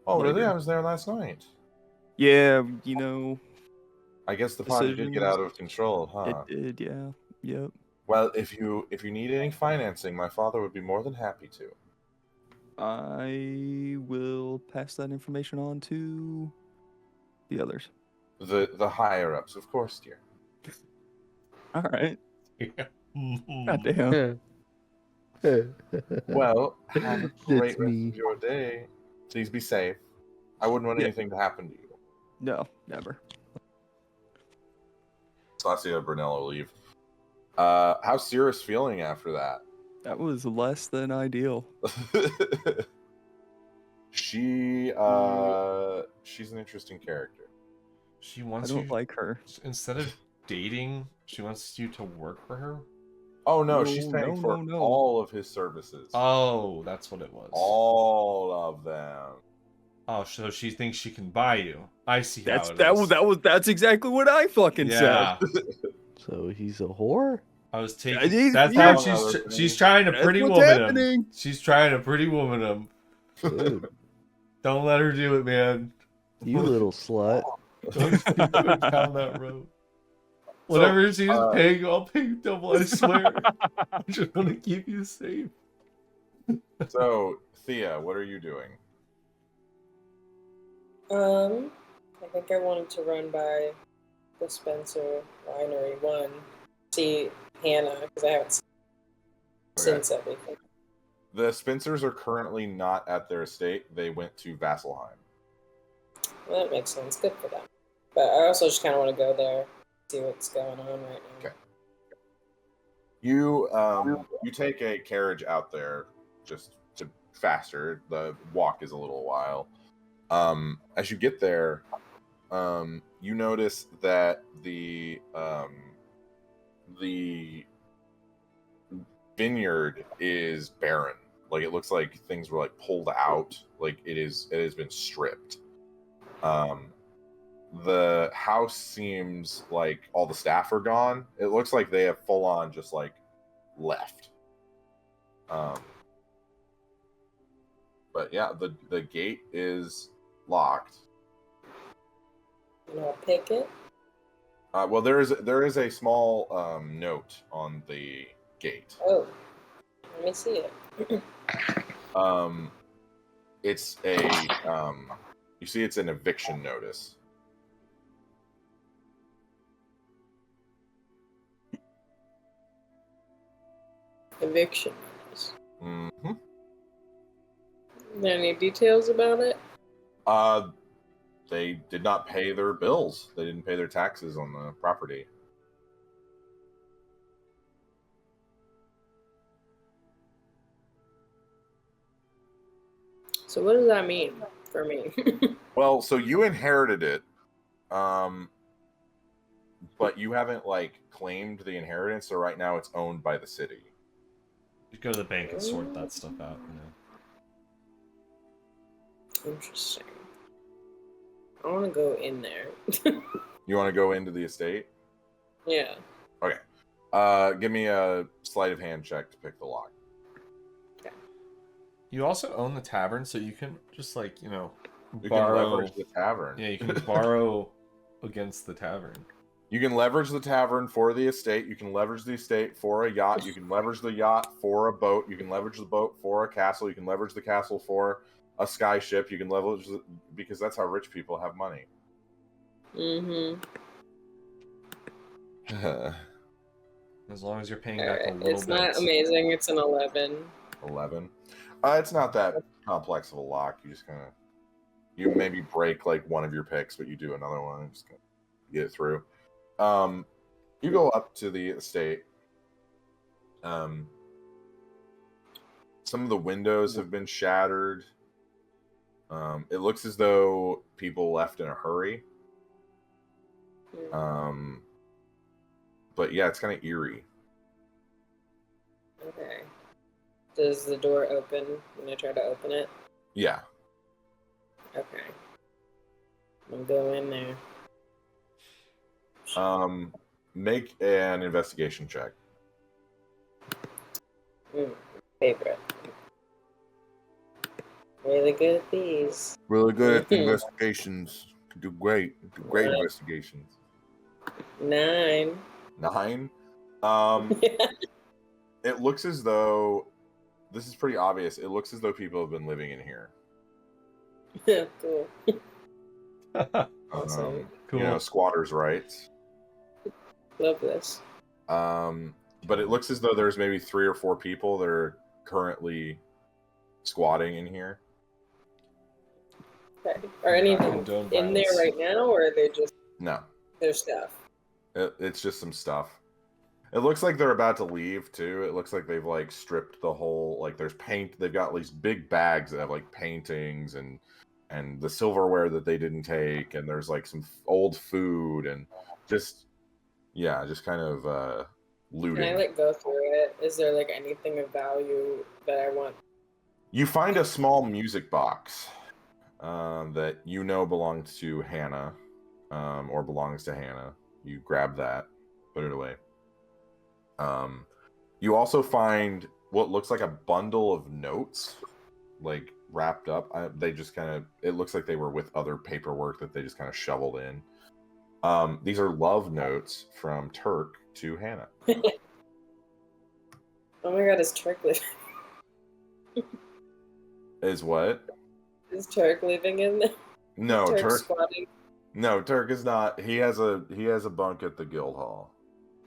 Oh, really? later. I was there last night. Yeah, you know, I guess the party did get out of control, huh? it did. Yeah. Yep. Well, if you need any financing, my father would be more than happy to. I will pass that information on to the others. The higher ups, of course, dear. All right. God damn. Well, have a great That's rest me. of your day. Please be safe. I wouldn't want Yeah. anything to happen to you. No, never. Stasia Brunello will leave. How's Cirrus feeling after that? That was less than ideal. She's an interesting character. She I wants don't you like her. instead of dating. She wants you to work for her. Oh no, No, she's paying no, for no. all of his services. Oh, that's what it was. All of them. Oh, so she thinks she can buy you. I see That's how it is. that's exactly what I fucking Yeah, said. So he's a whore? I was Yeah, taking. That's yeah. how she's trying to That's pretty what's woman him. happening. She's trying to pretty woman him. Dude. Don't let her do it, man. You little slut. Don't keep going down that road. Whatever she's paying, I'll pay double, I swear. I just want to keep you safe. So, Thea, what are you doing? I think I wanted to run by the Spencer Winery one, see Hannah, because I haven't seen since everything. The Spencers are currently not at their estate. They went to Vasselheim. Well, that makes sense. Good for them. But I also just kind of want to go there, see what's going on right now. Okay. You take a carriage out there just to faster. The walk is a little while. As you get there, you notice that the vineyard is barren. Like it looks like things were like pulled out. Like it has been stripped. The house seems like all the staff are gone. It looks like they have full on just like left. But yeah, the gate is locked. And I'll pick it. Well, there is a small note on the gate. Oh, let me see it. It's a you see, it's an eviction notice. Eviction notice. Mm-hmm. Any details about it? They did not pay their bills. They didn't pay their taxes on the property. So what does that mean for me? Well, so you inherited it, but you haven't like claimed the inheritance. So right now it's owned by the city. You go to the bank and sort that stuff out. Interesting. I want to go in there. You want to go into the estate? Yeah. Okay. Give me a sleight of hand check to pick the lock. You also own the tavern, so you can just like You borrow. can leverage the tavern. Yeah, you can borrow against the tavern. You can leverage the tavern for the estate. You can leverage the estate for a yacht. You can leverage the yacht for a boat. You can leverage the boat for a castle. You can leverage the castle for a sky ship. You can leverage because that's how rich people have money. Mm-hmm. As long as you're paying All back a right. little It's bit. not amazing. It's an 11. 11. It's not that complex of a lock. You just you maybe break like one of your picks, but you do another one and just get it through. You go up to the estate. Some of the windows have been shattered. It looks as though people left in a hurry. But yeah, it's kind of eerie. Okay. Does the door open when I try to open it? Yeah. Okay. I'll go in there. Make an investigation check. Favorite. Really good at these. Really good at the investigations. Do great. Do great investigations. 9. 9. It looks as though this is pretty obvious. It looks as though people have been living in here. Cool. Awesome. Cool. You know, squatters' rights. Love this. But it looks as though there's maybe 3 or 4 people that are currently squatting in here. Okay. Are anything Condone in there violence. right now, or are they just No, their stuff? it's just some stuff. It looks like they're about to leave too. It looks like they've like stripped the whole, like there's paint. They've got these big bags that have like paintings and the silverware that they didn't take, and there's like some old food and just kind of looting. Can I like go through it? Is there like anything of value that I want? You find a small music box that you know belongs to Hannah, or belongs to Hannah. You grab that, put it away. You also find what looks like a bundle of notes, like wrapped up. They just kind of, it looks like they were with other paperwork that they just kind of shoveled in. These are love notes from Turk to Hannah. Oh my god, is Turk living? Is what? Is Turk living in there? No, Turk. Squatting? No, Turk is not. He has a bunk at the guild hall.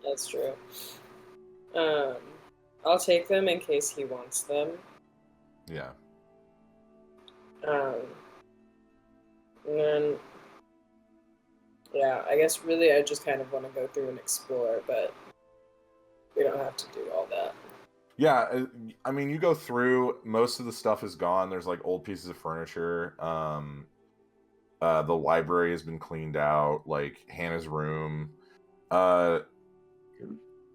That's true. I'll take them in case he wants them. Yeah. And then, yeah, I guess really I just kind of want to go through and explore, but we don't have to do all that. Yeah, I mean, you go through, most of the stuff is gone. There's like old pieces of furniture. The library has been cleaned out, like Hannah's room.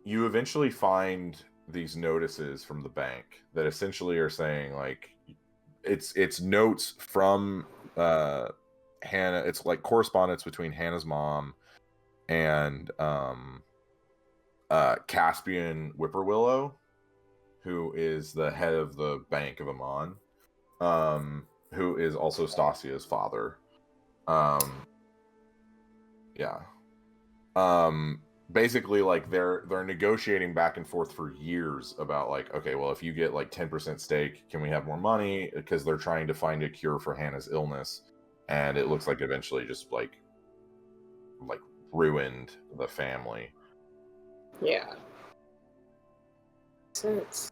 You eventually find these notices from the bank that essentially are saying like it's notes from Hannah. It's like correspondence between Hannah's mom and Caspian Whippoorwillow, who is the head of the Bank of Amon, who is also Stasia's father. Yeah. Basically, like they're negotiating back and forth for years about like, okay, well, if you get like 10% stake, can we have more money? Because they're trying to find a cure for Hannah's illness, and it looks like eventually just like ruined the family. Yeah. Sense.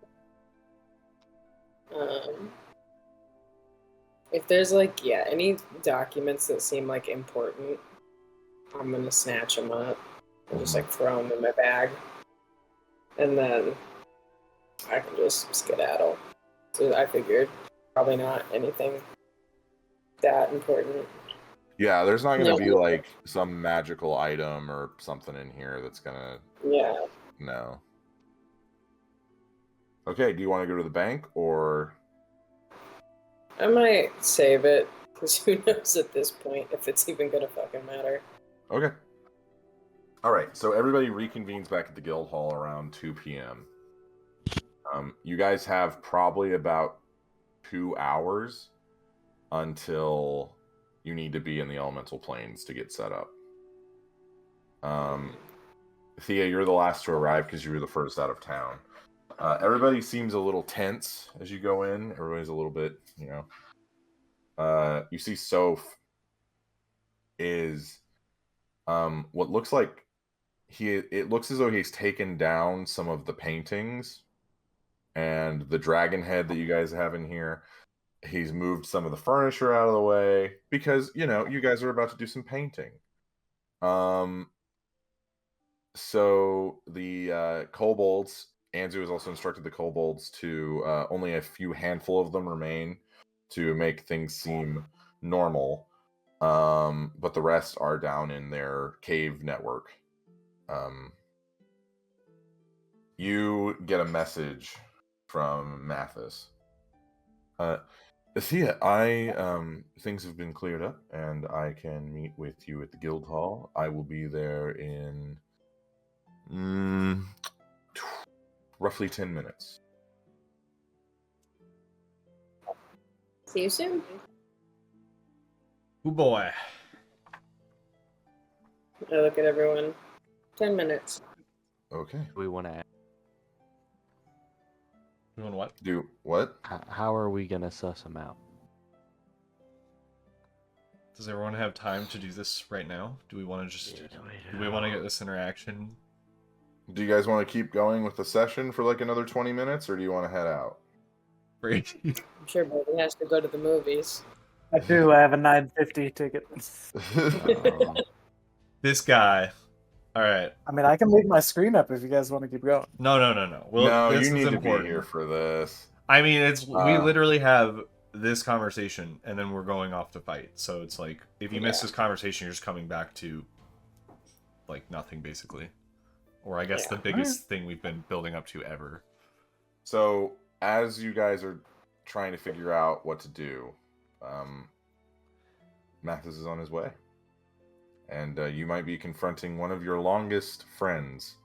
If there's like any documents that seem like important, I'm gonna snatch them up and just like throw them in my bag, and then I can just skedaddle. So I figured probably not anything that important. Yeah, there's not gonna No. be like some magical item or something in here that's gonna. Yeah. No. Okay, do you want to go to the bank or? I might save it, because who knows at this point if it's even gonna fucking matter. Okay. All right, so everybody reconvenes back at the guild hall around 2 p.m. You guys have probably about 2 hours until you need to be in the elemental planes to get set up. Thea, you're the last to arrive because you were the first out of town. Everybody seems a little tense as you go in. Everybody's a little bit, you see Soph is what looks like it looks as though he's taken down some of the paintings and the dragon head that you guys have in here. He's moved some of the furniture out of the way because, you guys are about to do some painting. So the kobolds, Anzu has also instructed the kobolds to only a handful of them remain to make things seem normal. But the rest are down in their cave network. You get a message from Mathis. Thea, things have been cleared up, and I can meet with you at the guild hall. I will be there in roughly 10 minutes. See you soon. Oh boy. I look at everyone. 10 minutes. Okay. We want to. Doing what? Do what? How are we gonna suss them out? Does everyone have time to do this right now? Do we want to just... Do we want to get this interaction? Do you guys want to keep going with the session for like another 20 minutes, or do you want to head out? Great. I'm sure Brody has to go to the movies. I do. I have a 950 ticket. This guy. All right. I mean, I can leave my screen up if you guys want to keep going. No. Well, no, this you is need important. to be here for this. I mean, we literally have this conversation, and then we're going off to fight. So it's like, if you miss this conversation, you're just coming back to, like, nothing, basically. Or I guess the biggest thing we've been building up to ever. So, as you guys are trying to figure out what to do, Mathis is on his way. And you might be confronting one of your longest friends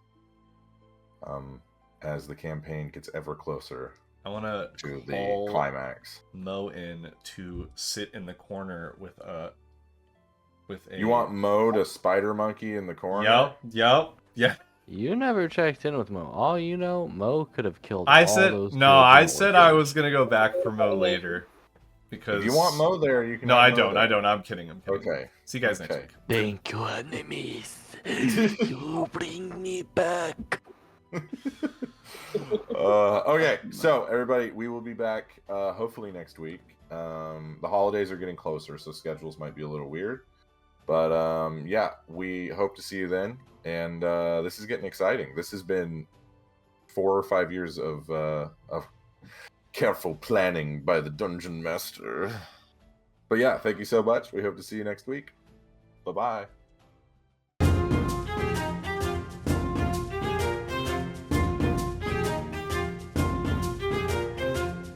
as the campaign gets ever closer. I want to to the call climax. Mo in to sit in the corner with a. You want Mo to spider monkey in the corner? Yup. Yeah. You never checked in with Mo. All you know, Mo could have killed I all said those no. I original said I workers. was gonna go back for Mo later because If you want Mo there, you can. No, have I Mo don't. there. I don't. I'm kidding. Okay. See you guys next week. Thank you, Animas. You bring me back. Okay, so everybody, we will be back hopefully next week. The holidays are getting closer, so schedules might be a little weird. But yeah, we hope to see you then. And this is getting exciting. This has been 4 or 5 years of careful planning by the Dungeon Master. But yeah, thank you so much. We hope to see you next week. Bye-bye.